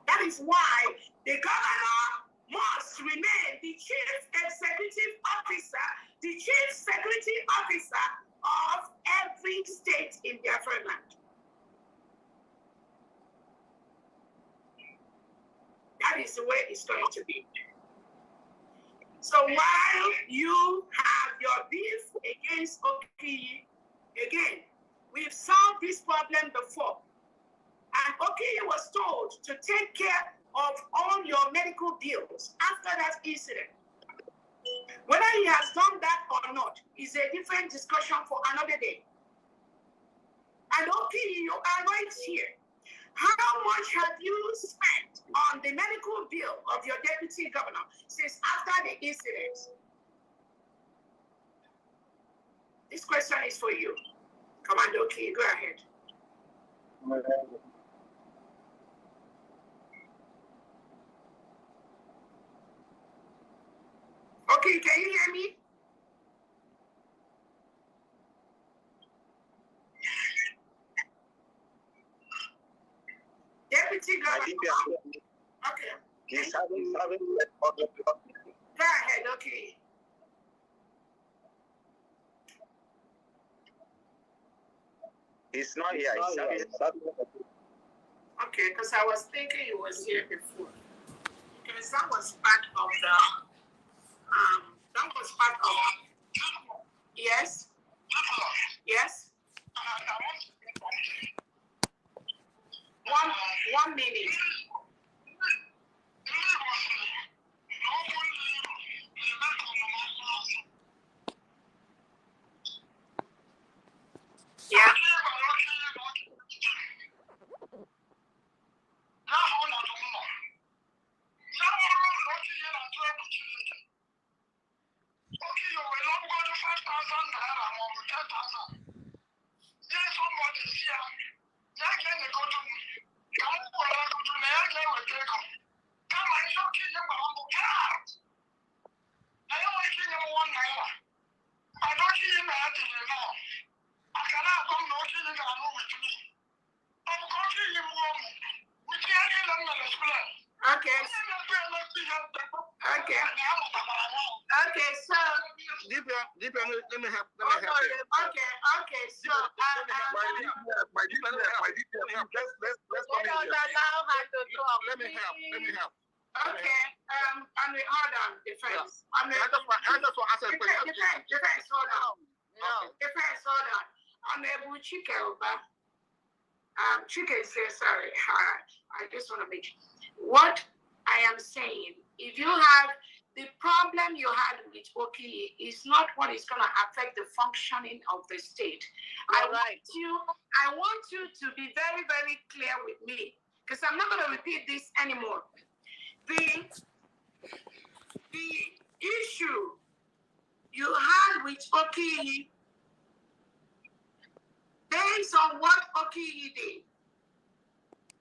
That is why the governor must remain the chief executive officer, the chief security officer of every state in Biafra land. That is the way it's going to be. So while you have your beef against Okiyi, again, we've solved this problem before. And Okiyi was told to take care of all your medical bills after that incident. Whether he has done that or not is a different discussion for another day. And Okiyi, you are right here. How much have you spent on the medical bill of your deputy governor since after the incident? This question is for you. Commander Okiyi, go ahead. Okay, can you hear me? Deputy governor. Okay. He's having Go ahead, okay. He's not here. Okay, because I was thinking he was here before. Because that was part of the, yes? Yes? Okay. Okay, so DPM, let me help. Let me help you. Okay, so My DPM, let's come in here. Let me help. Okay, and we hold on, defense. I just want to answer the question. Defense, hold on. No. Defense, hold on. Honorable Chike Oba. Chike says, sorry, I just want to make sure. What I am saying, if you have the problem you had with Oki is not what is going to affect the functioning of the state. I want you to be very, very clear with me, because I'm not going to repeat this anymore. The issue you had with Oki, based on what Oki did,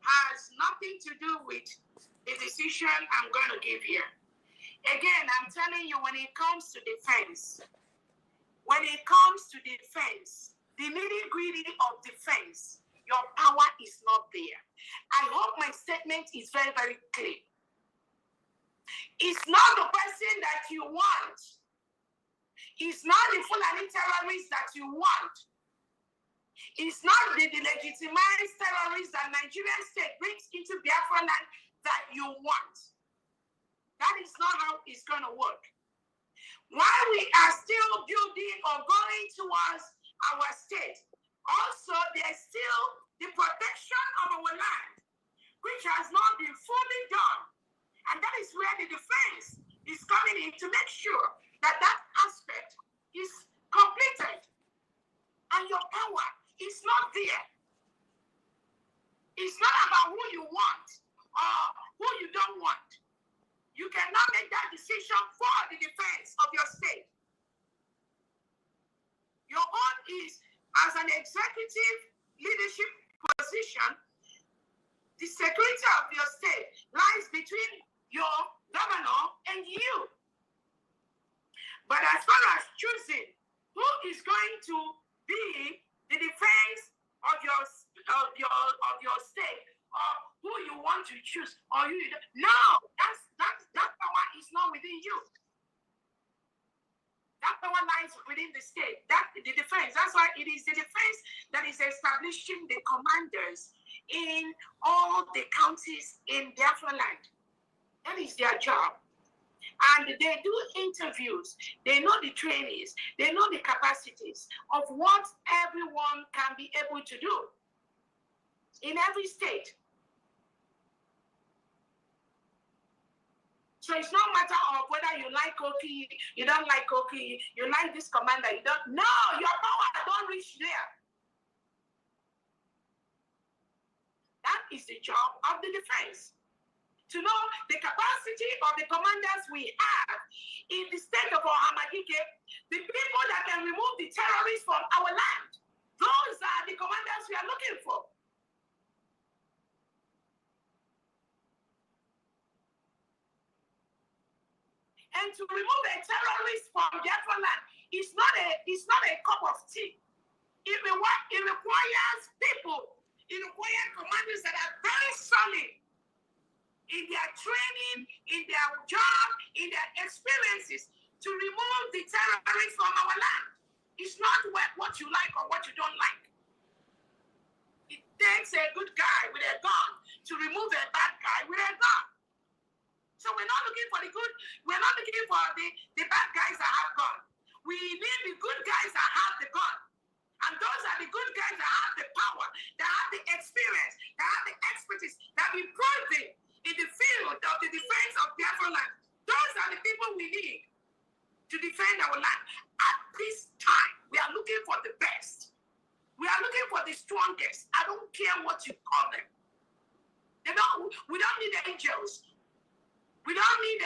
has nothing to do with the decision I'm going to give here. Again, I'm telling you, when it comes to defense, the nitty-gritty of defense, your power is not there. I hope my statement is very, very clear. It's not the person that you want. It's not the Fulani terrorists that you want. It's not the legitimized terrorists that Nigerian state brings into Biafra land that you want. That is not how it's going to work. While we are still building or going towards our state, also there's still the protection of our land, which has not been fully done. And that is where the defense is coming in to make sure that that aspect is completed. And your power is not there. It's not about who you want or who you don't want. You cannot make that decision for the defense of your state. Your own is, as an executive leadership position, the security of your state lies between your governor and you. But as far as choosing who is going to be the defense of your state, or who you want to choose, or you don't, no, that power is not within you. That power lies within the state. The defense. That's why it is the defense that is establishing the commanders in all the counties in Biafra land. That is their job. And they do interviews. They know the trainees. They know the capacities of what everyone can be able to do in every state. So it's no matter of whether you like Oki, you don't like Oki, you like this commander, you don't. No, your power don't reach there. That is the job of the defense. To know the capacity of the commanders we have in the state of Ohamadike, the people that can remove the terrorists from our land. Those are the commanders we are looking for. And to remove a terrorist from Biafra land is not a cup of tea. It requires people, it requires commanders that are very solid in their training, in their job, in their experiences to remove the terrorists from our land. It's not what you like or what you don't like. It takes a good guy with a gun to remove a bad guy with a gun. So we're not looking for the good, we're not looking for the bad guys that have gun. We need the good guys that have the gun. And those are the good guys that have the power, that have the experience, that have the expertise, that be proven in the field of the defense of Biafra land. Those are the people we need to defend our land. At this time, we are looking for the best. We are looking for the strongest. I don't care what you call them. We don't need angels. We don't need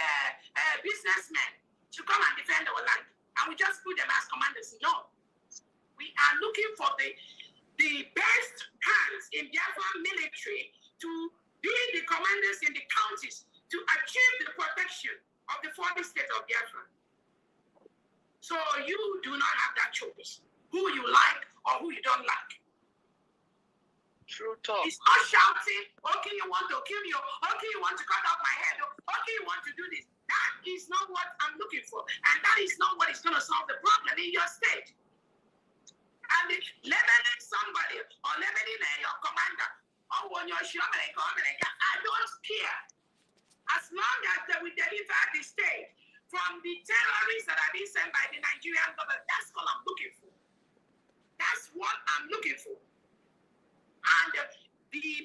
businessmen to come and defend our land. And we just put them as commanders. No. We are looking for the best hands in Biafra military to be the commanders in the counties to achieve the protection of the 40 states of Biafra. So you do not have that choice. Who you like or who you don't like. True talk. It's not shouting, okay, you want to kill me, okay, you want to cut off my head, okay, you want to do in your state. And leveling somebody or leveling your commander, or when you're sure I don't care. As long as they will deliver the state from the terrorists that are being sent by the Nigerian government, that's all I'm looking for. That's what I'm looking for. And the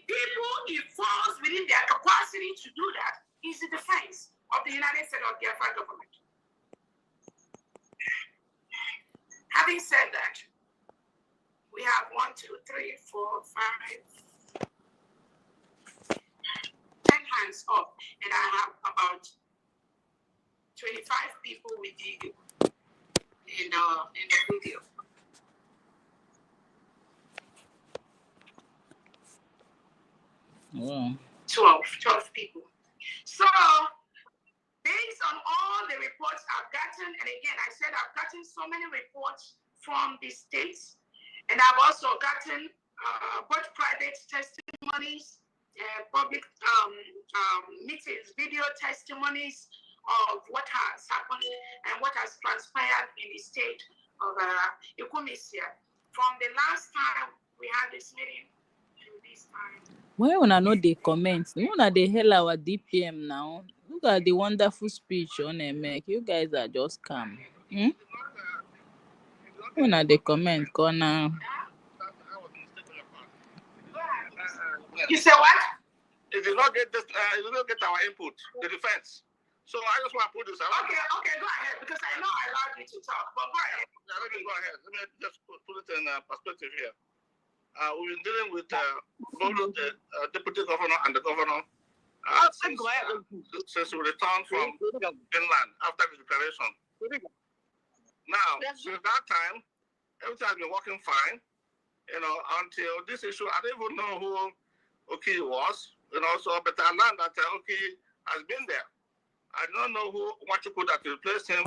people it falls within their capacity to do that is the defense of the United States of Biafra government. Having said that, we have 1, 2, 3, 4, 5, 10 hands up, and I have about 25 people with you in the video. Wow. 12 people. So, based on all the reports I've gotten, and again, I said I've gotten so many reports from the states, and I've also gotten both private testimonies, public meetings, video testimonies of what has happened and what has transpired in the state of Ikumisia. From the last time we had this meeting to this time. Why wanna know the comments? You wanna they hell our DPM now? Look at the wonderful speech on make. You guys are just calm. Wanna the comment corner? You say what? It did not get this. It did not get our input. The defense. So I just want to put this out. Okay, go ahead, because I know I allowed you to talk, but go ahead. Yeah, let me go ahead. Let me just put it in perspective here. We've been dealing with both the deputy governor and the governor since we returned from Finland after the declaration. Now, since that time, everything has been working fine, until this issue. I don't even know who Oki was, so but I learned that Oki has been there. I don't know who Wachuku that replaced him,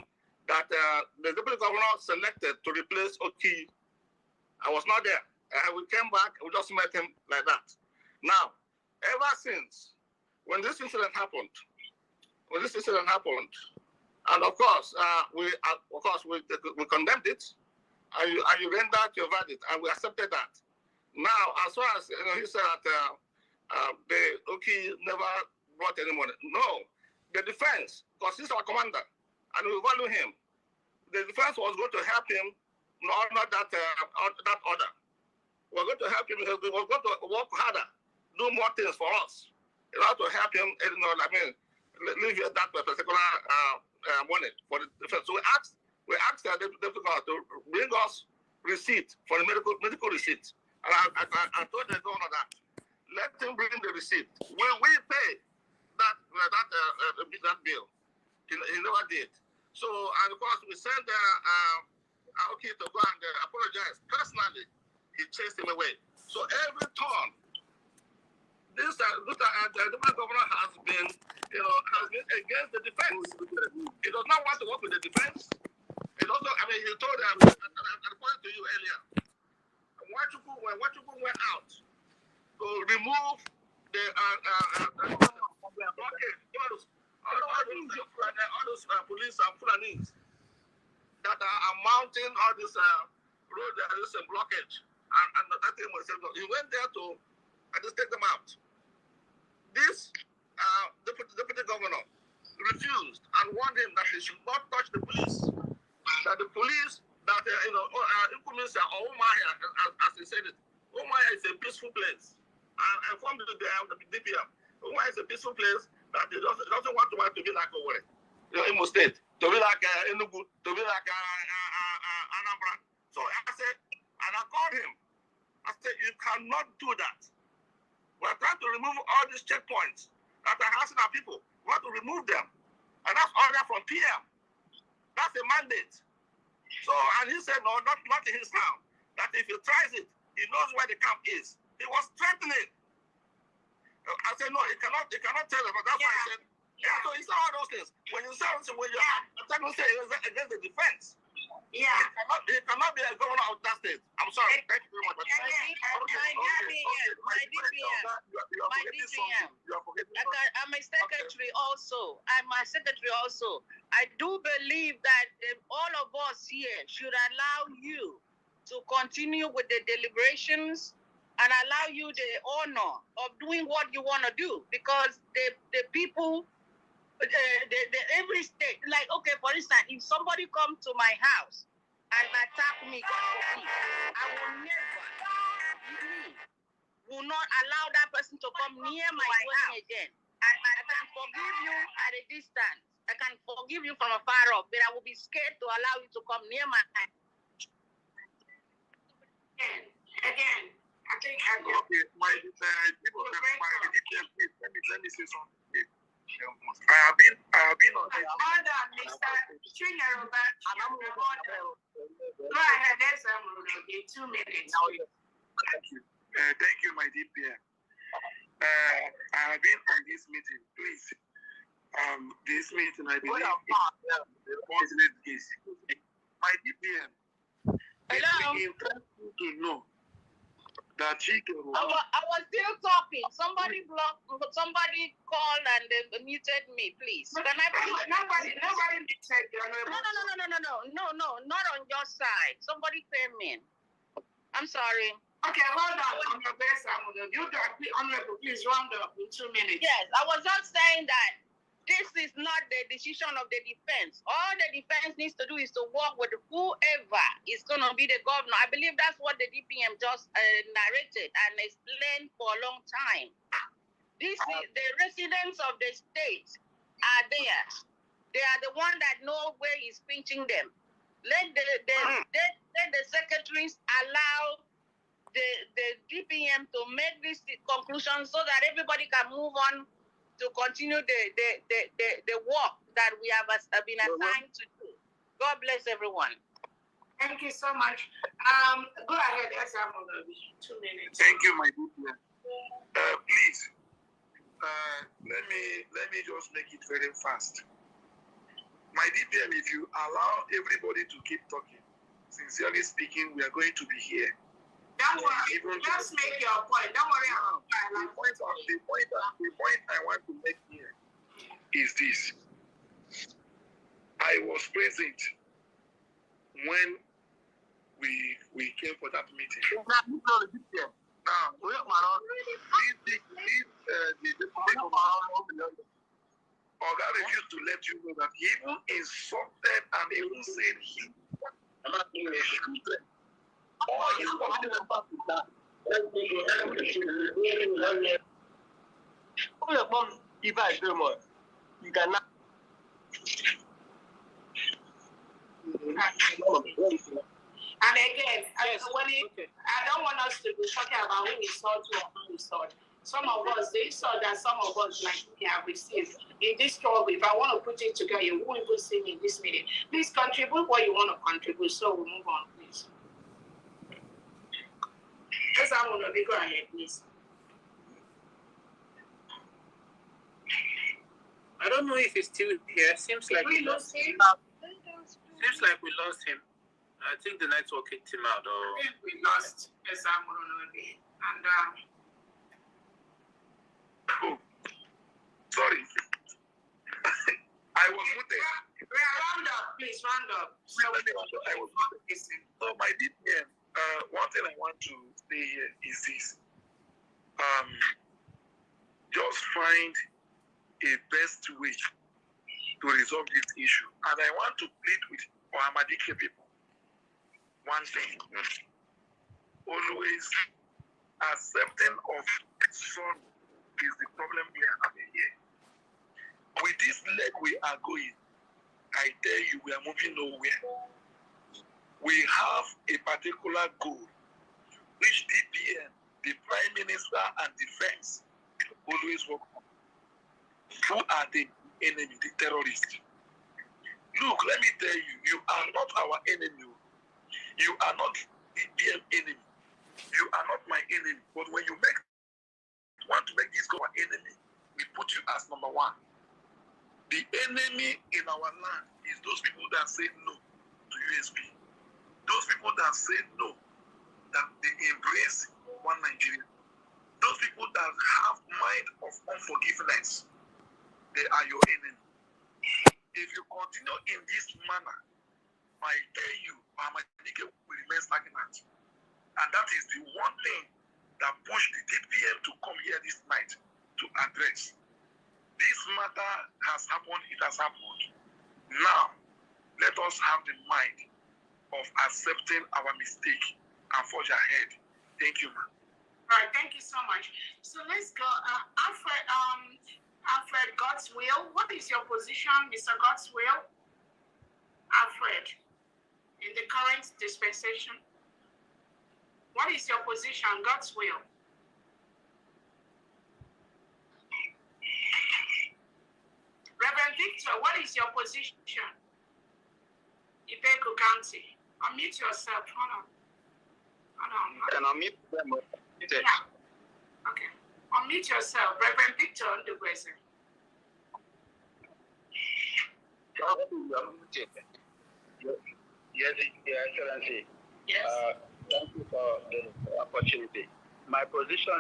that the deputy governor selected to replace Oki. I was not there. We came back, we just met him like that. Now, ever since, when this incident happened, and of course, we condemned it, and you rendered your verdict, and we accepted that. Now, as far as he said that the Oki never brought any money. No, the defense, because he's our commander, and we value him. The defense was going to help him honor that order. We're going to help him. We're going to work harder, do more things for us, in order to help him. Leave that particular money for the defense. So we asked the deputy governor to bring us receipt for the medical receipt, and I told the governor that let him bring the receipt. Will we pay that bill? He never did. So, and of course, we sent Aoki to go and apologize personally. He chased him away. So every time, the deputy governor has been against the defense. He does not want to work with the defense. He also, he told them, I pointed to you earlier, when Wachuku went out to remove the blockade, all those police and Fulanis that are mounting all this road, this blockage, and that thing was said. He went there to just take them out. This deputy governor refused and warned him that he should not touch the police. That the police, that Ikumisia or Umaya, as he said it, Umaya is a peaceful place. I informed the DPM. Umaya is a peaceful place that he doesn't want to be like Owerri, Imo State, to be like Enugu, to be like Anambra. So I said, and I called him. I said, you cannot do that. We're trying to remove all these checkpoints that are harassing our people. We want to remove them. And that's order from PM. That's a mandate. So, and he said, no, not in his town. That if he tries it, he knows where the camp is. He was threatening. I said, no, he cannot tell us. But that's why I said, so he said all those things. When you say, when you're attacking against the defense, Yeah. He cannot be a governor of that state. I'm sorry. Thank you very much. My DPM. I'm a secretary also. I'm a secretary also. I do believe that all of us here should allow you to continue with the deliberations and allow you the honor of doing what you want to do, because the people, every state, like, okay, for instance, if somebody comes to my house and attack me, I will not allow that person to come near my dwelling again. I can forgive you at a distance. I can forgive you from afar off, but I will be scared to allow you to come near my house. Again, I think I got okay, my people, let me say something. I have been on this. Hold on, Mr. Chinyere, go ahead, there's 2 minutes. Thank you. Thank you, my DPM. I have been on this meeting. Please, this meeting, I believe, is my DPM. Hello. It's interesting to know that I was still talking. Somebody called and they muted me, please. Can I please? Nobody muted you. No, not on your side. Somebody came in. I'm sorry. Okay, hold on. On your best, Honorable, please round up in 2 minutes. Yes, I was just saying that this is not the decision of the defense. All the defense needs to do is to work with whoever is going to be the governor. I believe that's what the DPM just narrated and explained for a long time. The residents of the state are there. They are the one that know where he's pinching them. Let the secretaries allow the DPM to make this conclusion so that everybody can move on to continue the work that we have been assigned to do. God bless everyone. Thank you so much. Go ahead, Esam, 2 minutes. Thank you, my DPM. Please, let me just make it very fast. My DPM, if you allow everybody to keep talking, sincerely speaking, we are going to be here. Don't worry, just make your point. Don't worry. The point I want to make here is this. I was present when we came for that meeting. Now, Oga refused to let you know that he even insulted and even said he you cannot. And again, I don't want us to be talking about who we saw to or who we saw. Some of us, they saw that some of us, like we have received in this struggle. If I want to put it together, you won't even see me in this meeting. Please contribute what you want to contribute so we move on, please. Yes, I want to go ahead, please. I don't know if he's still here. Seems like we lost him. Seems like we lost him. I think the network kicked him out. Or I think we lost Esam and oh, sorry. I was muted. Round up, please, round up. So I was muted. So my DPM, one thing I want to say here is this. Just find a best way to resolve this issue. And I want to plead with Ohamadike people. One thing, always accepting of sorrow is the problem we are having here. With this leg we are going, I tell you, we are moving nowhere. We have a particular goal, which DPM, the Prime Minister and Defense, always work on. Who are the enemy, the terrorists? Look, let me tell you, you are not our enemy. You are not DPM enemy. You are not my enemy. But when you want to make this our enemy, we put you as number one. The enemy in our land is those people that say no to USB. those people that say no, that they embrace one Nigeria, those people that have mind of unforgiveness, they are your enemy. If you continue in this manner, I tell you, Ohamadike will remain stagnant. And that is the one thing that pushed the DPM to come here this night to address. This matter has happened, it has happened. Now, let us have the mind of accepting our mistake and forge ahead. Thank you, ma'am. All right, thank you so much. So let's go. Alfred, God's will. What is your position, Mr. God's will? Alfred, in the current dispensation, what is your position, God's will? Reverend Victor, what is your position? Ibeco County. Unmute yourself. Hold on. And unmute them. Yeah. Okay. Unmute yourself. Reverend Victor Ndugwese. Yes, Your Excellency. Yes. Thank you for the opportunity. My position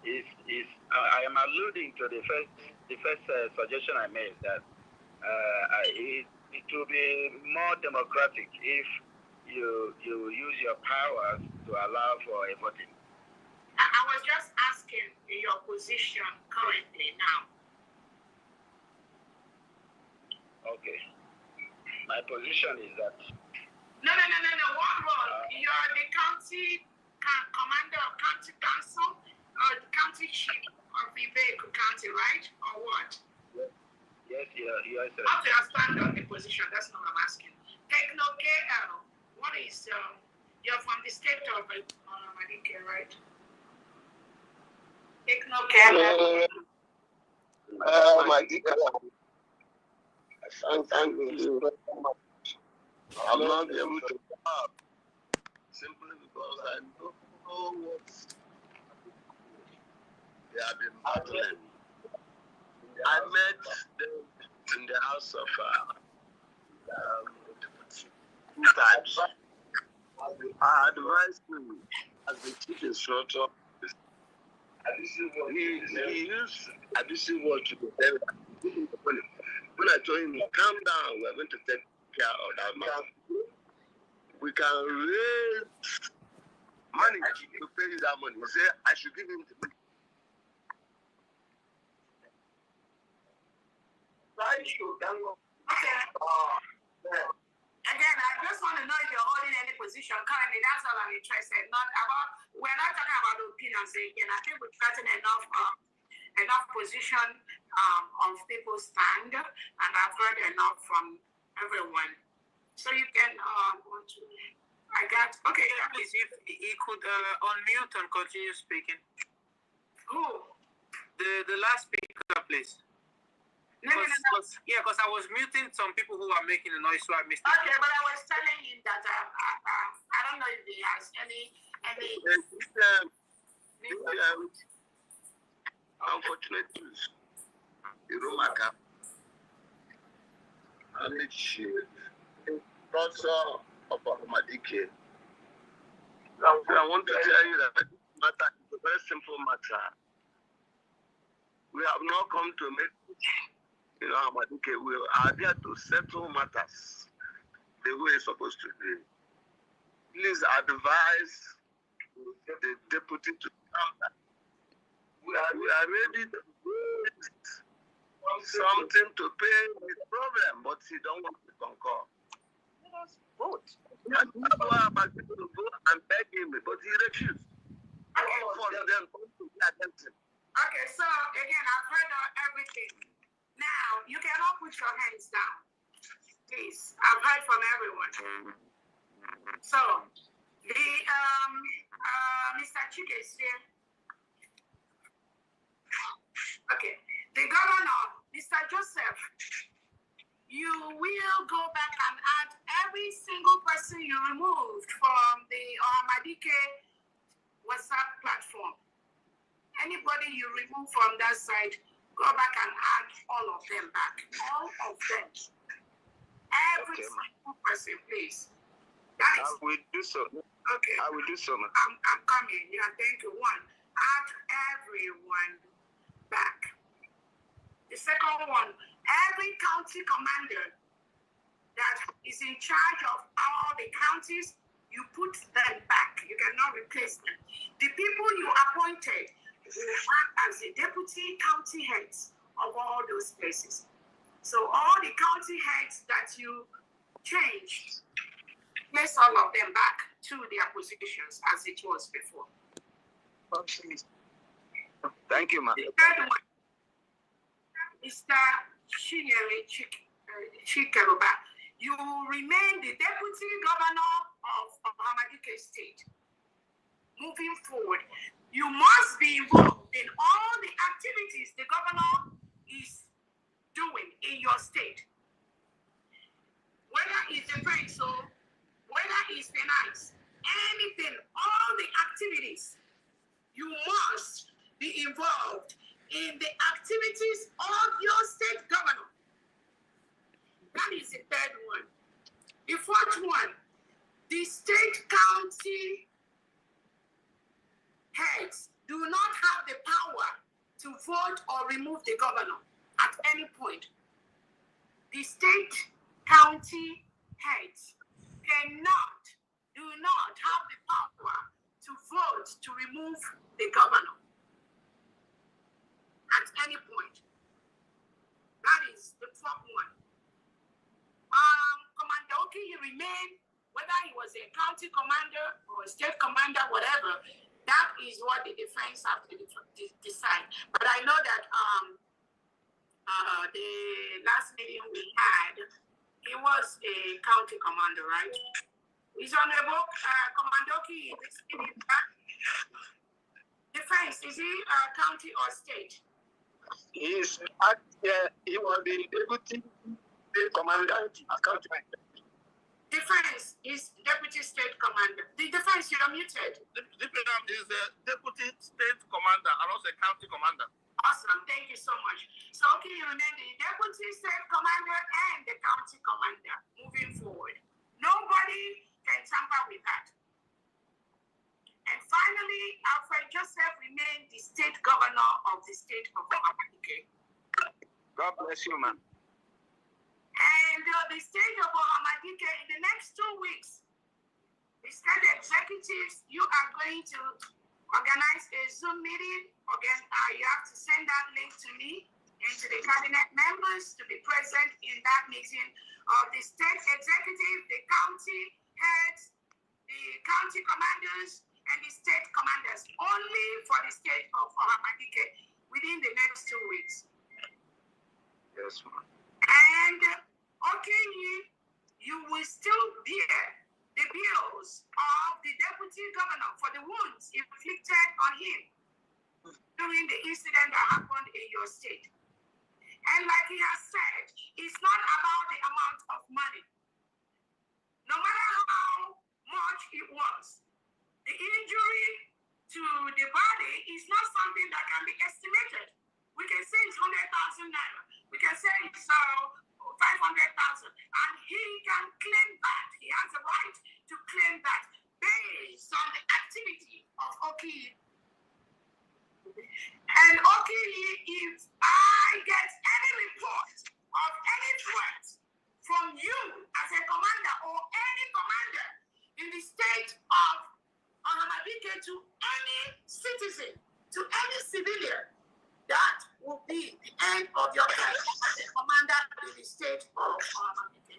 is I am alluding to the first suggestion I made that it will be more democratic if you use your powers to allow for a voting. I was just asking your position currently now. Okay. My position is that. No. What role? You're the county commander of county council or the county chief of Ibeco County, right? Or what? Yes, Your Excellency. How do you stand on the position? That's not what I'm asking. Techno KL, what is, you're from the state of Ohamadike, right? Techno KL. My dear, thank you very much. I'm not able to stop simply because I don't know what they have been battling. I met them in the house of two times. I advised him as the chief instructor. He used abusive words to tell me. When I told him, calm down, we're going to take care of that matter. We can raise money to pay you that money. He said, I should give him the money. Again, I just want to know if you're holding any position currently. That's all I'm interested. We're not talking about opinions again. I think we've gotten enough position of people's stand, and I've heard enough from everyone. So you can okay. Please, if he could unmute and continue speaking. Who? The last speaker, please. No. Yeah, because I was muting some people who are making a noise, so I missed it. Okay, but I was telling him that I don't know if he has any. Unfortunate news. Irumaka. And it's also of Ohamadike. I want to tell you that this matter is a very simple matter. We have not come to make Ohamadike. We are there to settle matters the way it's supposed to be. Please advise the deputy to come back. We are ready to do something to pay his problem, but he don't want to concur. Let us vote. Ohamadike to go and beg him, but he refused. Okay. All of them to be against him. Okay, so again, I've heard everything. Now, you cannot put your hands down. Please, I've heard from everyone. So, the Mr. Chike is here. Okay, the governor, Mr. Joseph, you will go back and add every single person you removed from the Ohamadike WhatsApp platform. Anybody you remove from that side, go back and add all of them back. All of them. Every single person, please. That I will do so. Okay. I will do so, ma'am. I'm coming. Yeah, thank you. One, add everyone back. The second one, every county commander that is in charge of all the counties, you put them back. You cannot replace them. The people you appointed will act as the deputy county heads of all those places. So all the county heads that you changed, place all of them back to their positions as it was before. Thank you, ma'am. The third one, Mr. Chinyere Chikeruba, you remain the deputy governor of Ohamadike State. Moving forward, you must be involved in all the activities the governor is doing in your state. Whether it's defense or whether it's finance, anything, all the activities, you must be involved in the activities of your state governor. That is the third one. The fourth one, the state county heads do not have the power to vote or remove the governor at any point. The state county heads do not have the power to vote to remove the governor at any point. That is the fourth one. Commander Oki, he remained, whether he was a county commander or a state commander, whatever, that is what the defense have to decide. But I know that the last meeting we had, he was a county commander, right? His Honorable Commander Oki, defense, is he county or state? He was the deputy commandant of county. Defense is deputy state commander. The defense, you're muted. The DPM is the deputy state commander and also county commander. Awesome, thank you so much. So, okay, you remain the deputy state commander and the county commander moving forward. Nobody can tamper with that. And finally, Alfred Joseph remained the state governor of the state of Ohamadike. God bless you, man. And the state of Ohamadike, in the next 2 weeks, the state executives, you are going to organize a Zoom meeting. Again, you have to send that link to me and to the cabinet members to be present in that meeting of the state executive, the county heads, the county commanders, and the state commanders, only for the state of Ohamadike within the next 2 weeks. Yes, ma'am. And okay, you will still bear the bills of the deputy governor for the wounds inflicted on him during the incident that happened in your state. And like he has said, it's not about the amount of money. No matter how much it was, the injury to the body is not something that can be estimated. We can say it's 100,000 naira. We can say it's 500,000, and he can claim that. He has a right to claim that based on the activity of Oki. And Oki, if I get any report of any threat from you as a commander or any commander in the state of Ohamadike to any citizen, to any civilian, that will be the end of your life as a commander in the state of Ohamadike.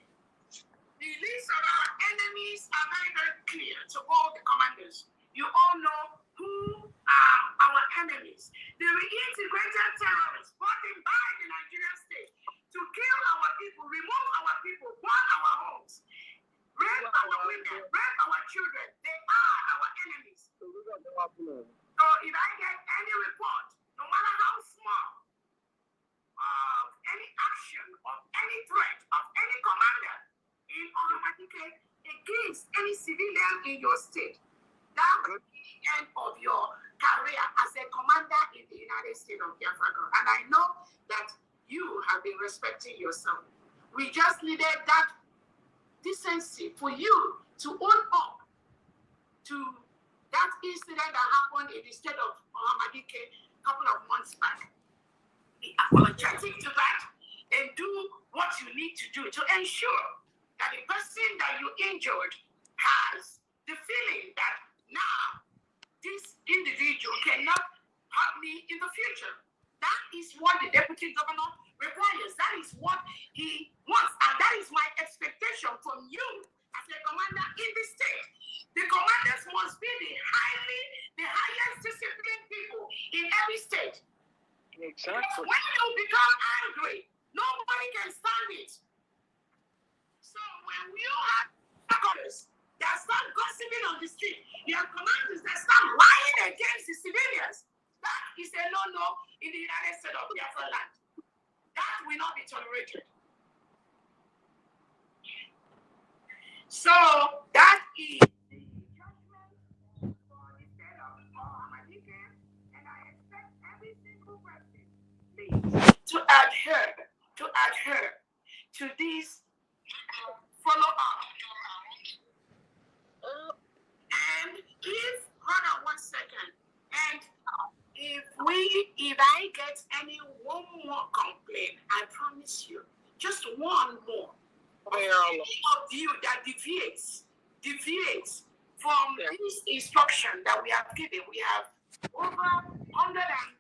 The list of our enemies are very, very clear to all the commanders. You all know who are our enemies. The reintegrated terrorists brought in by the Nigerian state to kill our people, remove our people, burn our homes, rape our women, rape our children. They are our enemies. So if I get any report, no matter how small, of any action, of any threat, of any commander in Ohamadike against any civilian in your state, that would be the end of your career as a commander in the United States of Africa. And I know that you have been respecting yourself. We just needed that decency for you to own up to that incident that happened in the state of Ohamadike a couple of months back. Be apologetic to that and do what you need to do to ensure that the person that you injured has the feeling that now this individual cannot hurt me in the future. That is what the deputy governor requires. That is what he wants. And that is my expectation from you as a commander in the state. The commanders must be the highest disciplined people in every state. Exactly. When you become angry, nobody can stand it. So when you have commanders that start gossiping on the street, you have commanders that start lying against the civilians, that is a no-no in the United States of Biafra land. That will not be tolerated. So that is the judgment for the state of Ohamadike, and I expect every single person, please, to adhere to this follow-up. And hold on 1 second, and if I get one more complaint, I promise you, just one more of you that deviates from this instruction that we have given. We have over 100 and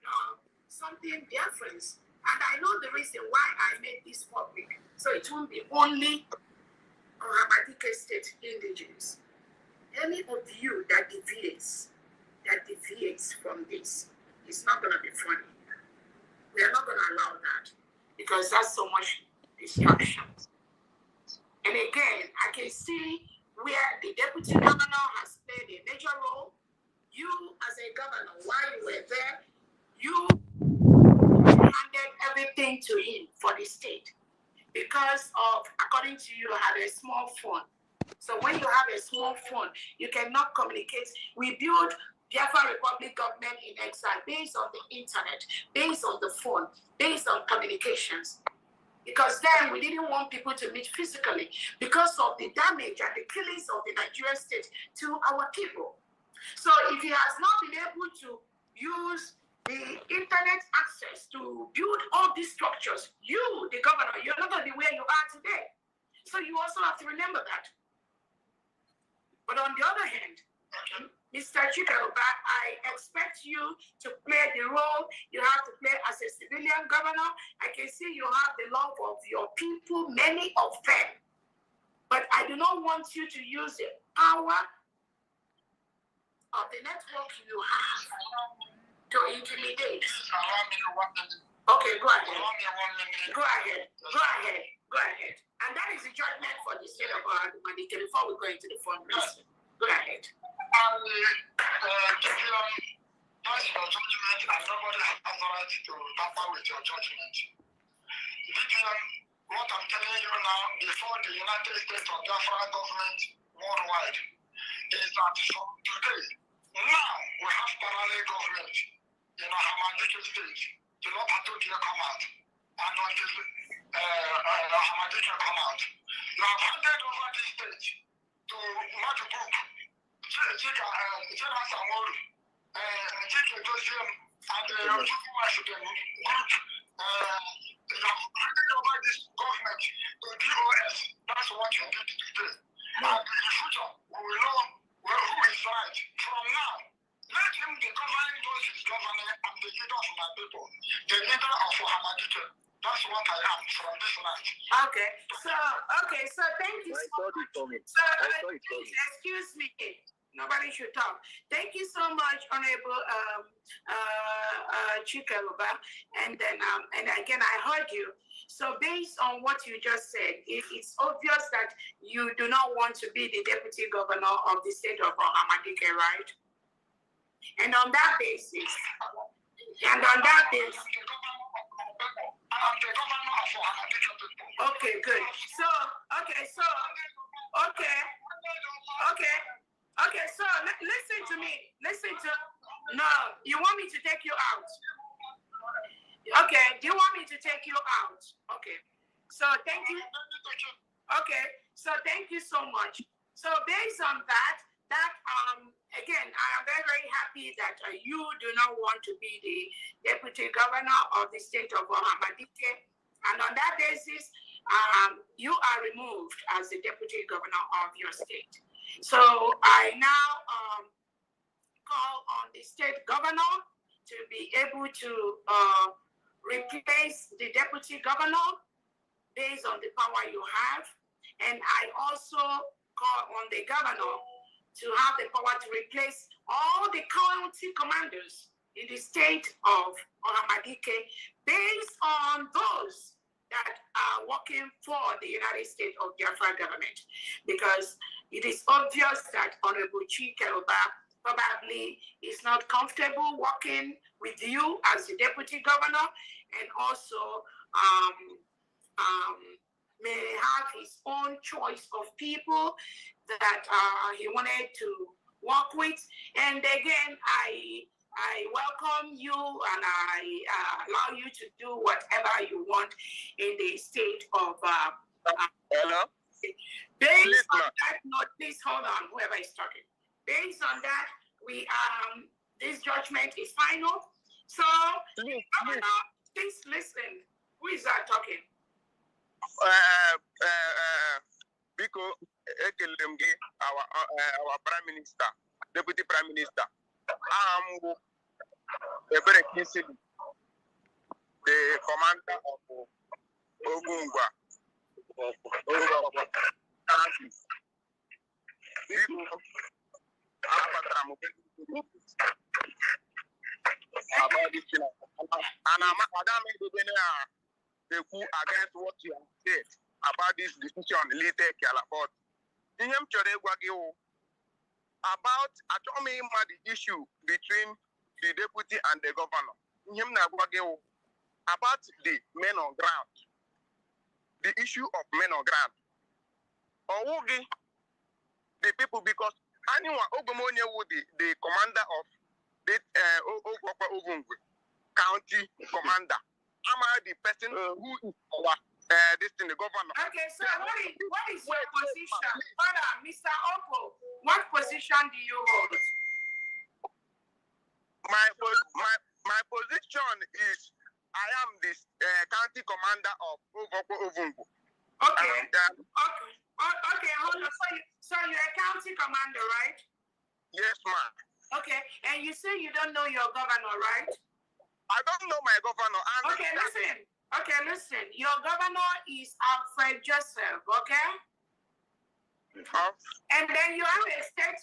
something Biafrans, and I know the reason why I made this public, so it won't be only Ohamadike State indigenous. Any of you that deviates from this, it's not going to be funny. We are not going to allow that because that's so much distraction. And again, I can see where the deputy governor has played a major role. You, as a governor, while you were there, you handed everything to him for the state because of, according to you, had a small phone. So when you have a small phone, you cannot communicate. We build Biafra Republic government in exile based on the internet, based on the phone, based on communications. Because then we didn't want people to meet physically because of the damage and the killings of the Nigerian state to our people. So if he has not been able to use the internet access to build all these structures, you, the governor, you're not going to be where you are today. So you also have to remember that. But on the other hand, Mr. Chikaluba, I expect you to play the role you have to play as a civilian governor. I can see you have the love of your people, many of them. But I do not want you to use the power of the network you have to intimidate. Okay, go ahead. Go ahead. And that is the judgment for the state of Ohamadike before we go into the fundraising. Go ahead. That's your judgment, and nobody has the right to tamper with your judgment. DPM, what I'm telling you now, before the United States of Biafra government worldwide, is that from today, now we have parallel government in Ohamadike state. The Lord had told you to come out, and until Ohamadike come out, you have handed over this state to Madubuk, Chika Samoru, Chika Dosium, and the group. You have handed over this government to DOS. That's what you did today. And in the future, we will know who is right. From now, let him be governing those his governor and the leader of my people, the leader of Ohamadike. That's what I am from this night. Okay, so thank you so much. Excuse me. Nobody should talk. Thank you so much, Honorable Chikaluba. And then, and again, I heard you. So based on what you just said, it's obvious that you do not want to be the deputy governor of the state of Ohamadike, right? And on that basis, okay, good. Okay, so listen to me. No, you want me to take you out? Okay, do you want me to take you out? Okay, so thank you. Okay, so thank you so much. So based on that, again, I am very, very happy that you do not want to be the deputy governor of the state of Ohamadike. And on that basis, you are removed as the deputy governor of your state. So I now call on the state governor to be able to replace the deputy governor based on the power you have. And I also call on the governor to have the power to replace all the county commanders in the state of Ohamadike based on those that are working for the United States of Biafra government. Because it is obvious that Honorable Chikeluba probably is not comfortable working with you as the deputy governor, and also may have his own choice of people that he wanted to work with. And again, I welcome you and I allow you to do whatever you want in the state of Hello? Based on that, no, please hold on, whoever is talking. Based on that, we this judgment is final. So, please listen. Who is that talking? Biko Ekelemgi, our Prime Minister, Deputy Prime Minister, the commander of Ogungwa. Against what you have said about this decision later, but about the issue between the deputy and the governor. About the men on ground, the issue of men on ground. The people, because anyone Ogomonia would the commander of the Ogungwe county commander. Am I the person who is the governor? Okay, so what is your position? Father, Mr. Opo, what position do you hold? My position is I am the county commander of Ovungu. Okay. Okay, hold on. So you're a county commander, right? Yes, ma'am. Okay, and you say you don't know your governor, right? I don't know my governor. Okay, listen. Your governor is Alfred Joseph, okay? And then you have a state,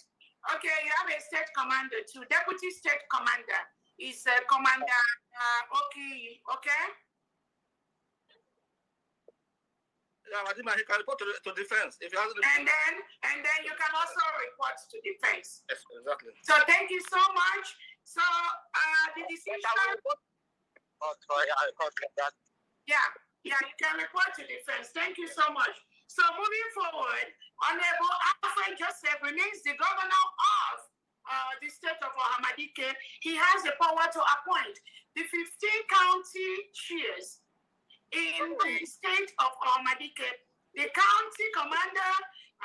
you have a state commander too. Deputy state commander is Commander Oki, okay? Yeah, he can report to defense. If you have and then you can also report to defense. Yes, exactly. So thank you so much. So the decision. Yeah, you can report to defense. Thank you so much. So moving forward, Honorable Alfred Joseph remains the governor of the state of Ohamadike. He has the power to appoint the 15 county chairs in the state of Ohamadike. The county commander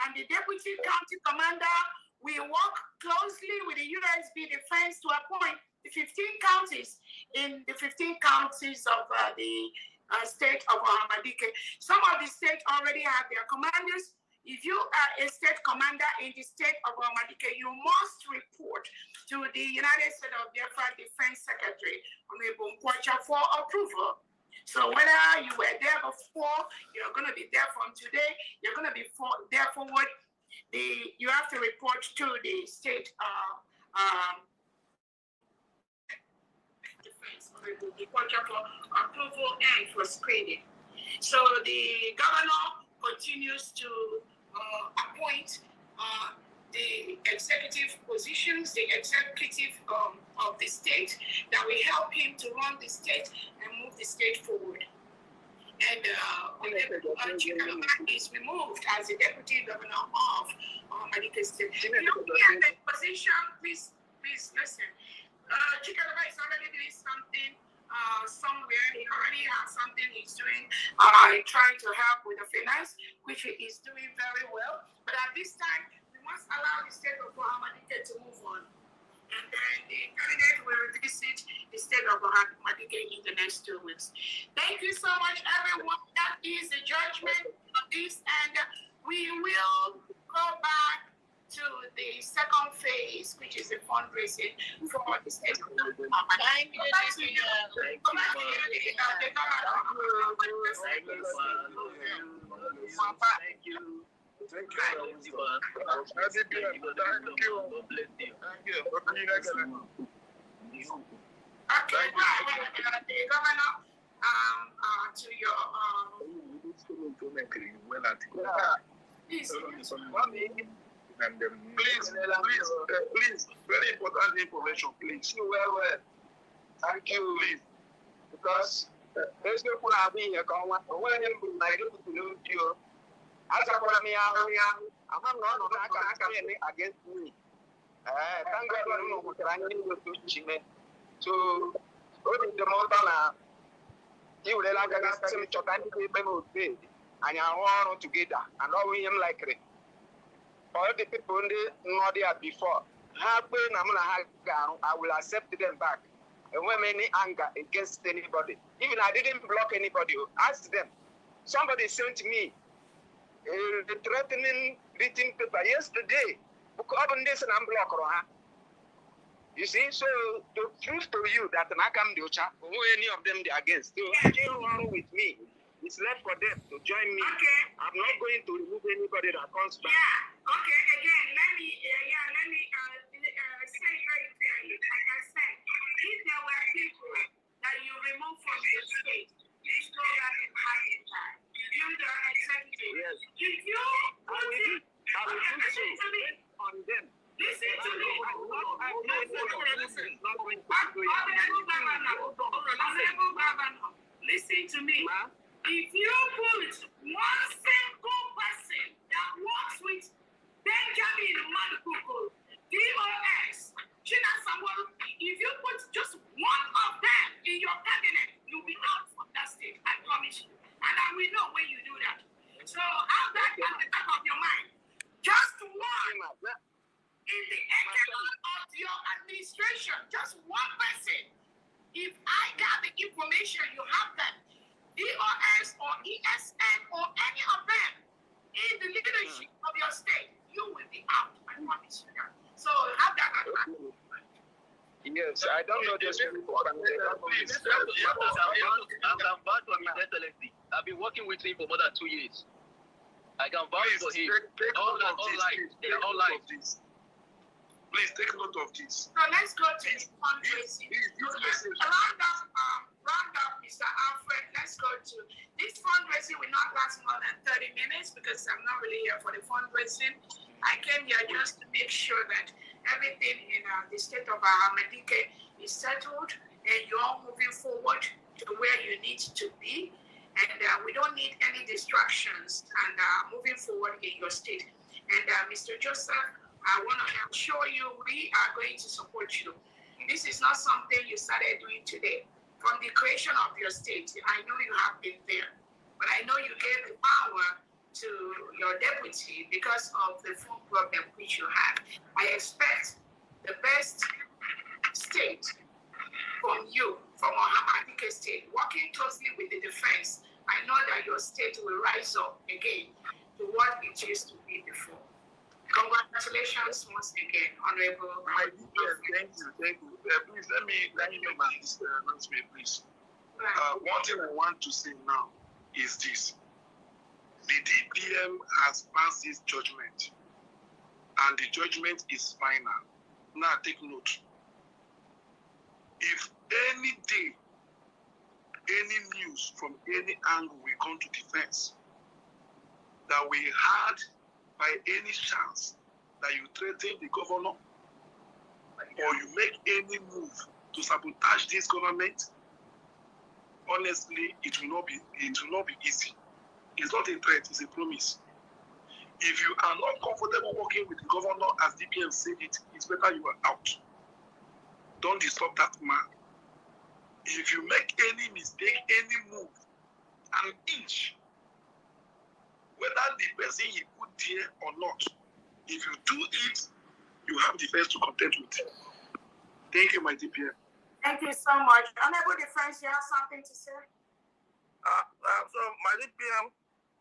and the deputy county commander will work closely with the USB defense to appoint the 15 counties in the 15 counties of the state of Ohamadike. Some of the states already have their commanders. If you are a state commander in the state of Ohamadike, you must report to the United States of Biafra Defense Secretary for approval. So whether you were there before, you're going to be there from today, you're going to be there forward, you have to report to the state defense for approval and for screening. So the governor continues to appoint the executive positions, the executive of the state that will help him to run the state and move the state forward. And Chikeluba is removed as the deputy governor of Ohamadike State. If you look at the position, please listen. Chikeluba is already doing something somewhere. He already has something he's doing, trying to help with the finance, which he is doing very well. But at this time, we must allow the state of Ohamadike to move on. And then the cabinet will revisit the state of Ohamadike in the next 2 weeks. Thank you so much, everyone. That is the judgment of this, and we will go back to the second phase, which is the fundraising for the state of Ohamadike. Thank you. Thank you. Thank you. Okay, the governor, to your please, very important information, please. Well, thank you, please, because there's no point having a comment. When you do, as I want me out, I'm not against me. Thank God I know what I need to do. So, the Montana, you will like to see people and I want together, and all we am like it. All the people not there before, I will accept them back. And when any anger against anybody, even I didn't block anybody, ask them. Somebody sent me a threatening written paper yesterday. You see, so to prove to you that Nakam Diocha, who any of them they against, so anyone with me, it's left for them to join me. Okay. I'm not going to remove anybody that comes back. Yeah. Okay. Again, let me say very clearly. Like I said, if there were people that you remove from the state, please go back and hide that. You, the executive. Yes. If you listen to me on them. Listen to me. Listen to me. If you put one single person that works with Benjamin Maduko, DOS, China Samuel, if you put just one of them in your cabinet, you'll be out of that state. I promise you. And I will know when you do that. So have that at the back of your mind. Just one. In the echelon of your administration, just one person. If I got the information, you have them, DOS or ESN or any of them in the leadership of your state, you will be out. I promise you that. So have that at hand. Yes, I don't know this people. I'm back from His Excellency. I've been working with him for more than 2 years. I can vouch for him. All lives. Please take note of this. So let's go to the fundraising. Round up, Mr. Alfred. Let's go to this fundraising. Will not last more than 30 minutes because I'm not really here for the fundraising. I came here just to make sure that everything in the state of Ohamadike is settled and you're all moving forward to where you need to be. And we don't need any distractions and moving forward in your state. And Mr. Joseph, I want to assure you we are going to support you. This is not something you started doing today. From the creation of your state, I know you have been there, but I know you gave the power to your deputy because of the food problem which you had. I expect the best state from you, from Ohamadike state, working closely with the defense. I know that your state will rise up again to what it used to be before. Congratulations once again, Honorable. Thank you. Please let me make my announcement, please. One thing I want to say now is this: the DPM has passed its judgment, and the judgment is final. Now take note. If any day, any news from any angle will come to defense that we had by any chance that you threaten the governor or you make any move to sabotage this government, honestly, it will not be easy. It's not a threat, it's a promise. If you are not comfortable working with the governor as DPM said it's better you are out. Don't disturb that man. If you make any mistake, any move, an inch, whether the person he put there or not, if you do it, you have the best to contend with. Thank you, my DPM. Thank you so much. Honorable Defense, you have something to say? So, my DPM,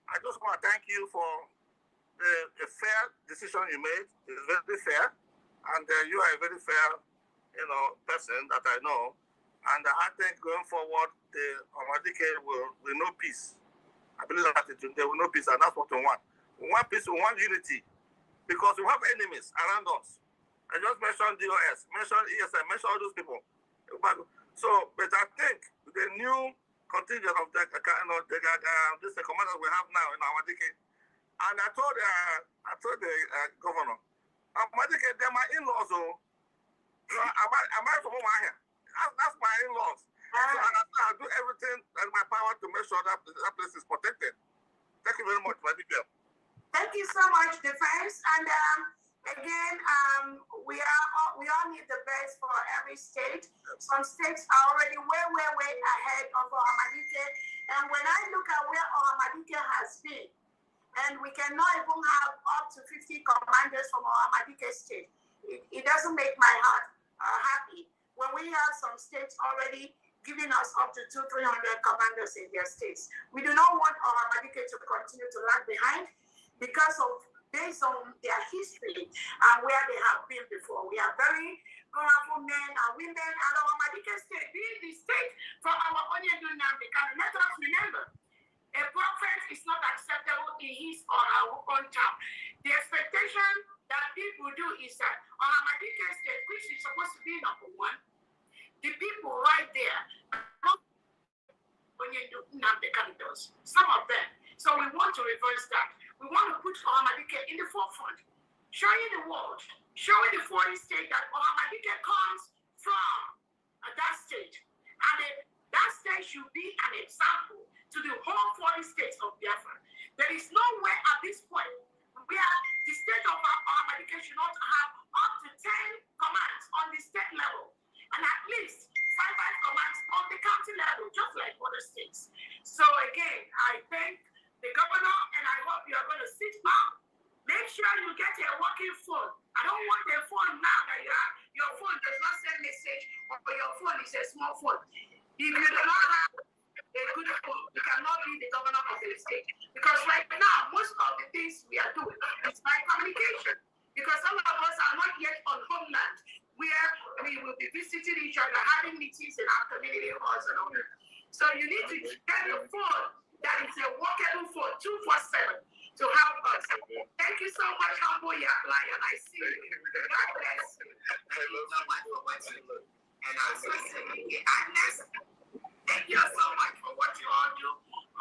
I just want to thank you for the fair decision you made. It's very fair, and you are a very fair, person that I know. And I think going forward, the Ohamadike will know peace. I believe that they will know peace, and that's what we want. We want peace, we want unity, because we have enemies around us. I just mentioned DOS, mentioned ESM, mentioned all those people. So, but I think the new contingent of this commanders we have now in Ohamadike, and I told the governor, Ohamadike, they're my in-laws, so I'm married from over here. That's my in-laws. So I'll do everything in my power to make sure that place is protected. Thank you very much, my DPM. Thank you so much, Defense. And again, we all need the best for every state. Some states are already way ahead of Ohamadike. And when I look at where Ohamadike has been, and we cannot even have up to 50 commanders from Ohamadike state, it doesn't make my heart happy. When we have some states already giving us up to 200-300 commanders in their states. We do not want Ohamadike to continue to lag behind based on their history and where they have been before. We are very powerful men and women, and Ohamadike state being the state for our Onyedu Nnamdi Kanu. Let us remember, a prophet is not acceptable in his or our own town. The expectation that people do is that Ohamadike state, which is supposed to be number one, the people right there, some of them. So we want to reverse that. We want to put Ohamadike in the forefront, showing the world, showing the 40 states that Ohamadike comes from that state. And that state should be an example to the whole 40 states of Biafra. There is nowhere at this point where the state of Ohamadike should not have up to 10 commands on the state level, and at least 5 commands on the county level, just like other states. So again, I thank the governor, and I hope you are going to sit down. Make sure you get a working phone. I don't want a phone now that you have. Your phone does not send message, or your phone is a small phone. If you do not have a good phone, you cannot be the governor of the state. Because right now, most of the things we are doing is by communication. Because some of us are not yet on homeland, where we will be visiting each other, having meetings in our community halls and all that. So you need to get a phone that is a workable phone, 247, to help us. Thank you so much, Humble Lion. I see you. God bless you. Thank you so much for what you do. And also, Agnes, thank you so much for what you all do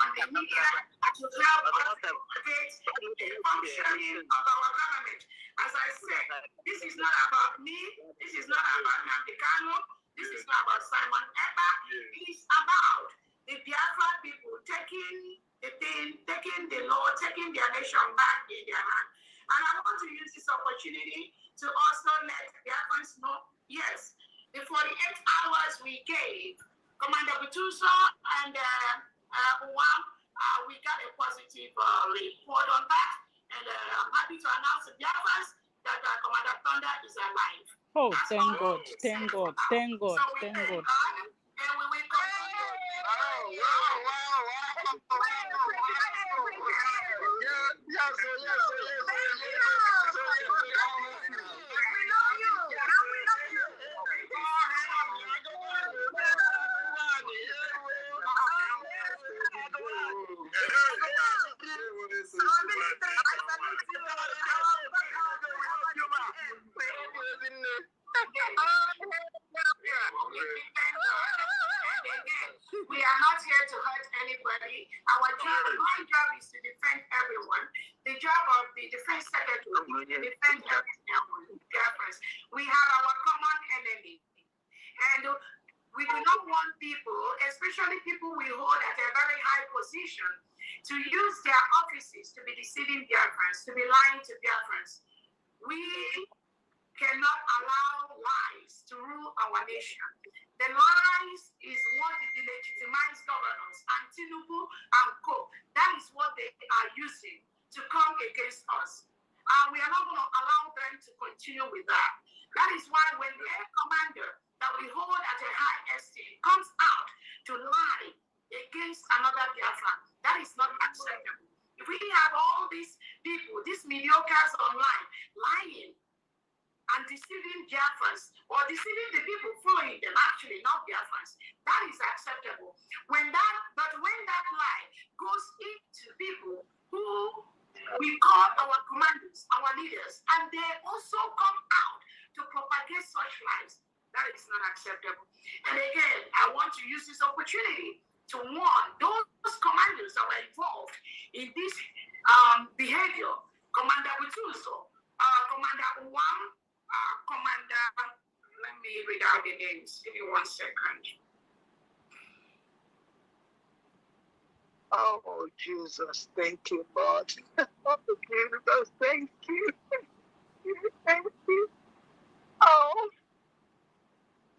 on the media to help us advocate the functioning of our government. As I said, this is not about me. This is not about Nnamdi Kanu. This is not about Simon Ekpa. It is about the Biafra people taking the law, taking their nation back in their hand. And I want to use this opportunity to also let Biafrans know, yes, the 48 hours we gave Commander Butuso and Uwam, we got a positive report on that. And I'm happy to announce to Biafrans that Commander Thunder is alive. Oh, thank God, thank God, thank God, thank God. And we will continue. We are not here to hurt anybody. My job is to defend everyone. The job of the defense secretary is to defend everyone. We have our common enemy. And we do not want people, especially people we hold at a very high position, to use their offices to be deceiving Biafrans, to be lying to Biafrans. We cannot allow lies to rule our nation. The lies is what the delegitimized governors and Tinubu and Co. That is what they are using to come against us. We are not going to allow them to continue with that. That is why when the air commander that we hold at a high esteem comes out to lie against another Biafran, that is not acceptable. If we have all these people, these mediocres online, lying and deceiving Biafrans, or deceiving the people following them, actually not Biafrans, that is acceptable. But when that lie goes into people who we call our commanders, our leaders, and they also come out to propagate such lies, that is not acceptable. And again, I want to use this opportunity to warn those commanders that were involved in this behavior. Commander Butuso, Commander Uwam, Commander, let me read out the names. Give me 1 second. Oh, Jesus, thank you, Lord. Oh, Jesus, thank you. Thank you. Oh,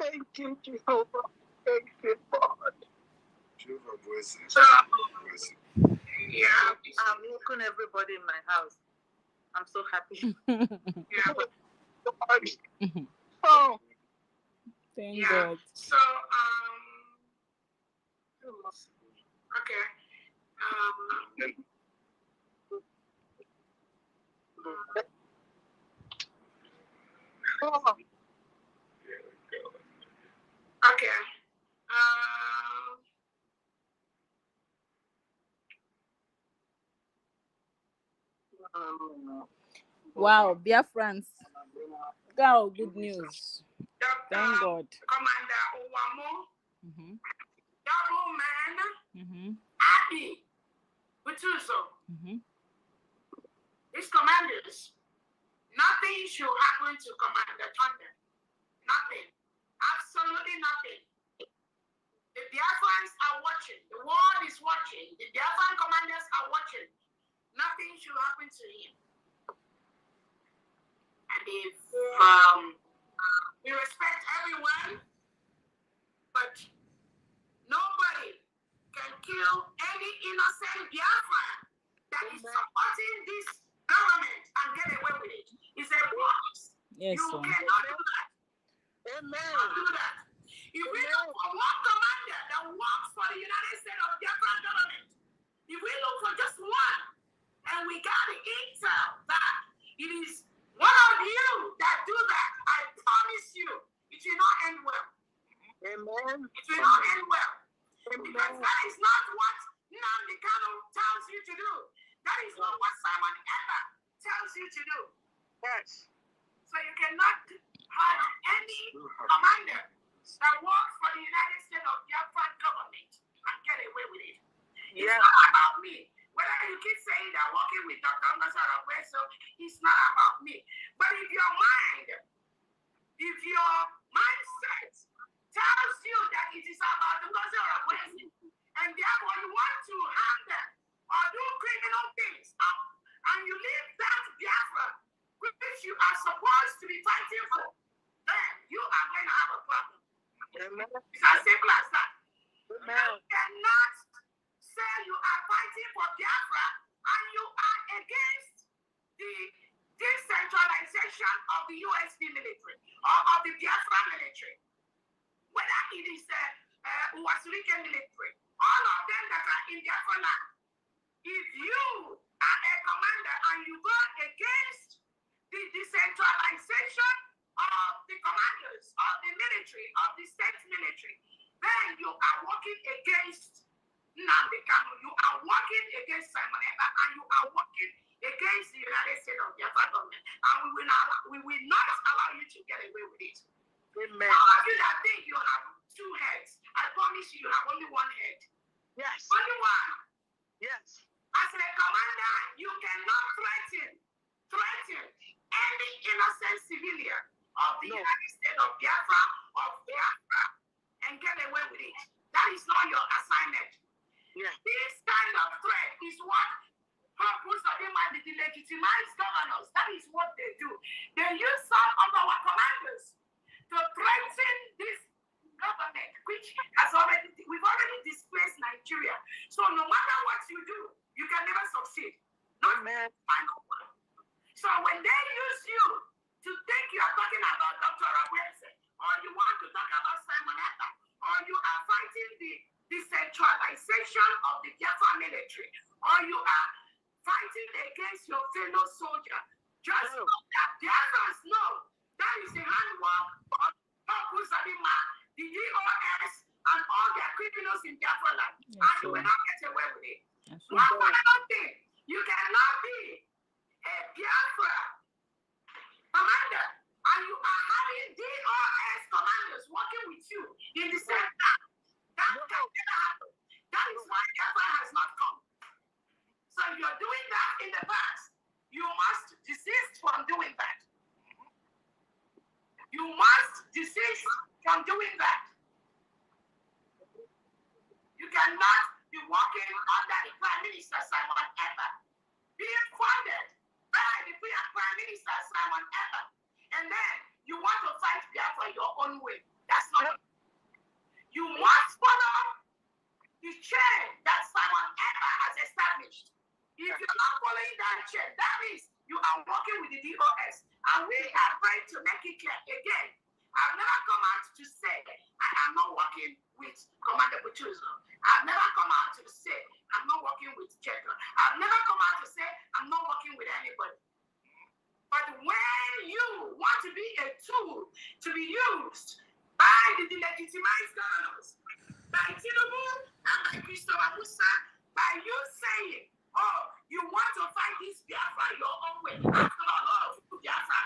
thank you, Jehovah. Thank you, God. Jehovah blessings. Yeah. I'm looking everybody in my house. I'm so happy. Yeah. Oh, Thank God. So, okay. Okay. Wow, Biafrans. Wow, good news. Thank God. Commander Owamo, Mm-hmm. Double Man, Mm-hmm. Abby, Butuso, Mm-hmm. these commanders, nothing should happen to Commander Thunder. Nothing. Absolutely nothing. The Biafrans are watching. The world is watching. The Biafran commanders are watching. Nothing should happen to him. And if we respect everyone, but nobody can kill any innocent Biafran that is supporting this government and get away with it. It's a promise. Yes, You sir. cannot do that. amen. Do that. If we look for one commander that works for the United States of Biafran government, if we look for just one, and we got the intel that it is one of you that do that, I promise you, it will not end well. Amen. It will not end well. Because that is not what Nnamdi Kanu tells you to do. That is not what Simon ever tells you to do. Yes. So you cannot have any commander that works for the United States of Biafran government and get away with it. It's not about me. Whether you keep saying that working with Dr. Ngasara Weso, it's not about me. But if your mindset tells you that it is about Ngasara Weso, and therefore you want to harm them or do criminal things, and you leave that Biafra, which you are supposed to be fighting for, then you are going to have a problem. It's as simple as that. You cannot say you are fighting for Biafra and you are against the decentralization of the USD military or of the Biafra military. Whether it is the Uwazurike military, all of them that are in Biafra land. If you are a commander and you go against the decentralization of the commanders of the military, of the state military, then you are working against Nnamdi Kanu, you are working against Simon Ekpa, and you are working against the United States of Biafra government. And we will not allow you to get away with it. Amen. Of you that think you have two heads, I promise you have only one head. Yes. Only one. Yes. As a commander, you cannot threaten any innocent civilian of the United States of Biafra, and get away with it. That is not your assignment. Yeah. This kind of threat is what purpose of them and the legitimized governors. That is what they do. They use some of our commanders to threaten this government So no matter what you do, you can never succeed. Not final one. So when they use you to think you are talking about Dr. Abuese, or you want to talk about Simon Atta, or you are fighting the decentralization of the Biafra military, or you are fighting against your fellow soldier, just know that Biafrans know that is the handwork of Tokusabima, the DOS, and all their criminals in Biafra land. And you will not get away with it. One final thing, you cannot be a Biafra commander, and you are having DOS commanders working with you in the same time. That can never happen. That is why Biafra has not come. So if you're doing that in the past, you must desist from doing that. You must desist from doing that. You cannot be working under the Prime Minister Simon Atta, being funded by the Prime Minister Simon Atta, and then you want to fight Biafra your own way. That's not. You must follow the chain that Simon Atta has established. If you're not following that chain, that means you are working with the DOS. And we are trying to make it clear again. I've never come out to say I am not working with Commander Butuzo. I've never come out to say I'm not working with Jekyll. I've never come out to say I'm not working with anybody. But when you want to be a tool to be used by the delegitimized governors, by Tinubu and by Christopher Musa, by you saying, oh, you want to fight this Biafra your own way. After all, Biafra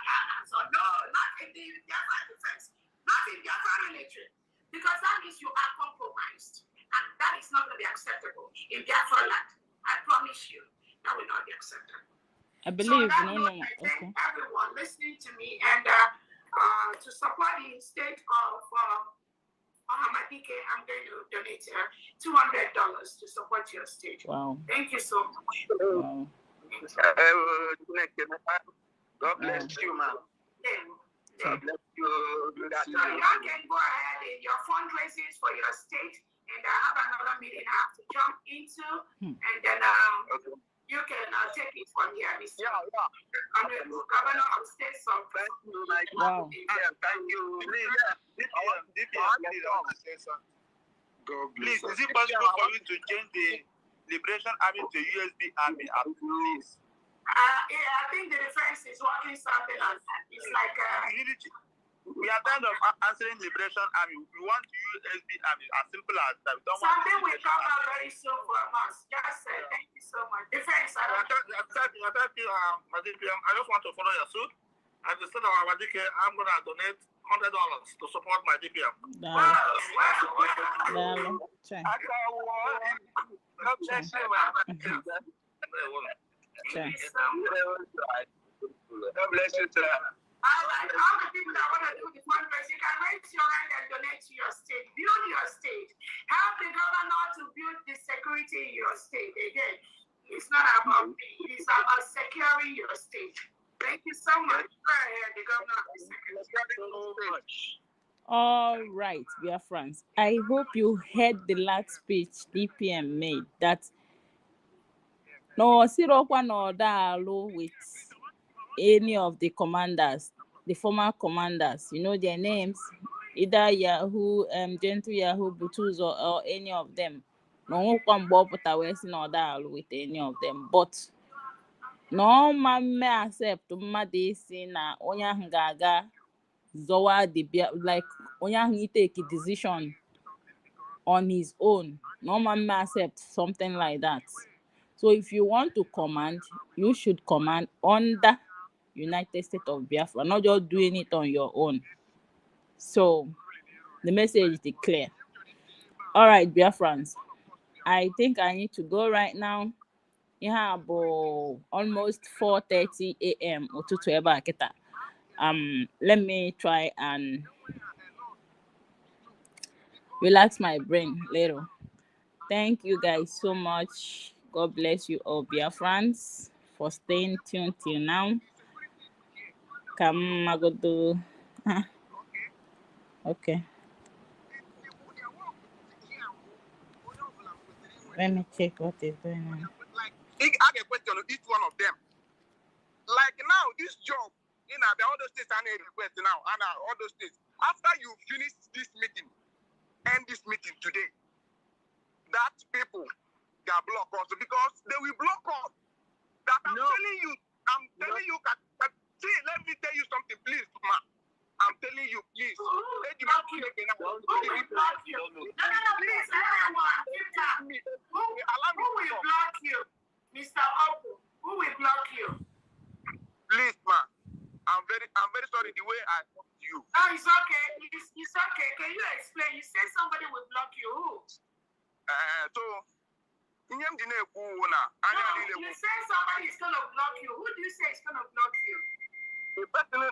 so no, not in the Biafra defense, not in Biafra military. Because that means you are compromised. And that is not going to be acceptable in Biafra land. I promise you, that will not be acceptable. I believe, so I thank everyone listening to me, and to support the state of Ohamadike, I'm going to donate $200 to support your state. Wow. Thank you so much. Wow. God bless you, ma'am. God bless you. So y'all can go ahead in your fundraisings for your state, and I have another meeting I have to jump into, and then you can take it from here. I'm the governor of state, so thank you. Wow. Thank you. Please, is it possible for you to change the Liberation Army to USB Army, please? I think the defense is working something on that. It's like we are tired of answering Liberation Army. We want to use SB Army, as simple as that. We don't something will come out very soon for us. Just thank you so much. Defense, I just want to follow your suit. And instead of Ohamadike, I'm going to donate $100 to support my DPM. God bless you, man. God bless you, sir. All right, all the people that want to do the fundraising, you can raise your hand and donate to your state. Build your state. Help the governor to build the security in your state. Again, it's not about me. It is about securing your state. Thank you so much. Go ahead, the governor of the security. All right, dear friends. I hope you heard the last speech DPM made. That no Sirokwa no dialogue with any of the commanders, the former commanders. You know their names, either Yahoo, Gentle Yahoo, Butuzo, or any of them. No one no dialogue with any of them. But no man may accept Madisi na Onya Gaga Zowa the like Onya he take a decision on his own. No man may accept something like that. So if you want to command, you should command under United States of Biafra, not just doing it on your own. So the message is clear. All right, Biafrans, I think I need to go right now. You have almost 4:30 a.m. or 2:12. Let me try and relax my brain later. Thank you guys so much. God bless you all, Biafrans, for staying tuned till now. Come, I go do. Okay. Let me check what is going on. Like, I get a question on each one of them. Like now, this job, you know, the other states are a request now, and all those states. After you finish this meeting, end this meeting today, that people got blocked also because they will block us. That I'm telling you, see, let me tell you something, please, ma. I'm telling you, please. Who will block you? Please, everyone, keep calm. Who will block you? Mr. Oku, who will block you? Please, ma. I'm very sorry the way I talk to you. Oh, it's okay. It's okay. Can you explain? You say somebody will block you. Who? So, you say somebody is going to block you. Who do you say is going to block you? The person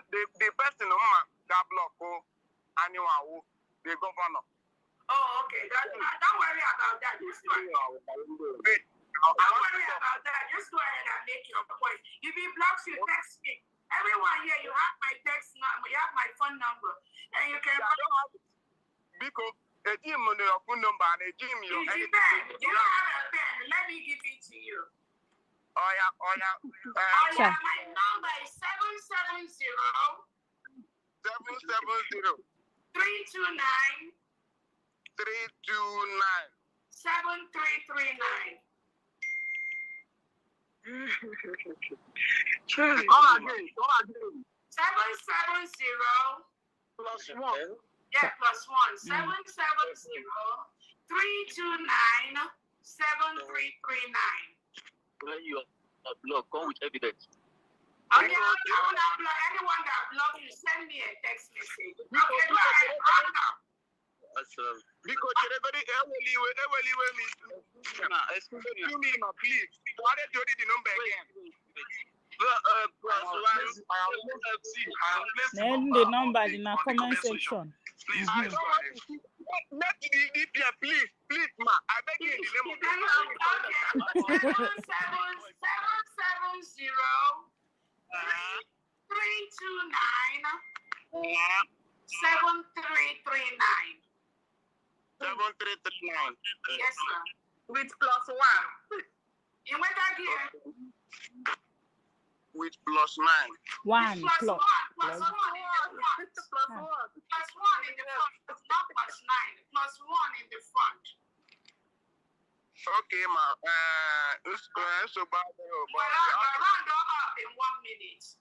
got blocked, the governor. Oh, okay. Don't worry about that. Just go ahead. Don't worry about that. Just go ahead and make your point. If he blocks you, text me. Everyone here, you have my text number, you have my phone number, and you can. Because a team on your phone number and a team you. You don't have a pen. Let me give it to you. Oh yeah. My number is 770 329 7339. Go again. 770 plus 1. Yeah, plus 1. 770 329 7339. When you are blocked, come with evidence. Okay, I will not block anyone that block you. Send me a text message. Okay, go ahead. Because everybody, excuse me, ma, please. Why did you read the number again? Then the number in the comment section. Please, I don't want to see. Let the DPM, please, ma. I beg you in the name of God. 770 329 7339. 7339. Yes, sir. With plus 1. You went again. With plus 9. 1 plus plus 1. Plus 1 in the front. Plus 1. Plus 1 in the front. Not plus 9. Plus 1 in the front. Okay, ma. So bad. Round up in 1 minute.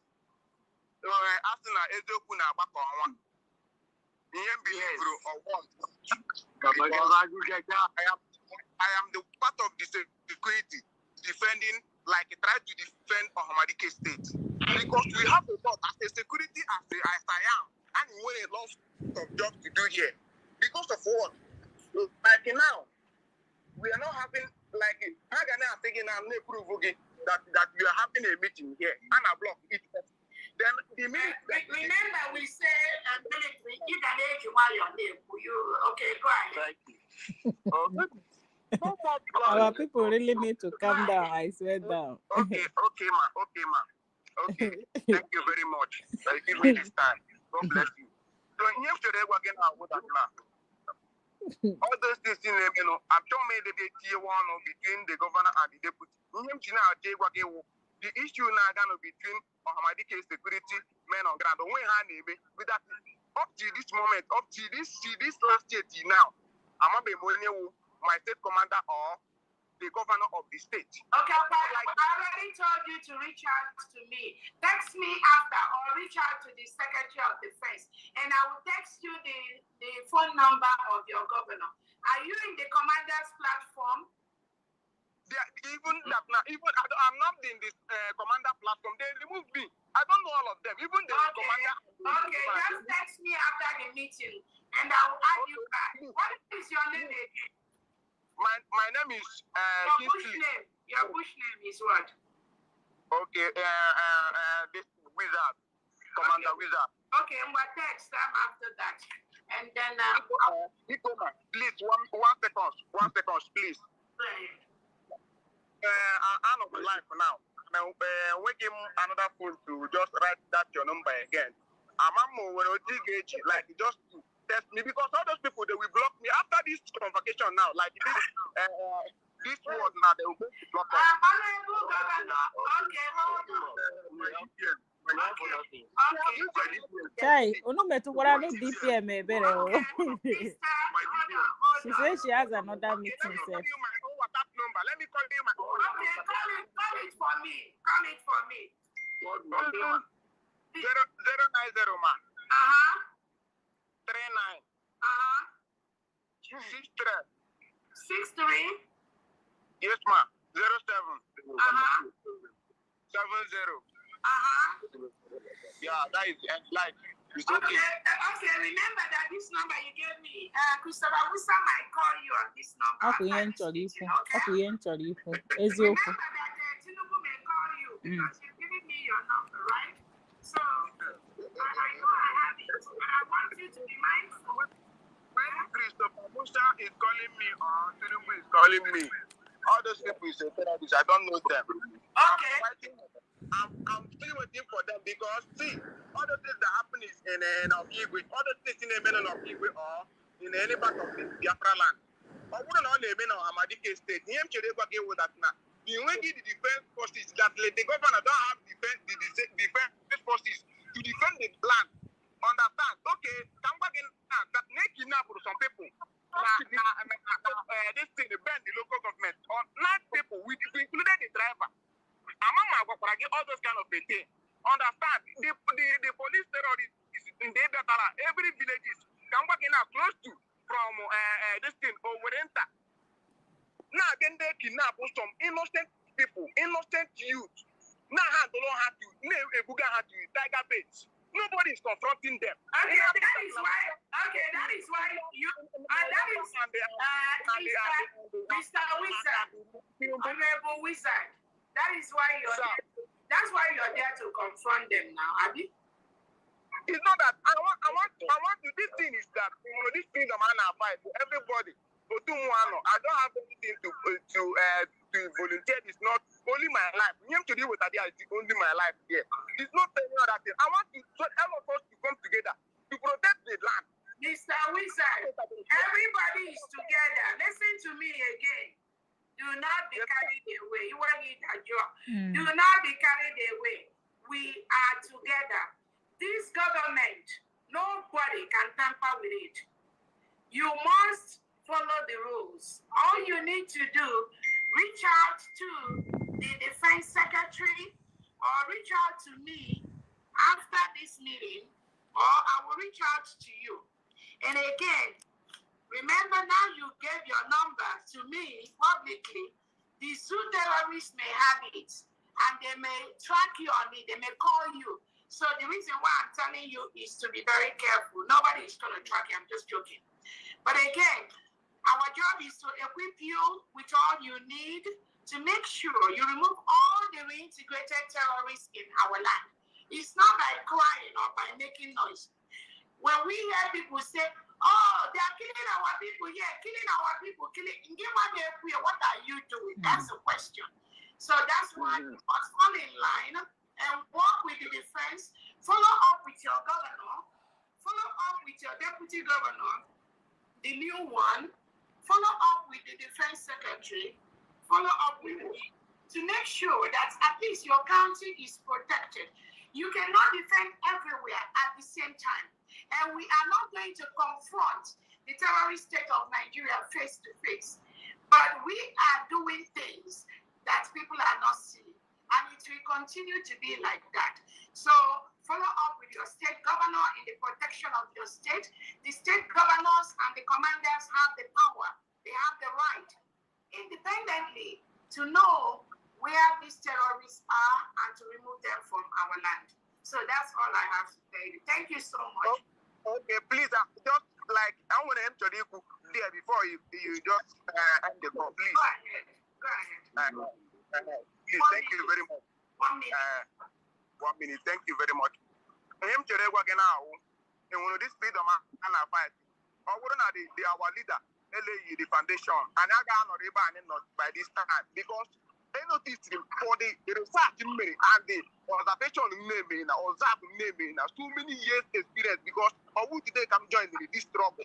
After that, Ezoku na back on 1. I am the part of the security defending, like try to defend Ohamadike state. Because we have a lot as a security as I am, and we want a lot of jobs to do here. Because of what? Like now, we are not having like that we are having a meeting here and I block it. Then the minute remember we say military, you can age while you're there. Okay, go ahead. Our people really need to calm down. I swear down. Okay, ma. Okay, thank you very much. Give me this time. God bless you. So, all those things in them, I'm sure maybe they tier 1 between the governor and the deputy. The issue now between Ohamadike security men on ground. With that, up to this moment, up to this last year now, I'm my state commander or the governor of the state. Okay, I already told you to reach out to me. Text me after or reach out to the Secretary of Defense and I will text you the phone number of your governor. Are you in the commander's platform? I'm not in this commander platform. They removed me. I don't know all of them. Even the commander. Okay, just text me after the meeting and I will add you back. What is your name again? My name is Your bush name is what? Okay, this wizard, Commander Wizard. Okay, and what text them after that? And then please, one second, please. I'm on the line for now. Now, we give another phone to just write that your number again. I'm like just test me because all those people they will block me after this convocation now. Like this, this word now they will go to block us. Honorable Governor, okay, hold on. Chai, Ono metukwara no DPM ebere o. She says she has another meeting. Let me call you my own WhatsApp number. Let me call you my own. Okay, call it for me. Call it for me. 090 ma. 39. 63. Yes ma. 07. 70. Yeah, that is like. Okay, remember that this number you gave me, Christopher Wusa might call you on this number. Remember that Tinubu may call you because you've given me your number, right? So, I know I have it, but I want you to be mindful. When Christopher Wusa is calling me or Tinubu is calling me, all those people is a therapist, I don't know them. Okay. I'm still waiting for them because see, all the things that happen is in Igwe, all the things in the middle of Igwe or in any part of the Biafra land. I wouldn't know the Ohamadike state. Him Chedekwa gave with that now. The way the defense forces that the governor don't have defense forces to defend the land. Understand? Okay, come back in that naked now for some people. This thing bend the local government or 9 people, we included the driver. All those kind of things. Understand? The police terrorists in the Datara, every village is close to from this thing over enter. Now then they kidnap some innocent people, innocent youth. Now have to tiger baits. Nobody is confronting them. Okay, that is why you Mr. Wizard, Honorable Wizard. That is why you're there to confront them now, Abi. It's not that I want to. This thing is that this freedom and fight for everybody. I don't have anything to volunteer. It's not only my life. You have to deal with that. It's only my life here. It's not any other thing. I want all of us to come together to protect the land. Mr. Wizard, everybody is together. Listen to me again. Do not be carried away. You want it a job. Do not be carried away. We are together. This government, nobody can tamper with it. You must follow the rules. All you need to do, reach out to the Defense Secretary or reach out to me after this meeting, or I will reach out to you. And again, remember now you gave your number to me publicly. The Zoo terrorists may have it and they may track you on it, they may call you. So the reason why I'm telling you is to be very careful. Nobody is going to track you, I'm just joking. But again, our job is to equip you with all you need to make sure you remove all the reintegrated terrorists in our land. It's not by crying or by making noise. When we hear people say, oh, they are killing our people, what are you doing? That's the question. So that's why you must fall in line and work with the defense, follow up with your governor, follow up with your deputy governor, the new one, follow up with the defense secretary, follow up with me to make sure that at least your county is protected. You cannot defend everywhere at the same time. And we are not going to confront the terrorist state of Nigeria face to face. But we are doing things that people are not seeing. And it will continue to be like that. So follow up with your state governor in the protection of your state. The state governors and the commanders have the power. They have the right independently to know where these terrorists are and to remove them from our land. So that's all I have to tell you. Thank you so much. Okay, please, just like I want to enter there before you just end the call, please. Go ahead. Please, thank you very much. 1 minute. 1 minute. Thank you very much. Him chere gwa gị now. And when this freedom and fight, or wouldn't they our leader, LAE, the foundation, and I got not by this time because they noticed him for the research and the observation naming or so many years experience because or would they come join in this struggle?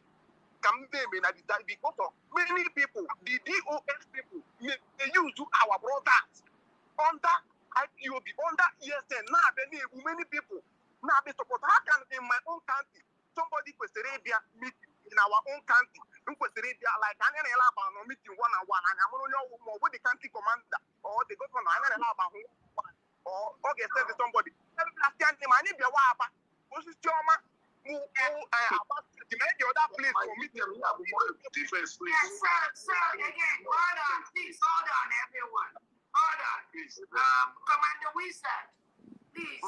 come them in that because of many people, the DOS people, they use to our brothers under IPOB, under ESN. Now many people now they support. How can in my own country somebody was Arabia meet in our own country? Arabia like an meeting one-on-one, and I'm only know what the country commander or the governor or okay, send somebody. Defense, please. Yes, sir, again, hold on, please, hold on, everyone. Hold on. Commander Wizard, please,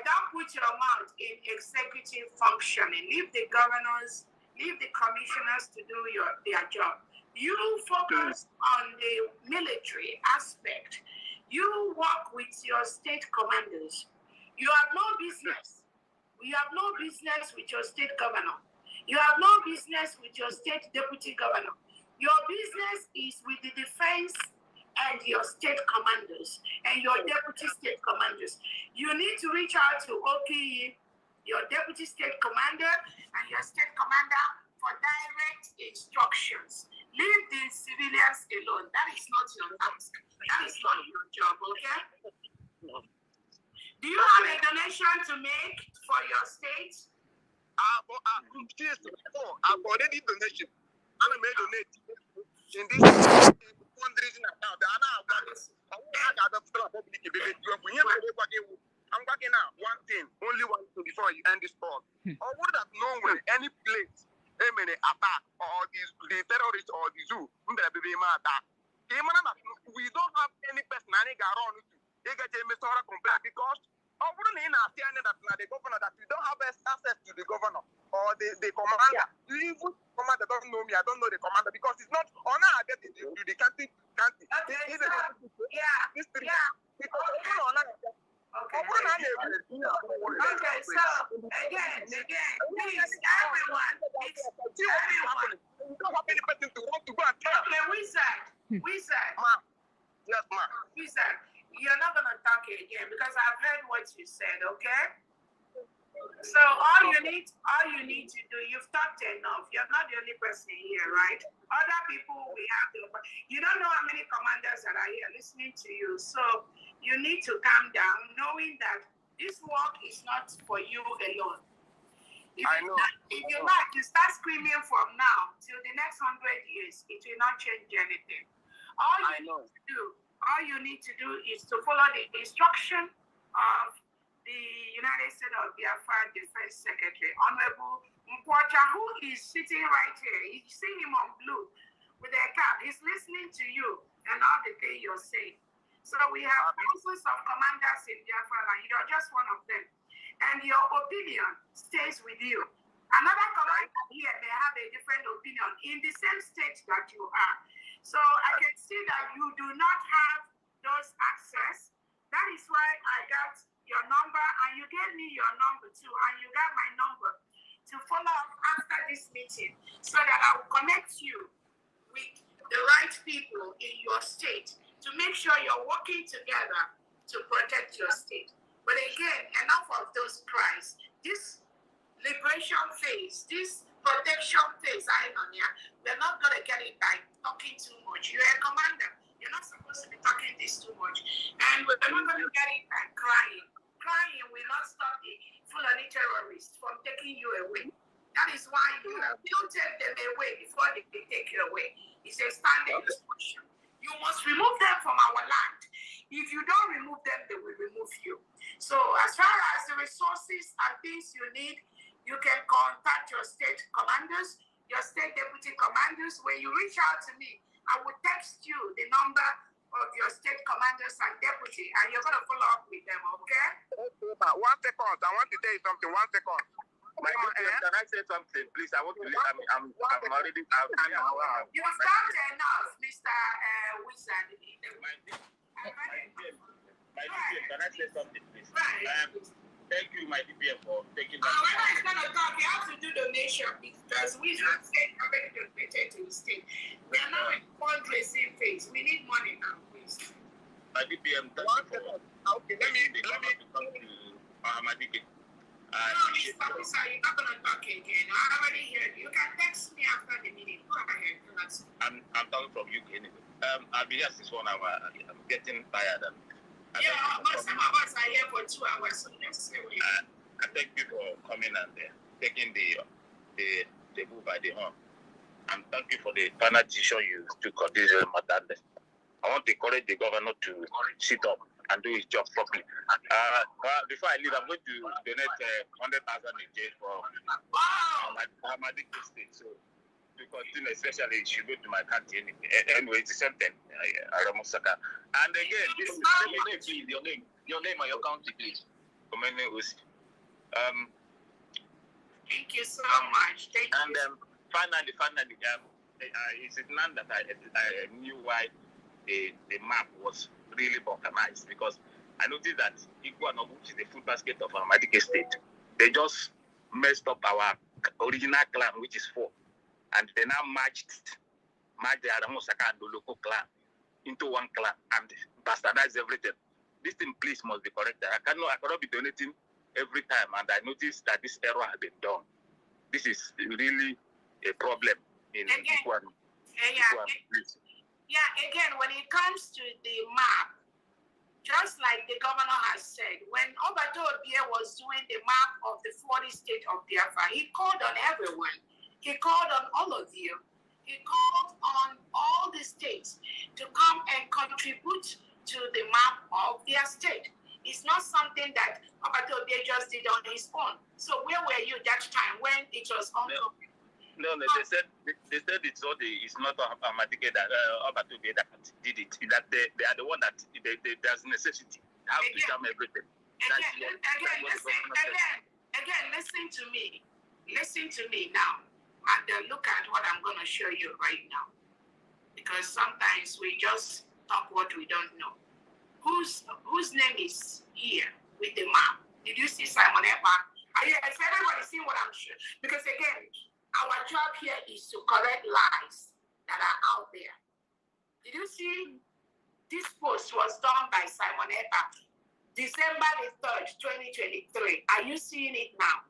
don't put your mouth in executive functioning. Leave the governors, leave the commissioners to do their job. You focus on the military aspect. You work with your state commanders. You have no business. You have no business with your state governor. You have no business with your state deputy governor. Your business is with the defense and your state commanders and your deputy state commanders. You need to reach out to OKE, your deputy state commander and your state commander for direct instructions. Leave the civilians alone. That is not your task. That is not your job, okay? Do you have a donation to make for your state? I've already donation. I'm a donate in this fundraising account. I'm working out one thing, only one thing before you end this call. I would have known when any place, attack or the terrorists or the zoo, we don't have any person around because I wouldn't understand that the governor that we don't have access to the governor or the commander. Even commander doesn't know me, I don't know the commander because it's not on our get to the country. Okay, so, Okay, so again, please, everyone. We don't have any person to want to go and tell. Okay, Wizard. Yes, ma'am. Wizard, you're not gonna talk again because I've heard what you said, okay? So all you need to do, you've talked enough. You're not the only person here, right? Other people we have you don't know how many commanders that are here listening to you. So you need to calm down, knowing that this work is not for you alone. If you like, you start screaming from now till the next 100 years, it will not change anything. All you need to do is to follow the instruction of the United States of Biafra Defense Secretary, Honorable Mkwacha, who is sitting right here. You see him on blue with a cap. He's listening to you and all the things you're saying. So we have thousands of commanders in Biafra land. You're just one of them. And your opinion stays with you. Another commander here may have a different opinion in the same state that you are. So I can see that you do not have those access. That is why I got your number and you gave me your number too, and you got my number to follow up after this meeting so that I will connect you with the right people in your state to make sure you're working together to protect your state. But again, enough of those cries. This liberation phase, this protection phase, we're not going to get it by talking too much. You're a commander. You're not supposed to be talking this too much. And we're not going to get it by crying. Crying will not stop the Fulani terrorists from taking you away. That is why you don't take them away before they take you away. It's a standing instruction. You must remove them from our land. If you don't remove them, they will remove you. So as far as the resources and things you need, you can contact your state commanders, your state deputy commanders. When you reach out to me, I will text you the number of your state commanders and deputy, and you're going to follow up with them, okay? Okay, but 1 second. I want to tell you something. 1 second. Can I say something, please? I want to. I'm already out. You stopped enough, Mr. Wizard. My DPM, can I say something, please? Thank you, my DPM, for taking that. When I'm going to talk, you have to do donation because we have state already donated to the state. We are now in fundraising phase. We need money now, please. My DPM, Okay, let me Ohamadike. Mr. Officer, you're not going to talk again. I already heard you. You can text me after the meeting. Go ahead. I'm talking from UK anyway. I'll be here since 1 hour. I'm getting tired. But some of us are here for 2 hours, so let's say I thank you for coming and taking the move by the horn. And thank you for the final decision you took on this matter. I want to encourage the governor to sit up and do his job properly. Before I leave, I'm going to donate 100,000 a day for Ohamadike State. So to continue, especially, it should go to my country anyway. It's the same thing. And again, your name and your county, please. Thank you so much. Thank you. And finally, it's now that I knew why the map was really balkanized, because I noticed that Iguano, which is the food basket of Ohamadike State, they just messed up our original clan, which is 4, and they now merged the Aramosaka and the local clan into one clan and bastardized everything. This thing, please, must be corrected. I cannot be donating every time, and I noticed that this error has been done. This is really a problem in Iguano. Yeah, again, when it comes to the map, just like the governor has said, when Obato Obie was doing the map of the 40 state of Biafra, he called on everyone. He called on all of you. He called on all the states to come and contribute to the map of their state. It's not something that Obato Obie just did on his own. So where were you that time when it was ongoing? No, they said it's not Ohamadike that Obato Obie that did it. That they are the one that there's necessity. How to jam everything. Again, listen to me. Listen to me now. And look at what I'm going to show you right now. Because sometimes we just talk what we don't know. Whose name is here with the map? Did you see Simon Epa? Has everybody seen what I'm sure? Because again, our job here is to correct lies that are out there. Did you see? This post was done by Simon Epa, December the 3rd, 2023. Are you seeing it now?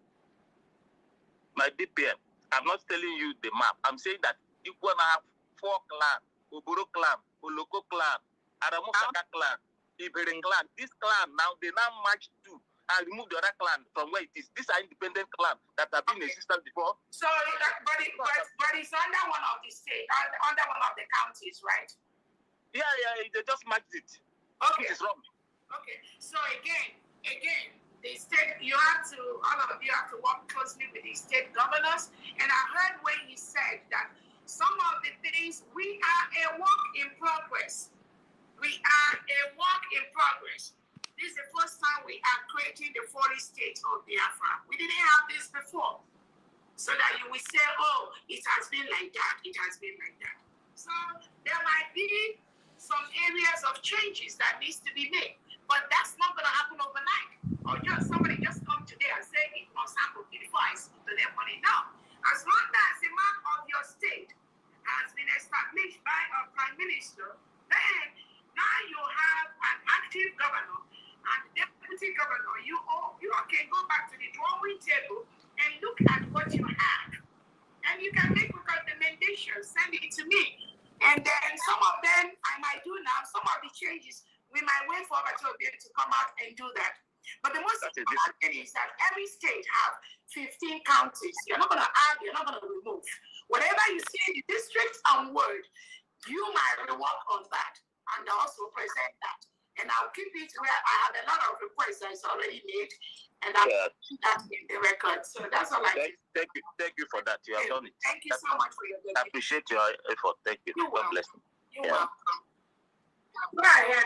My DPM, I'm not telling you the map. I'm saying that you're going to have 4 clans: Oboro clan, Oloko clan, Aramosaka clan, Iberi clan. This clan now, they now merge to and remove the other clan from where it is. These are independent clans that have been in existence before. So, but it's under one of the states, under one of the counties, right? Yeah, they just merged it. Okay. It is wrong. Okay. So again, the state, all of you have to work closely with the state governors. And I heard when he said that some of the things, we are a work in progress. We are a work in progress. This is the first time we are creating the 40 states of Biafra. We didn't have this before. So that you will say, oh, it has been like that. It has been like that. So there might be some areas of changes that needs to be made. But that's not going to happen overnight. Or somebody just come today and say it must happen before I speak to their money. No. As long as the map of your state has been established by a prime minister, then now you have an active governor and deputy governor. You can go back to the drawing table and look at what you have. And you can make recommendations, send it to me. And then some of them I might do now, some of the changes, we might wait for Obato Obie to come out and do that. But the most important thing is that every state have 15 counties. You're not going to add, you're not going to remove. Whatever you see in the districts and word, you might rework on that and also present that. And I'll keep it where I have a lot of requests that's already made, and I'll keep that in the record. So that's all I Thank you for that. You have done it. Thank you so much for your I appreciate your effort. Thank you. God bless you. You're welcome. Go ahead,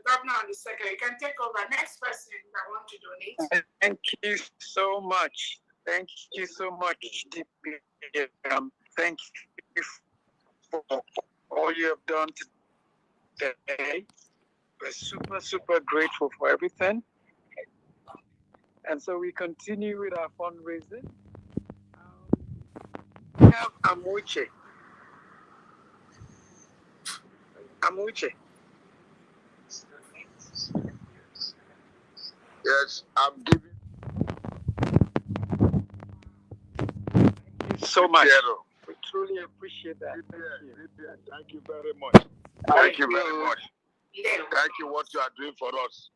Governor and the Secretary. You can take over. Next person that want to donate. Thank you so much. Thank you so much, DPM. Thank you for all you have done today. We're super grateful for everything. And so we continue with our fundraising. We have Amuche. Yes, I'm giving so much. We truly appreciate that. Thank you very much. Thank you very much. Thank you what you are doing for us.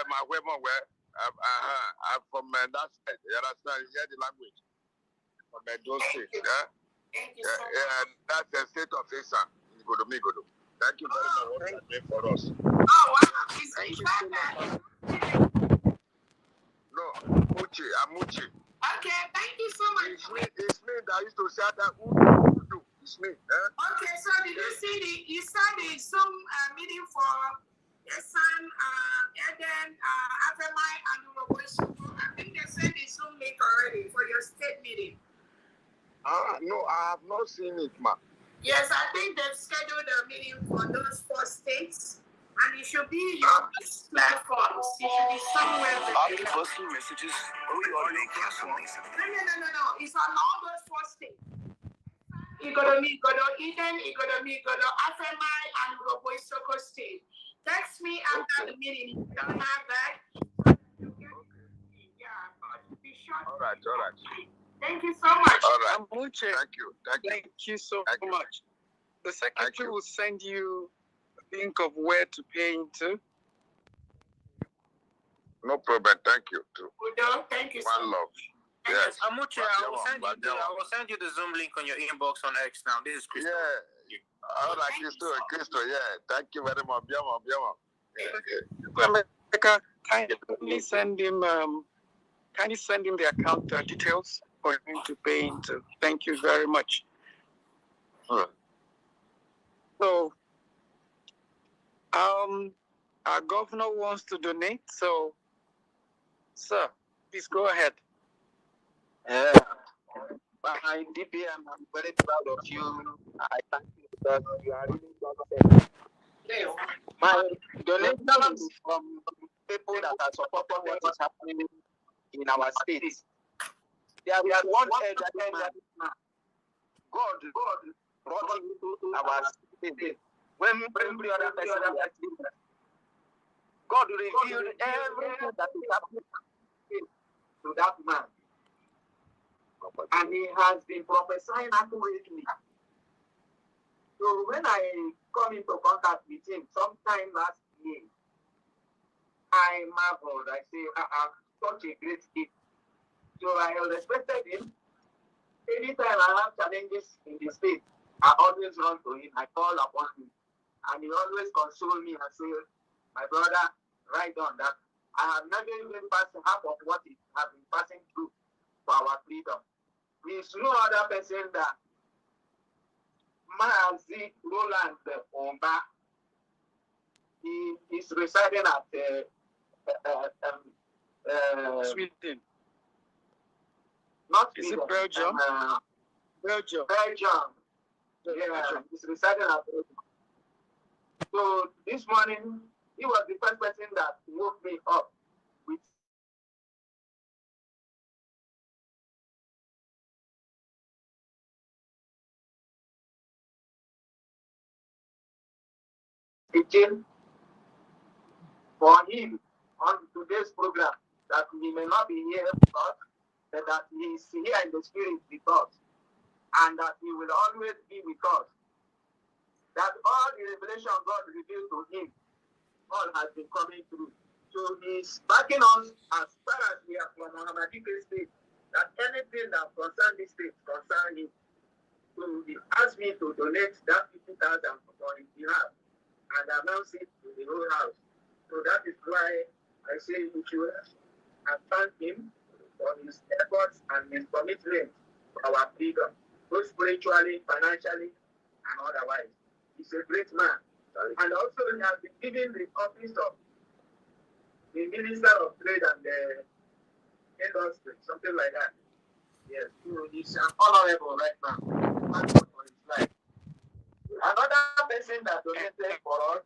My women I'm from that side. You understand? You hear the language from those states. Yeah, and that's the state of Asa. Thank you very much what you are doing for us. Oh wow! Thank you so much. No, Amuchi. Okay, thank you so much. It's me that used to shout that. It's me. Okay, so did you saw the Zoom meeting for your son, Eden, Afemai, and Uroboisuku? I think they sent the Zoom link already for your state meeting. No, I have not seen it, ma. Yes, I think they've scheduled a meeting for those 4 states, and it should be your platforms. It should be somewhere. After posting messages, we already cancel this. No. It's on all those 4 states. Eden, Afemai, and Uroboisuku state. Text me after the meeting. If you don't have that, yeah, but be sure. All right. Thank you so much. All right. Amuche, Thank you so much. The secretary will send you a link of where to pay into. No problem. Thank you too. Udo, thank you. One love. Yes. Amuche, I will send you the Zoom link on your inbox on X now. This is Crystal. Yeah. All right, Crystal. Yeah. Thank you very much. Kindly send him the account details for him to pay into. Thank you very much. So, our governor wants to donate. So, sir, please go ahead. By DPM, I'm very proud of you. I thank you because you are really God. My donation is from people that are supporting what is happening in our states. There is one elderly man. God brought him to our state. When every other person has been, God revealed everything that is happening to that man. And he has been prophesying accurately. So when I come into contact with him sometime last year, I marveled. I say, such a great gift. So I respected him. Anytime I have challenges in the state, I always run to him. I call upon him. And he always console me and say, my brother, write on that. I have never even passed half of what he has been passing through for our freedom. There is no other person that Maazi Roland Omba. He is residing at Sweden. Not Is Sweden. it Belgium? Belgium. Yeah, he's residing at Belgium. So this morning, he was the first person that woke me up with teaching for him on today's program, that he may not be here with us, but that he is here in the spirit with us, and that he will always be with us. That all the revelation God revealed to him, all has been coming through. So he's backing on as far as we are from Ohamadike state, that anything that concerns this state concerns him. So he asked me to donate that 50,000 on his behalf and announce it to the whole house. So that is why I say we should and thank him for his efforts and his commitment to our freedom, both spiritually, financially, and otherwise. He's a great man. And also he has been given the office of the Minister of Trade and the Industry, something like that. Yes, so he's an honorable right now. Thank God for his life. Another person that donated for us